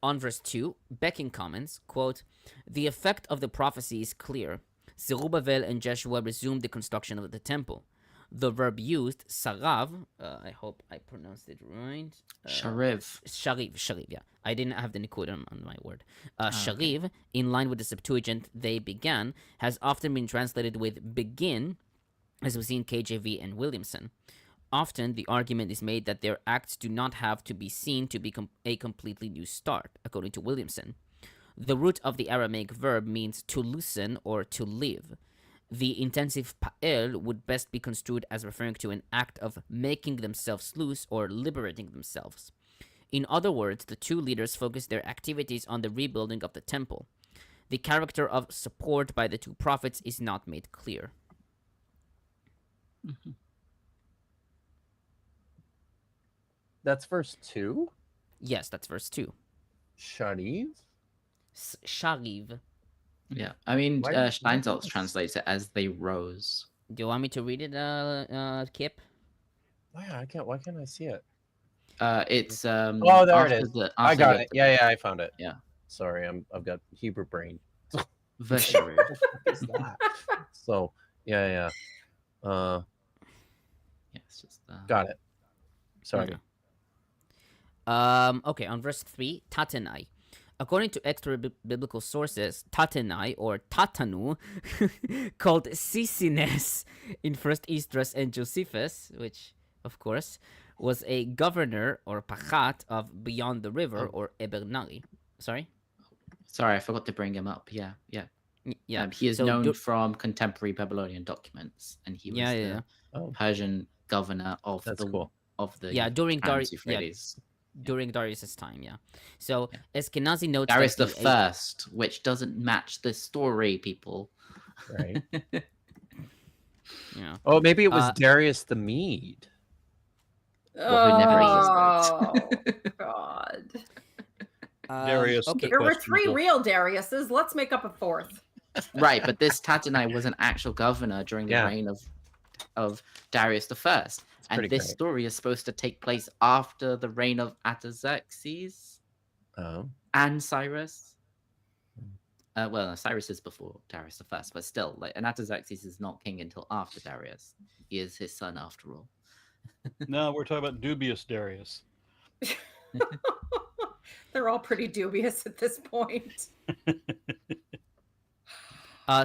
On verse 2, Becking comments, quote, the effect of the prophecy is clear. Zerubbabel and Jeshua resumed the construction of the temple. The verb used, sarav, I hope I pronounced it right. Shariv, yeah. I didn't have the nikuda on my word. Shariv, okay. In line with the Septuagint, they began, has often been translated with begin, as we see in KJV and Williamson. Often, the argument is made that their acts do not have to be seen to be a completely new start, according to Williamson. The root of the Aramaic verb means to loosen or to live. The intensive pa'el would best be construed as referring to an act of making themselves loose or liberating themselves. In other words, the two leaders focused their activities on the rebuilding of the temple. The character of support by the two prophets is not made clear. Mm-hmm. That's verse 2? Yes, that's verse 2. Shariv? Shariv. Yeah, I mean, Steinsaltz translates it as they rose. Do you want me to read it, Kip? Why can't I see it? It's oh, there it is. I got it. Yeah, I found it. Yeah. Sorry, I've got Hebrew brain. Vesheru. Is that? So yeah. It's just got it. Sorry. Okay, on verse 3, Tatenai. According to extra biblical sources, Tatenai, or Tatanu, called Sisines in 1st Esdras and Josephus, which, of course, was a governor or pachat of beyond the river, or Ebernari. Sorry, I forgot to bring him up. Yeah. He is known from contemporary Babylonian documents, and he was the Persian governor of during Darius. During Darius's time, So Eskenazi notes Darius the First, which doesn't match the story, people. Right. Oh, maybe it was Darius the Mede. Well, who never God. Darius. Okay. There were 3 real Dariuses. Let's make up a 4th. Right, but this Tatenai was an actual governor during the reign of Darius the First. And this story is supposed to take place after the reign of Artaxerxes and Cyrus. Well, Cyrus is before Darius the First, but still, and Artaxerxes is not king until after Darius. He is his son, after all. No, we're talking about dubious Darius. They're all pretty dubious at this point.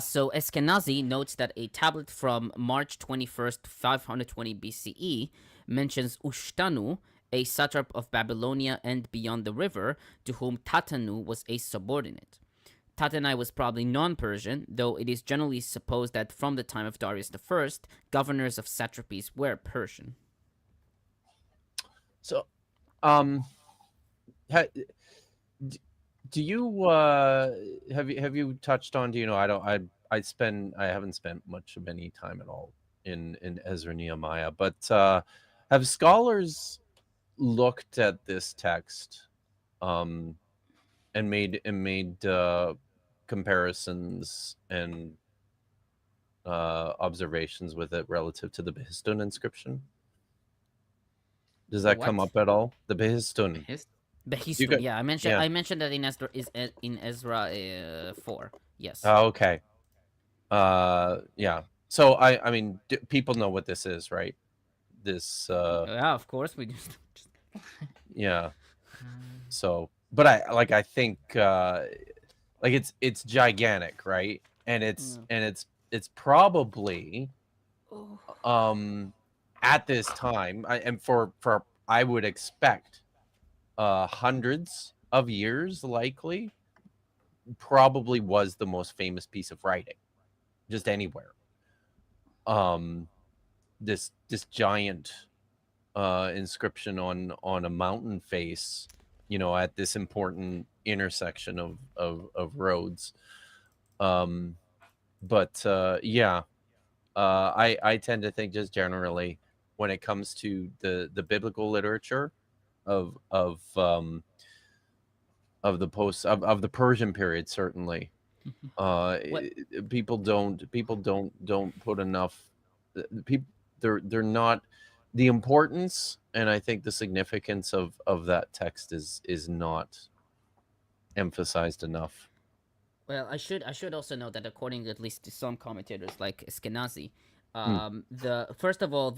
So Eskenazi notes that a tablet from March 21st, 520 BCE mentions Ushtanu, a satrap of Babylonia and beyond the river, to whom Tatanu was a subordinate. Tatenai was probably non-Persian, though it is generally supposed that from the time of Darius I, governors of satrapies were Persian. So, do you have you touched on? Do you know? I haven't spent much of any time at all in Ezra-Nehemiah, but have scholars looked at this text and made comparisons and observations with it relative to the Behistun inscription? Does that come What? up at all? The Behistun. Behistun, yeah, I mentioned that in Esther in Ezra 4. Yes. Oh, okay. Yeah. So I mean, people know what this is, right? This. Yeah, of course we just. Yeah. So, but I think like it's gigantic, right? And it's probably at this time, and for I would expect hundreds of years, likely, probably was the most famous piece of writing just anywhere. This giant inscription on a mountain face, you know, at this important intersection of roads. But yeah, I tend to think just generally when it comes to the biblical literature of the Persian period, certainly people don't put enough people. They're not the importance, and I think the significance of that text is not emphasized enough. Well, I should also note that according at least to some commentators like Eskenazi, first of all,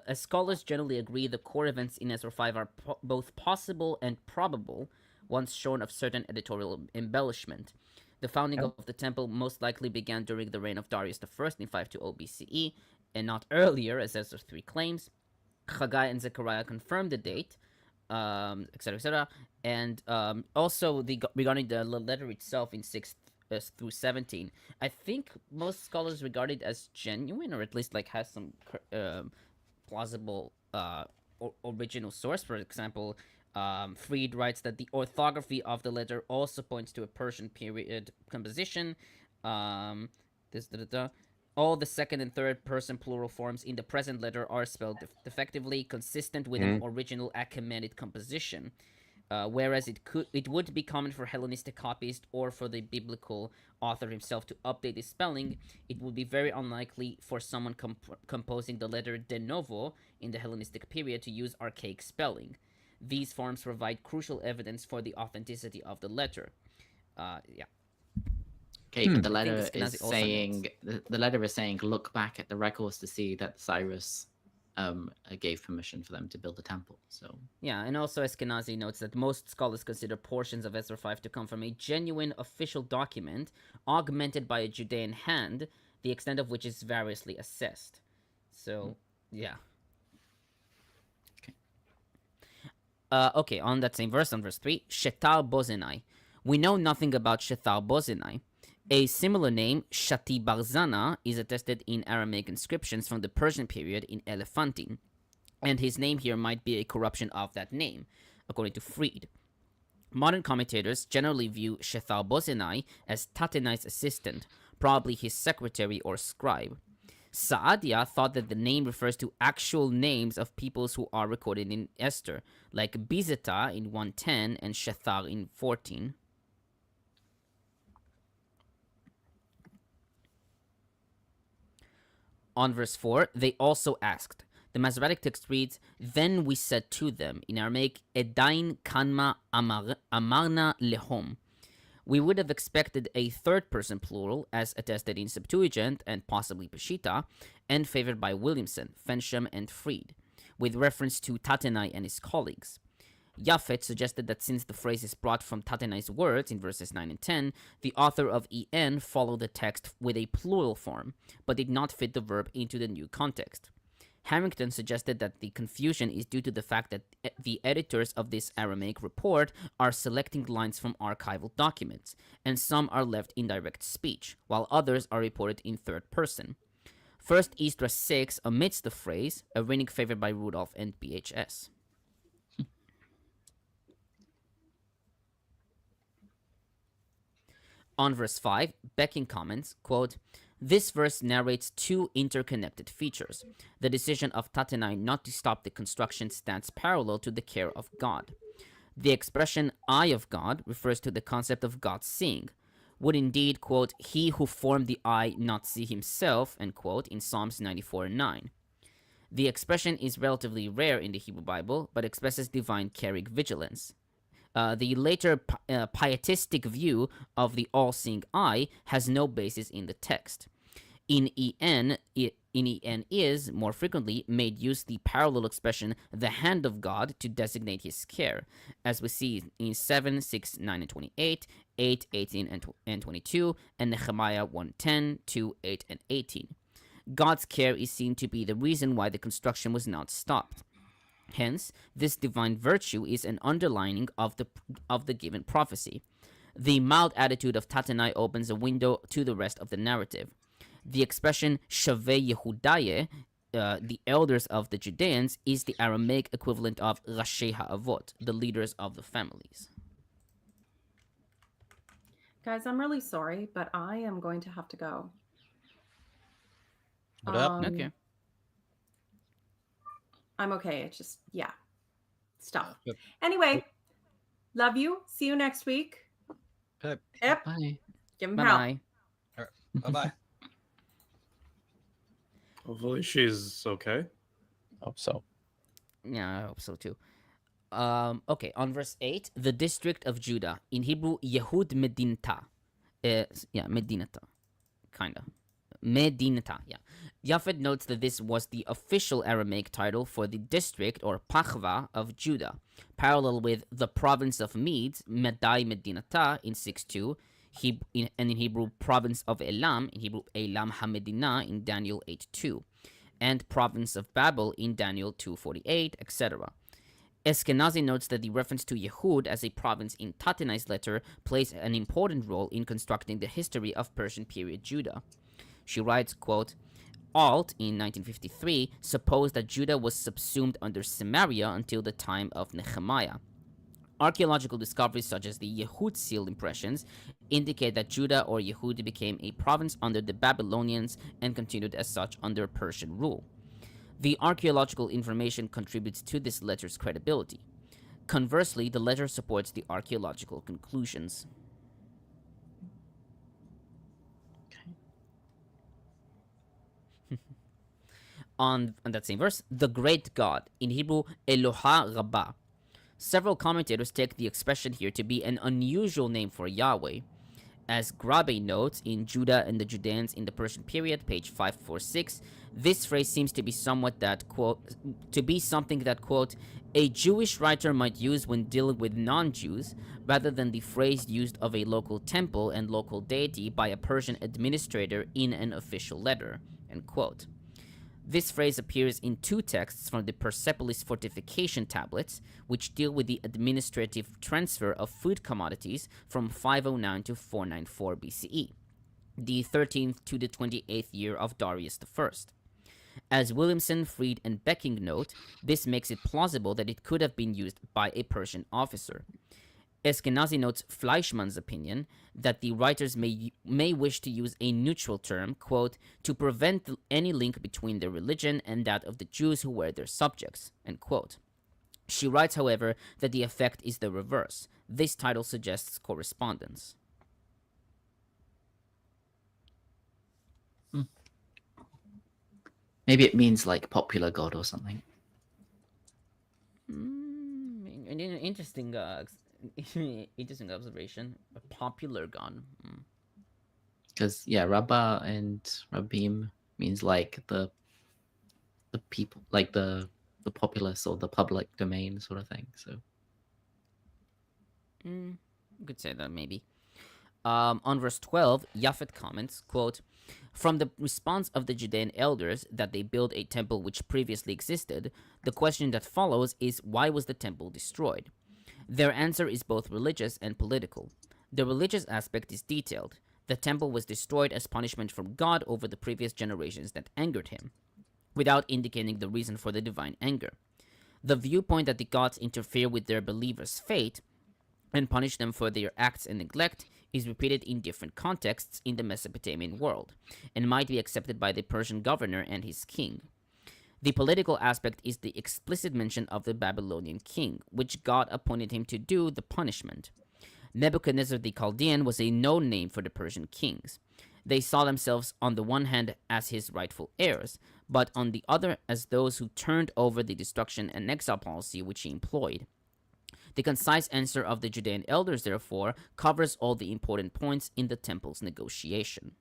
as scholars generally agree, the core events in Ezra 5 are both possible and probable once shorn of certain editorial embellishment. The founding of the temple most likely began during the reign of Darius I in 520 BCE, and not earlier, as Ezra 3 claims. Haggai and Zechariah confirmed the date, etc., etc. And also regarding the letter itself in 6 through 17, I think most scholars regard it as genuine, or at least like has some plausible original source. For example, Fried writes that the orthography of the letter also points to a Persian period composition. All the second and third person plural forms in the present letter are spelled defectively, consistent with an original Achaemenid composition. Whereas it would be common for Hellenistic copyists or for the biblical author himself to update his spelling, it would be very unlikely for someone composing the letter de novo in the Hellenistic period to use archaic spelling. These forms provide crucial evidence for the authenticity of the letter. Yeah. Okay, but the letter is saying look back at the records to see that Cyrus gave permission for them to build the temple. So yeah, and also Eskenazi notes that most scholars consider portions of Ezra 5 to come from a genuine official document augmented by a Judean hand, the extent of which is variously assessed. So yeah. Okay, on that same verse, on verse 3, Shetar Bozenai. We know nothing about Shetar Bozenai. A similar name, Shati Barzana, is attested in Aramaic inscriptions from the Persian period in Elephantine, and his name here might be a corruption of that name, according to Fried. Modern commentators generally view Shetar Bozenai as Tatenai's assistant, probably his secretary or scribe. Saadia thought that the name refers to actual names of peoples who are recorded in Esther, like Bizeta in 110 and Shethar in 14. On verse 4, they also asked. The Masoretic text reads, Then we said to them, in Aramaic, Edain kanma amarna lehom. We would have expected a third-person plural, as attested in Septuagint and possibly Peshitta, and favored by Williamson, Fensham, and Fried, with reference to Tatenai and his colleagues. Japhet suggested that since the phrase is brought from Tatenai's words in verses 9 and 10, the author of En followed the text with a plural form, but did not fit the verb into the new context. Harrington suggested that the confusion is due to the fact that the editors of this Aramaic report are selecting lines from archival documents, and some are left in direct speech, while others are reported in third person. First Esdras 6 omits the phrase, a reading favored by Rudolph and BHS. On verse 5, Becking comments, quote, "This verse narrates two interconnected features. The decision of Tattenai not to stop the construction stands parallel to the care of God. The expression eye of God refers to the concept of God seeing. Would indeed, quote, he who formed the eye not see himself, end quote, in Psalms 94:9. The expression is relatively rare in the Hebrew Bible, but expresses divine caring vigilance. The later pietistic view of the all-seeing eye has no basis in the text. In EN is, more frequently, made use the parallel expression the hand of God to designate his care, as we see in 7, 6, 9, and 28, 8, 18, and 22, and Nehemiah 1:10, 2, 8, and 18. God's care is seen to be the reason why the construction was not stopped. Hence, this divine virtue is an underlining of the given prophecy. The mild attitude of Tattenai opens a window to the rest of the narrative. The expression Shavei Yehudaye, the elders of the Judeans, is the Aramaic equivalent of Rashei Ha'avot, the leaders of the families. Guys, I'm really sorry, but I am going to have to go. What happened? Okay. I'm okay. It's just, yeah, stuff. Yep. Anyway, love you. See you next week. Okay. Yep. Bye. Give him help. Bye-bye. Bye-bye. Hopefully she's okay. Hope so. Yeah, I hope so too. Okay, on verse 8, the district of Judah. In Hebrew, Yehud Medinta. Medinata. Kinda. Medinata, yeah. Japhet notes that this was the official Aramaic title for the district, or Pachva, of Judah, parallel with the province of Medes, Medai Medinata, in 6.2, and in Hebrew, province of Elam, in Hebrew, Elam HaMedina, in Daniel 8.2, and province of Babel, in Daniel 2.48, etc. Eskenazi notes that the reference to Yehud as a province in Tattenai's letter plays an important role in constructing the history of Persian period Judah. She writes, quote, Alt, in 1953, supposed that Judah was subsumed under Samaria until the time of Nehemiah. Archaeological discoveries such as the Yehud seal impressions indicate that Judah or Yehud became a province under the Babylonians and continued as such under Persian rule. The archaeological information contributes to this letter's credibility. Conversely, the letter supports the archaeological conclusions. On that same verse, the great God, in Hebrew, Eloha Rabbah. Several commentators take the expression here to be an unusual name for Yahweh. As Grabe notes in Judah and the Judeans in the Persian period, page 546, this phrase seems to be something that, quote, a Jewish writer might use when dealing with non-Jews, rather than the phrase used of a local temple and local deity by a Persian administrator in an official letter, end quote. This phrase appears in two texts from the Persepolis fortification tablets, which deal with the administrative transfer of food commodities from 509 to 494 BCE, the 13th to the 28th year of Darius I. As Williamson, Freed, and Becking note, this makes it plausible that it could have been used by a Persian officer. Eskenazi notes Fleischmann's opinion that the writers may wish to use a neutral term, quote, to prevent any link between their religion and that of the Jews who were their subjects, end quote. She writes, however, that the effect is the reverse. This title suggests correspondence. Maybe it means like popular god or something. Interesting interesting observation. A popular god. Because Rabbah and Rabbim means like the people, like the populace or the public domain sort of thing. So You could say that maybe. On verse 12, Japhet comments, quote, "From the response of the Judean elders that they build a temple which previously existed, the question that follows is why was the temple destroyed? Their answer is both religious and political. The religious aspect is detailed. The temple was destroyed as punishment from God over the previous generations that angered him, without indicating the reason for the divine anger. The viewpoint that the gods interfere with their believers' fate and punish them for their acts and neglect is repeated in different contexts in the Mesopotamian world, and might be accepted by the Persian governor and his king. The political aspect is the explicit mention of the Babylonian king, which God appointed him to do the punishment. Nebuchadnezzar the Chaldean was a known name for the Persian kings. They saw themselves on the one hand as his rightful heirs, but on the other as those who turned over the destruction and exile policy which he employed. The concise answer of the Judean elders, therefore, covers all the important points in the temple's negotiation.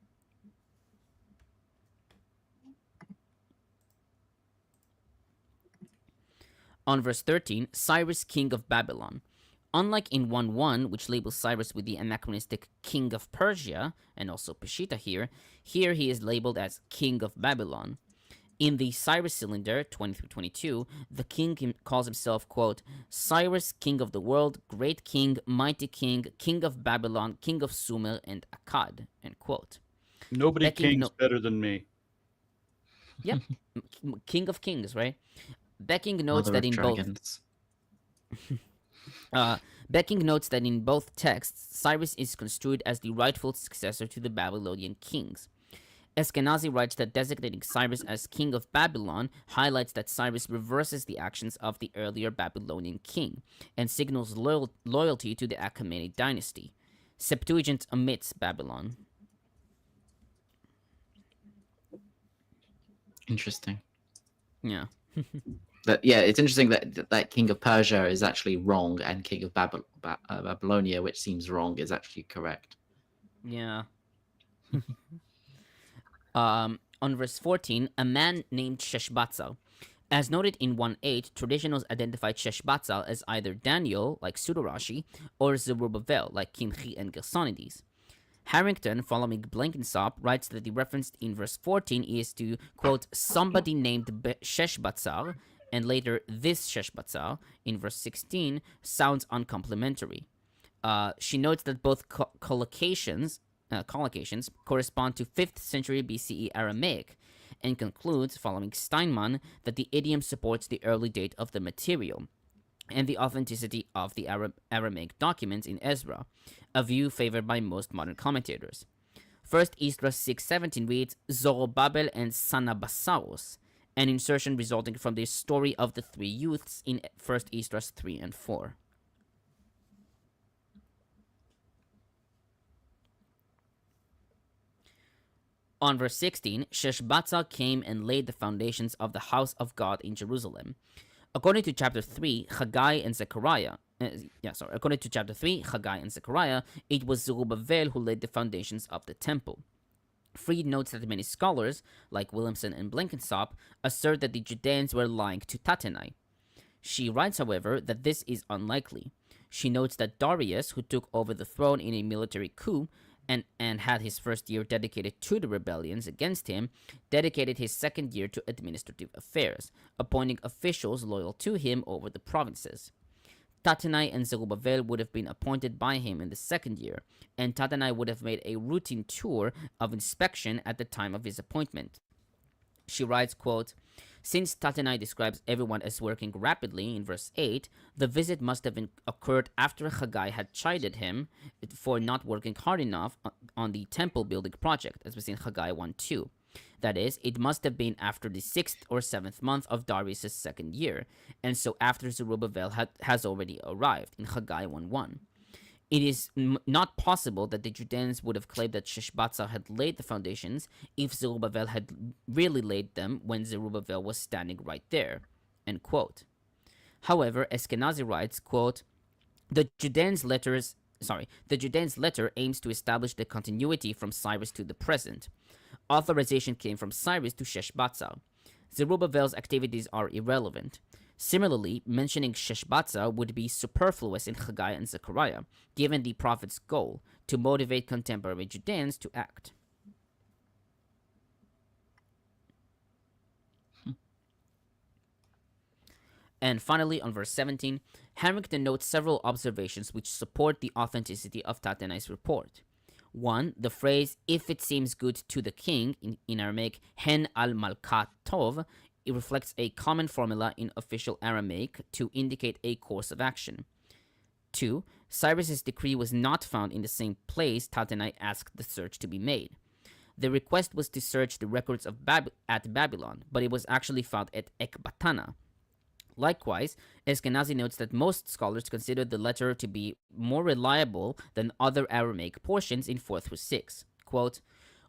On verse 13, Cyrus, king of Babylon. Unlike in 1:1, which labels Cyrus with the anachronistic king of Persia, and also Peshitta here he is labeled as king of Babylon. In the Cyrus cylinder, 20-22, the king calls himself, quote, "Cyrus, king of the world, great king, mighty king, king of Babylon, king of Sumer and Akkad," end quote. Nobody Becking king's better than me. Yep, king of kings, right? Becking notes Mother that of in dragons. Becking notes that in both texts, Cyrus is construed as the rightful successor to the Babylonian kings. Eskenazi writes that designating Cyrus as king of Babylon highlights that Cyrus reverses the actions of the earlier Babylonian king and signals loyalty to the Achaemenid dynasty. Septuagint omits Babylon. Interesting. Yeah. It's interesting that king of Persia is actually wrong, and king of Babylonia, which seems wrong, is actually correct. Yeah. On verse 14, a man named Sheshbatzal. As noted in 1:8, traditionals identified Sheshbatzal as either Daniel, like Pseudorashi, or Zerubbabel, like Kimchi and Gersonides. Harrington, following Blenkinsop, writes that the reference in verse 14 is to, quote, "somebody named Sheshbatzal," and later this Sheshbatzal, in verse 16, sounds uncomplimentary. She notes that both collocations correspond to 5th century BCE Aramaic, and concludes, following Steinman, that the idiom supports the early date of the material and the authenticity of the Aramaic documents in Ezra, a view favored by most modern commentators. First Esdras 6:17 reads, "Zorobabel and Sanabasaros," an insertion resulting from the story of the three youths in First Esdras 3 and 4. On verse 16, Sheshbatzal came and laid the foundations of the house of God in Jerusalem. According to chapter 3, Haggai and Zechariah, according to chapter 3, Haggai and Zechariah, it was Zerubbabel who laid the foundations of the temple. Freed notes that many scholars, like Williamson and Blenkinsop, assert that the Judeans were lying to Tattenai. She writes, however, that this is unlikely. She notes that Darius, who took over the throne in a military coup, and had his first year dedicated to the rebellions against him, dedicated his second year to administrative affairs, appointing officials loyal to him over the provinces. Tattenai and Zerubbabel would have been appointed by him in the second year, and Tattenai would have made a routine tour of inspection at the time of his appointment. She writes, quote, "Since Tattenai describes everyone as working rapidly in verse 8, the visit must have occurred after Haggai had chided him for not working hard enough on the temple building project, as we see in Haggai 1:2. That is, it must have been after the 6th or 7th month of Darius' second year, and so after Zerubbabel has already arrived in Haggai 1:1. It is not possible that the Judeans would have claimed that Sheshbatzal had laid the foundations if Zerubbabel had really laid them when Zerubbabel was standing right there." End quote. However, Eskenazi writes, quote, The Judeans' letter aims to establish the continuity from Cyrus to the present. Authorization came from Cyrus to Sheshbatzal. Zerubbabel's activities are irrelevant. Similarly, mentioning Sheshbatza would be superfluous in Haggai and Zechariah, given the prophet's goal to motivate contemporary Judeans to act. And finally, on verse 17, Harrington notes several observations which support the authenticity of Tatenai's report. 1. The phrase, if it seems good to the king, in Aramaic, hen al malkat tov, it reflects a common formula in official Aramaic to indicate a course of action. 2. Cyrus's decree was not found in the same place Tatenai asked the search to be made. The request was to search the records of at Babylon, but it was actually found at Ekbatana. Likewise, Eskenazi notes that most scholars consider the letter to be more reliable than other Aramaic portions in 4 through 6. Quote,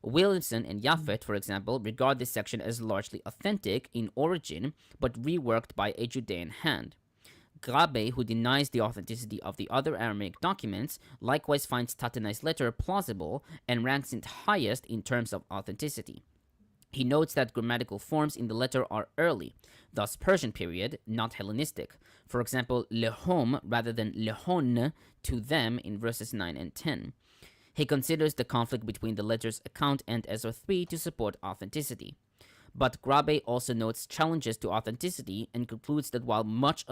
Williamson and Japhet, for example, regard this section as largely authentic in origin, but reworked by a Judean hand. Grabe, who denies the authenticity of the other Aramaic documents, likewise finds Tatenai's letter plausible and ranks it highest in terms of authenticity. He notes that grammatical forms in the letter are early, thus Persian period, not Hellenistic. For example, lehom rather than lehon to them in verses 9 and 10. He considers the conflict between the letter's account and Ezra 3 to support authenticity. But Grabe also notes challenges to authenticity and concludes that while much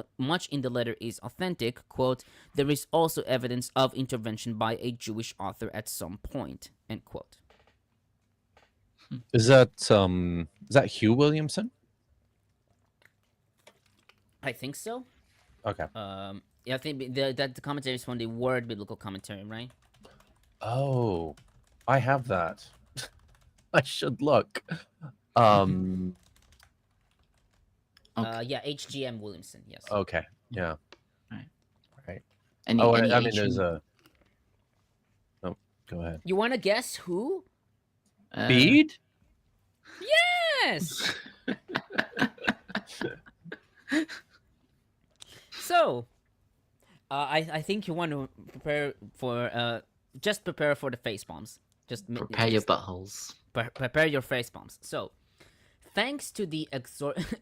in the letter is authentic, quote, there is also evidence of intervention by a Jewish author at some point, end quote. Is that Hugh Williamson? I think so. Okay. Yeah, I think that the commentary is from the Word Biblical Commentary, right? Oh, I have that. I should look. Okay. Yeah, HGM Williamson, yes. Okay. Yeah. Right. Right. Any I mean, ancient- there's a. Oh, go ahead. You want to guess who? Bede? Yes! So, I think you want to prepare for the face palms. Prepare your buttholes. Prepare your face palms. So, thanks to the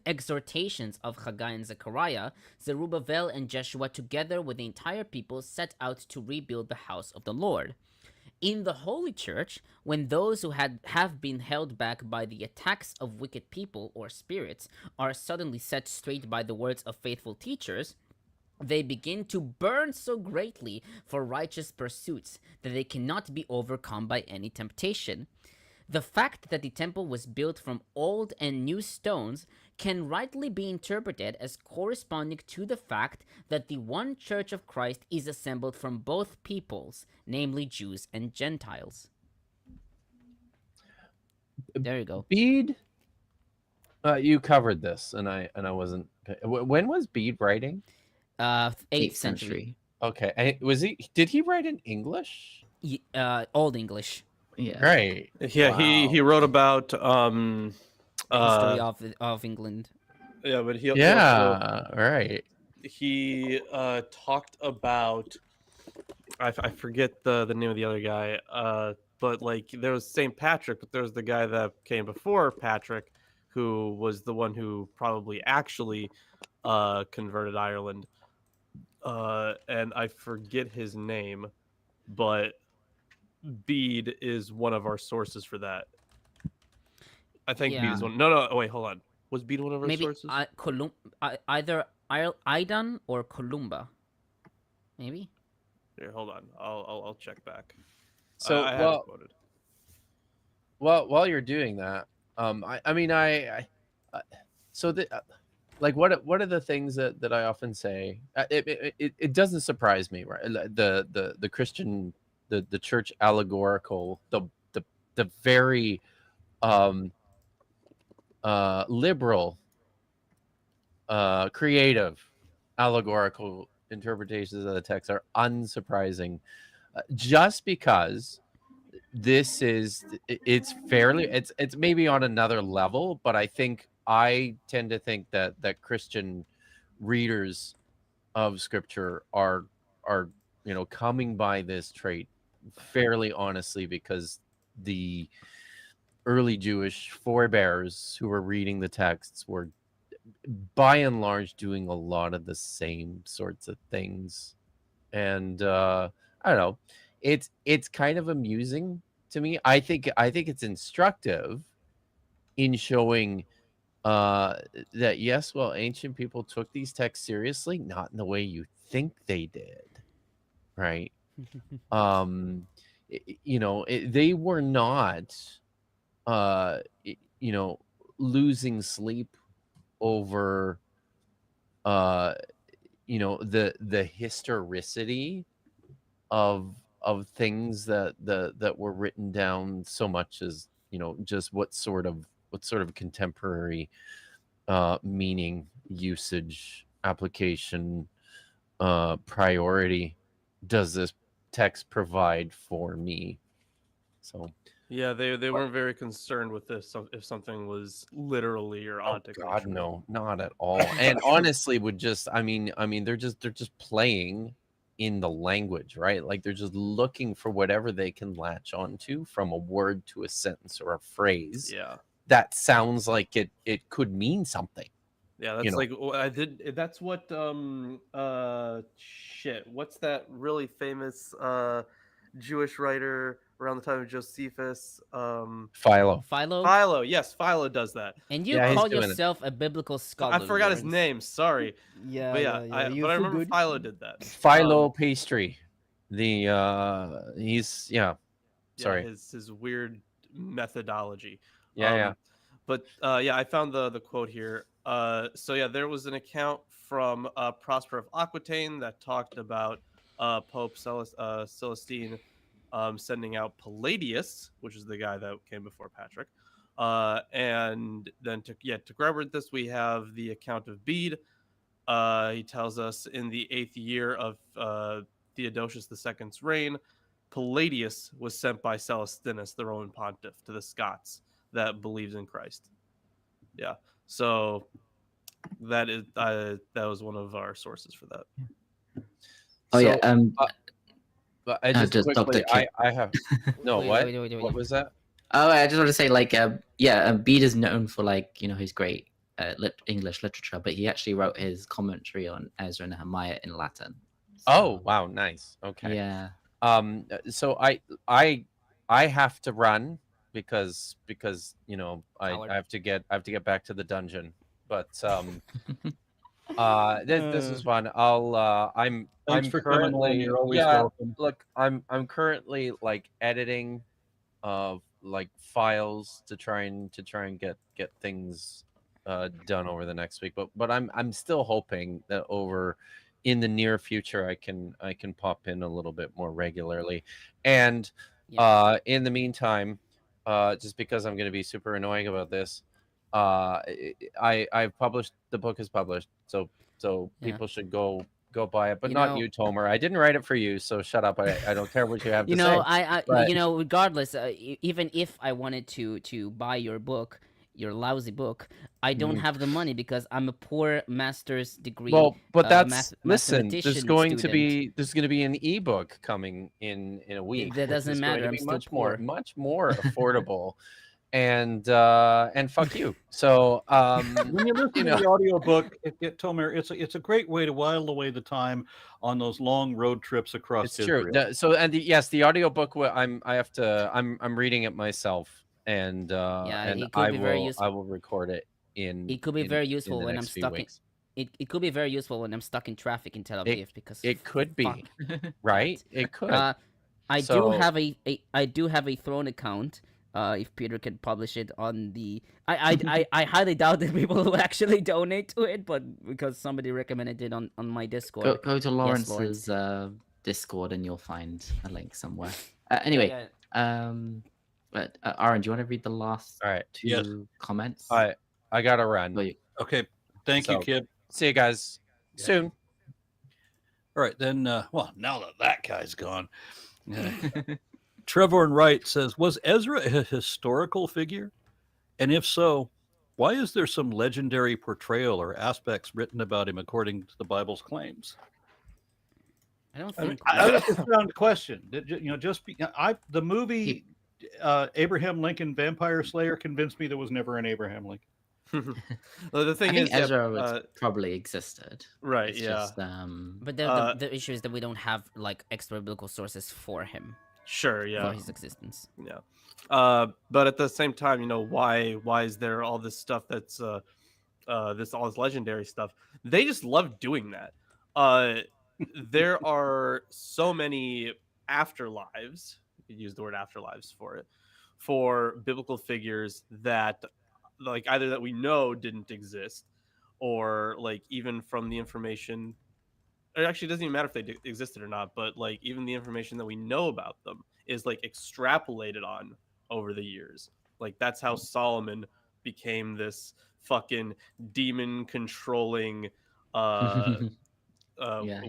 exhortations of Haggai and Zechariah, Zerubbabel and Jeshua, together with the entire people, set out to rebuild the house of the Lord. In the Holy Church, when those who have been held back by the attacks of wicked people or spirits are suddenly set straight by the words of faithful teachers, they begin to burn so greatly for righteous pursuits that they cannot be overcome by any temptation. The fact that the temple was built from old and new stones can rightly be interpreted as corresponding to the fact that the one church of Christ is assembled from both peoples, namely Jews and Gentiles. There you go. Bede? You covered this, and I wasn't. When was Bede writing? 8th century. Okay, did he write in English? Old English. Yeah. Right. Yeah, Wow. he wrote about History of England. yeah, but Right. he talked about I forget the name of the other guy, but like there was St. Patrick, but there was the guy that came before Patrick, who was the one who probably actually converted Ireland, and I forget his name, but Bede is one of our sources for that. I think Bede is one. No, wait, hold on. Was Bede one of our sources? Either Aidan or Columba. Maybe. Here, hold on. I'll check back. So I have it quoted. While you're doing that, like what are the things that I often say? It doesn't surprise me, right? The Christian, the church allegorical, the very liberal, creative, allegorical interpretations of the text are unsurprising, just because it's maybe on another level, but I tend to think that Christian readers of scripture are coming by this trait fairly honestly, because the early Jewish forebears who were reading the texts were by and large doing a lot of the same sorts of things. And I don't know, it's kind of amusing to me. I think it's instructive in showing that yes, well, ancient people took these texts seriously, not in the way you think they did, right? They were not losing sleep over the historicity of things that were written down, so much as just what sort of contemporary meaning, usage, application, priority does this text provide for me. So Yeah, they weren't very concerned with this, if something was literally or ontic. God, no, not at all. And honestly, would just I mean they're just playing in the language, right? Like they're just looking for whatever they can latch onto, from a word to a sentence or a phrase. Yeah, that sounds like it could mean something. yeah, that's like that's what what's that really famous Jewish writer around the time of Josephus? Philo. Philo, yes, Philo does that. And you Yeah, he's call doing it. yourself a biblical scholar. I forgot his Lawrence. name, sorry. Yeah, But yeah, you but I feel remember good? Philo did that. Philo pastry. He's sorry. His weird methodology. Yeah. But I found the quote here. There was an account from Prosper of Aquitaine that talked about Pope Celestine sending out Palladius, which is the guy that came before Patrick. And then to corroborate this, we have the account of Bede. He tells us in the 8th year of Theodosius II's reign, Palladius was sent by Celestinus, the Roman pontiff, to the Scots that believes in Christ. Yeah, so that was one of our sources for that. But I just just quickly, Dr. I have no. Wait. What was that? Oh, I just want to say, Bede is known for his great English literature, but he actually wrote his commentary on Ezra-Nehemiah in Latin. Oh, wow, nice. Okay. Yeah. So I have to run because I have to get back to the dungeon. But this is fun. Thanks for coming along. You're always welcome. Look, I'm currently editing files to try and get things done over the next week. But I'm still hoping that in the near future I can pop in a little bit more regularly. And in the meantime, just because I'm going to be super annoying about this, I've published, the book is published, so people should go buy it, but not you, Tomer. I didn't write it for you, so shut up. I don't care what you have to say. Regardless, even if I wanted to buy your book, your lousy book, I don't have the money because I'm a poor master's degree. Well, but that's listen. There's going to be an ebook coming in a week. That doesn't matter. I'm still much poor. much more affordable. And fuck you. So when you listen to the audiobook, Tomer, it's a great way to while away the time on those long road trips across Israel. True. The audiobook I'm reading it myself, and it could be very useful. I will record it in. It could be very useful when I'm stuck in. It could be very useful when I'm stuck in traffic in Tel Aviv because it could be, right? It could. I do have a Throne account. If Peter can publish it on the, I highly doubt that people will actually donate to it, but because somebody recommended it on my Discord. Go to Lawrence's Discord and you'll find a link somewhere. Anyway, but Aaron, do you want to read the last two comments? I gotta run. Okay, thank you, kid. See you guys soon. All right, then. Well, now that guy's gone. Trevor and Wright says, was Ezra a historical figure? And if so, why is there some legendary portrayal or aspects written about him according to the Bible's claims? I don't think that's a sound question. The movie Abraham Lincoln Vampire Slayer convinced me there was never an Abraham Lincoln. Well, the I thing think is, yeah, Ezra probably existed. right, It's yeah. just But the issue is that we don't have like extra biblical sources for him, Sure, for yeah. his existence. Yeah. But at the same time, why is there all this stuff that's all this legendary stuff? They just love doing that. There are so many afterlives. You could use the word afterlives for it, for biblical figures that, like, either that we know didn't exist, or like even from the information. It actually doesn't even matter if they existed or not, but like even the information that we know about them is like extrapolated on over the years. Like that's how Solomon became this fucking demon controlling Yeah.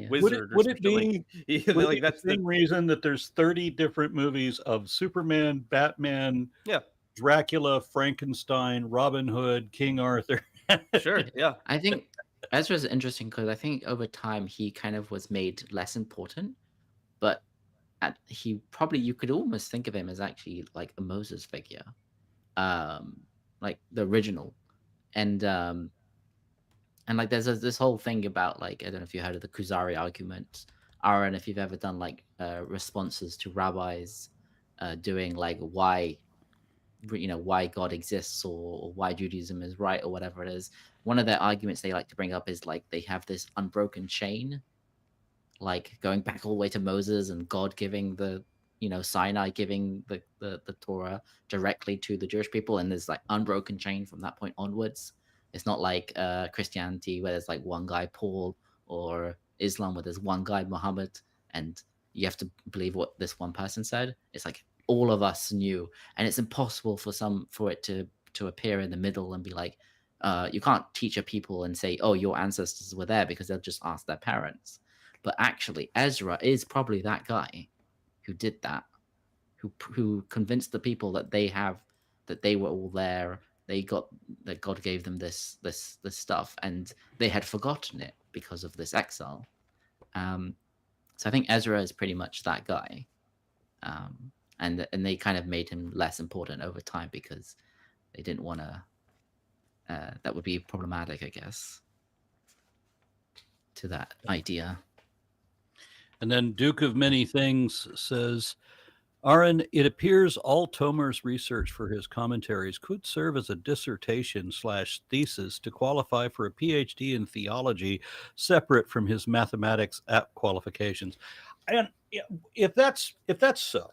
wizard or Would it something. Like, be like the that's same reason that there's 30 different movies of Superman, Batman, Yeah. Dracula, Frankenstein, Robin Hood, King Arthur? Sure, yeah. I think Ezra's interesting because I think over time he kind of was made less important, but he probably, you could almost think of him as actually like a Moses figure, like the original, and like there's this whole thing about, like, I don't know if you heard of the Kuzari argument, Aaron, if you've ever done like responses to rabbis doing like why God exists, or why Judaism is right, or whatever it is. One of their arguments they like to bring up is like they have this unbroken chain, like going back all the way to Moses and God giving the Sinai, giving the Torah directly to the Jewish people, and there's like unbroken chain from that point onwards. It's not like Christianity where there's like one guy Paul, or Islam where there's one guy Muhammad and you have to believe what this one person said. It's like all of us knew, and it's impossible for it to appear in the middle and be like, you can't teach a people and say, oh, your ancestors were there, because they'll just ask their parents. But actually Ezra is probably that guy who did that, who convinced the people that they were all there, that God gave them this stuff, and they had forgotten it because of this exile. So I think Ezra is pretty much that guy. And they kind of made him less important over time because they didn't want to. That would be problematic, I guess, to that idea. And then Duke of Many Things says, Aaron, it appears all Tomer's research for his commentaries could serve as a dissertation/thesis to qualify for a PhD in theology separate from his mathematics qualifications. And if that's so,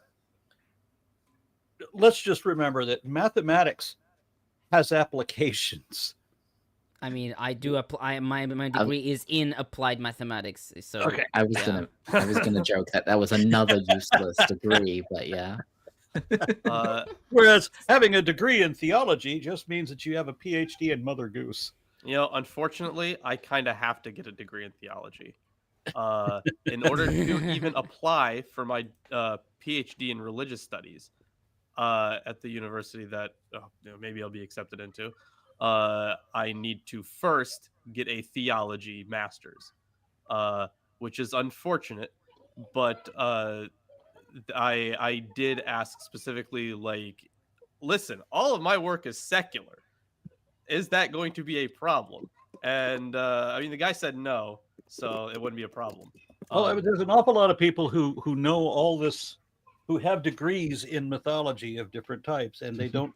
let's just remember that mathematics has applications. I mean, I do apply. My degree is in applied mathematics. So Okay. I was gonna joke that was another useless degree, but yeah. Whereas having a degree in theology just means that you have a PhD in Mother Goose. Unfortunately, I kind of have to get a degree in theology in order to even apply for my PhD in religious studies at the university that maybe I'll be accepted into. I need to first get a theology master's, which is unfortunate, but I did ask specifically, like, listen, all of my work is secular. Is that going to be a problem? And I mean, the guy said no, so it wouldn't be a problem. Well, there's an awful lot of people who know all this, who have degrees in mythology of different types, and they don't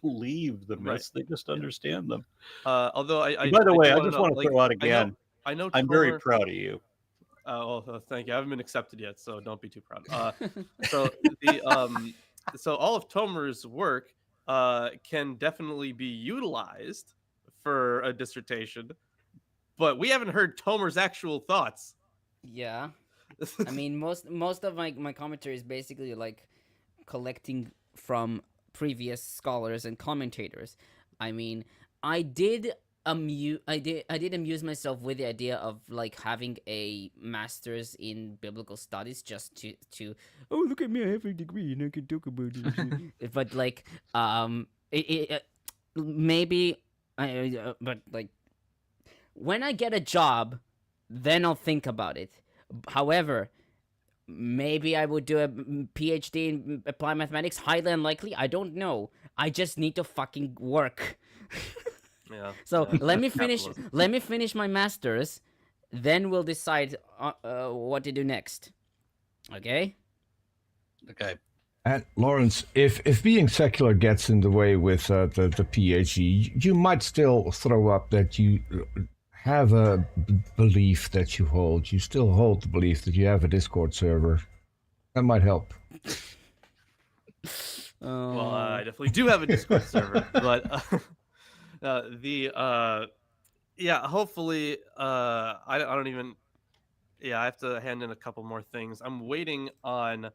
believe the myths. Right. They just understand them. Although by the way, I just want to throw out again. I know I'm very proud of you. Well, thank you. I haven't been accepted yet, so don't be too proud. So all of Tomer's work can definitely be utilized for a dissertation, but we haven't heard Tomer's actual thoughts. Yeah. I mean, most of my commentary is basically like collecting from previous scholars and commentators. I mean, I did amuse myself with the idea of like having a master's in biblical studies just to oh, look at me, I have a degree and I can talk about it. But like but like when I get a job, then I'll think about it. However, maybe I would do a PhD in applied mathematics. Highly unlikely. I don't know. I just need to fucking work. Yeah. So yeah, let me that's finish. capitalism. Let me finish my masters, then we'll decide what to do next. Okay. Okay. And Lawrence, if being secular gets in the way with the PhD, you might still throw up that you have a belief that you hold. You still hold the belief that you have a Discord server. That might help. Well, I definitely do have a Discord server, but yeah, hopefully, I don't even. Yeah, I have to hand in a couple more things. I'm waiting on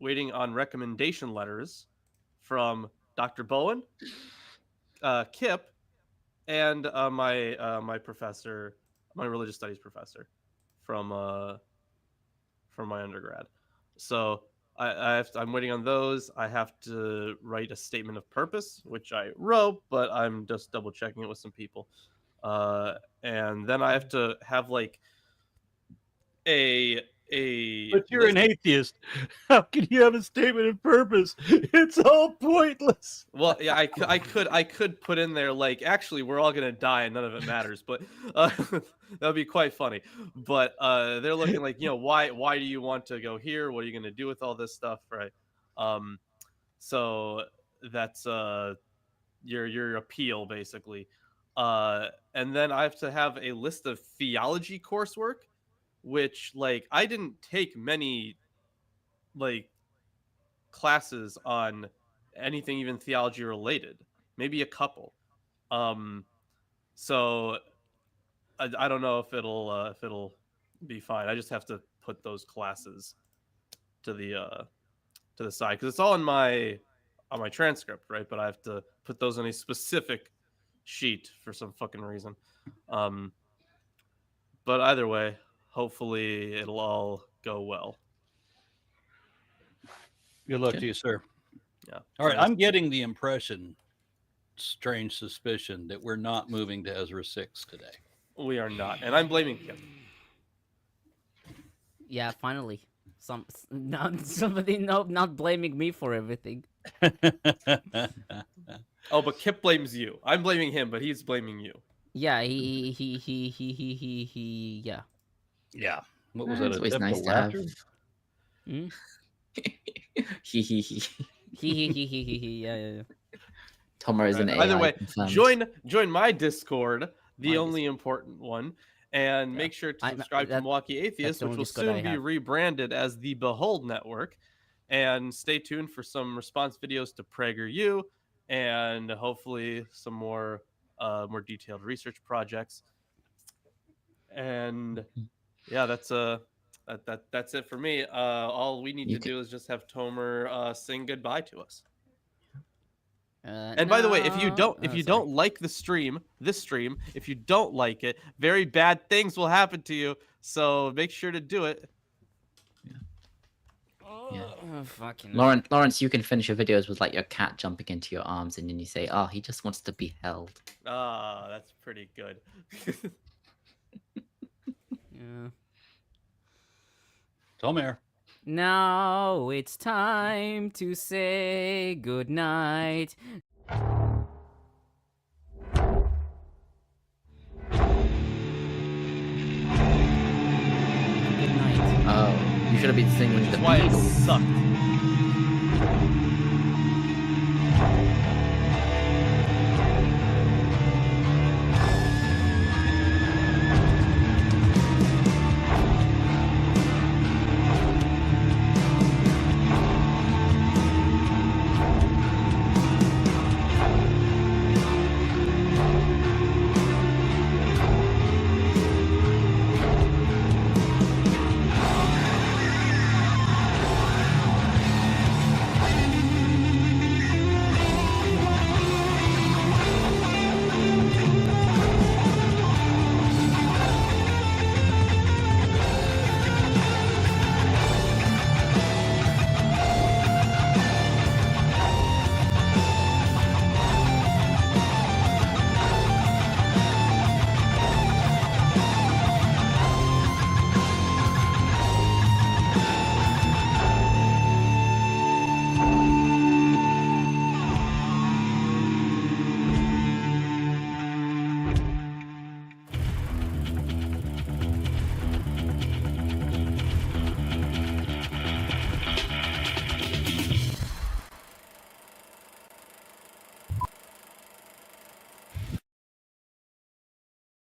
recommendation letters from Dr. Bowen, Kip, and my professor, my religious studies professor from my undergrad. So I'm waiting on those. I have to write a statement of purpose, which I wrote, but I'm just double checking it with some people. And then I have to have like a But you're an atheist. How can you have a statement of purpose? It's all pointless. Well, yeah, I could put in there like, actually, we're all gonna die and none of it matters, but that would be quite funny. But they're looking like, why do you want to go here? What are you gonna do with all this stuff, right? So that's your appeal basically, and then I have to have a list of theology coursework, which like I didn't take many like classes on anything even theology related, maybe a couple. So I don't know if it'll be fine. I just have to put those classes to the side because it's all on my transcript, right? But I have to put those on a specific sheet for some fucking reason. But either way, hopefully it'll all go well. Good luck to you, sir. Yeah. All right. I'm getting the impression, strange suspicion, that we're not moving to Ezra 6 today. We are not, and I'm blaming him. Yeah, finally, somebody not blaming me for everything. Oh, but Kip blames you. I'm blaming him, but he's blaming you. Yeah, he yeah. Yeah. What was It's that? always a nice to laughter? have. Hmm? He. Yeah. Tomer is an AI. Either way, confirmed. join my Discord, the My only important one, and make sure to subscribe to Milwaukee Atheist, the which only will Discord soon I be have. rebranded as the Behold Network. And stay tuned for some response videos to PragerU, and hopefully some more detailed research projects. And yeah, that's it for me. All we need to do is just have Tomer sing goodbye to us. And by the way, if you don't like this stream, if you don't like it, very bad things will happen to you. So make sure to do it. Yeah. Oh, fucking Lawrence, you can finish your videos with like your cat jumping into your arms, and then you say, "Oh, he just wants to be held." Ah, that's pretty good. Yeah. Tomer. Now it's time to say goodnight. Oh, you should have been singing Which the is why it Beatles. sucked.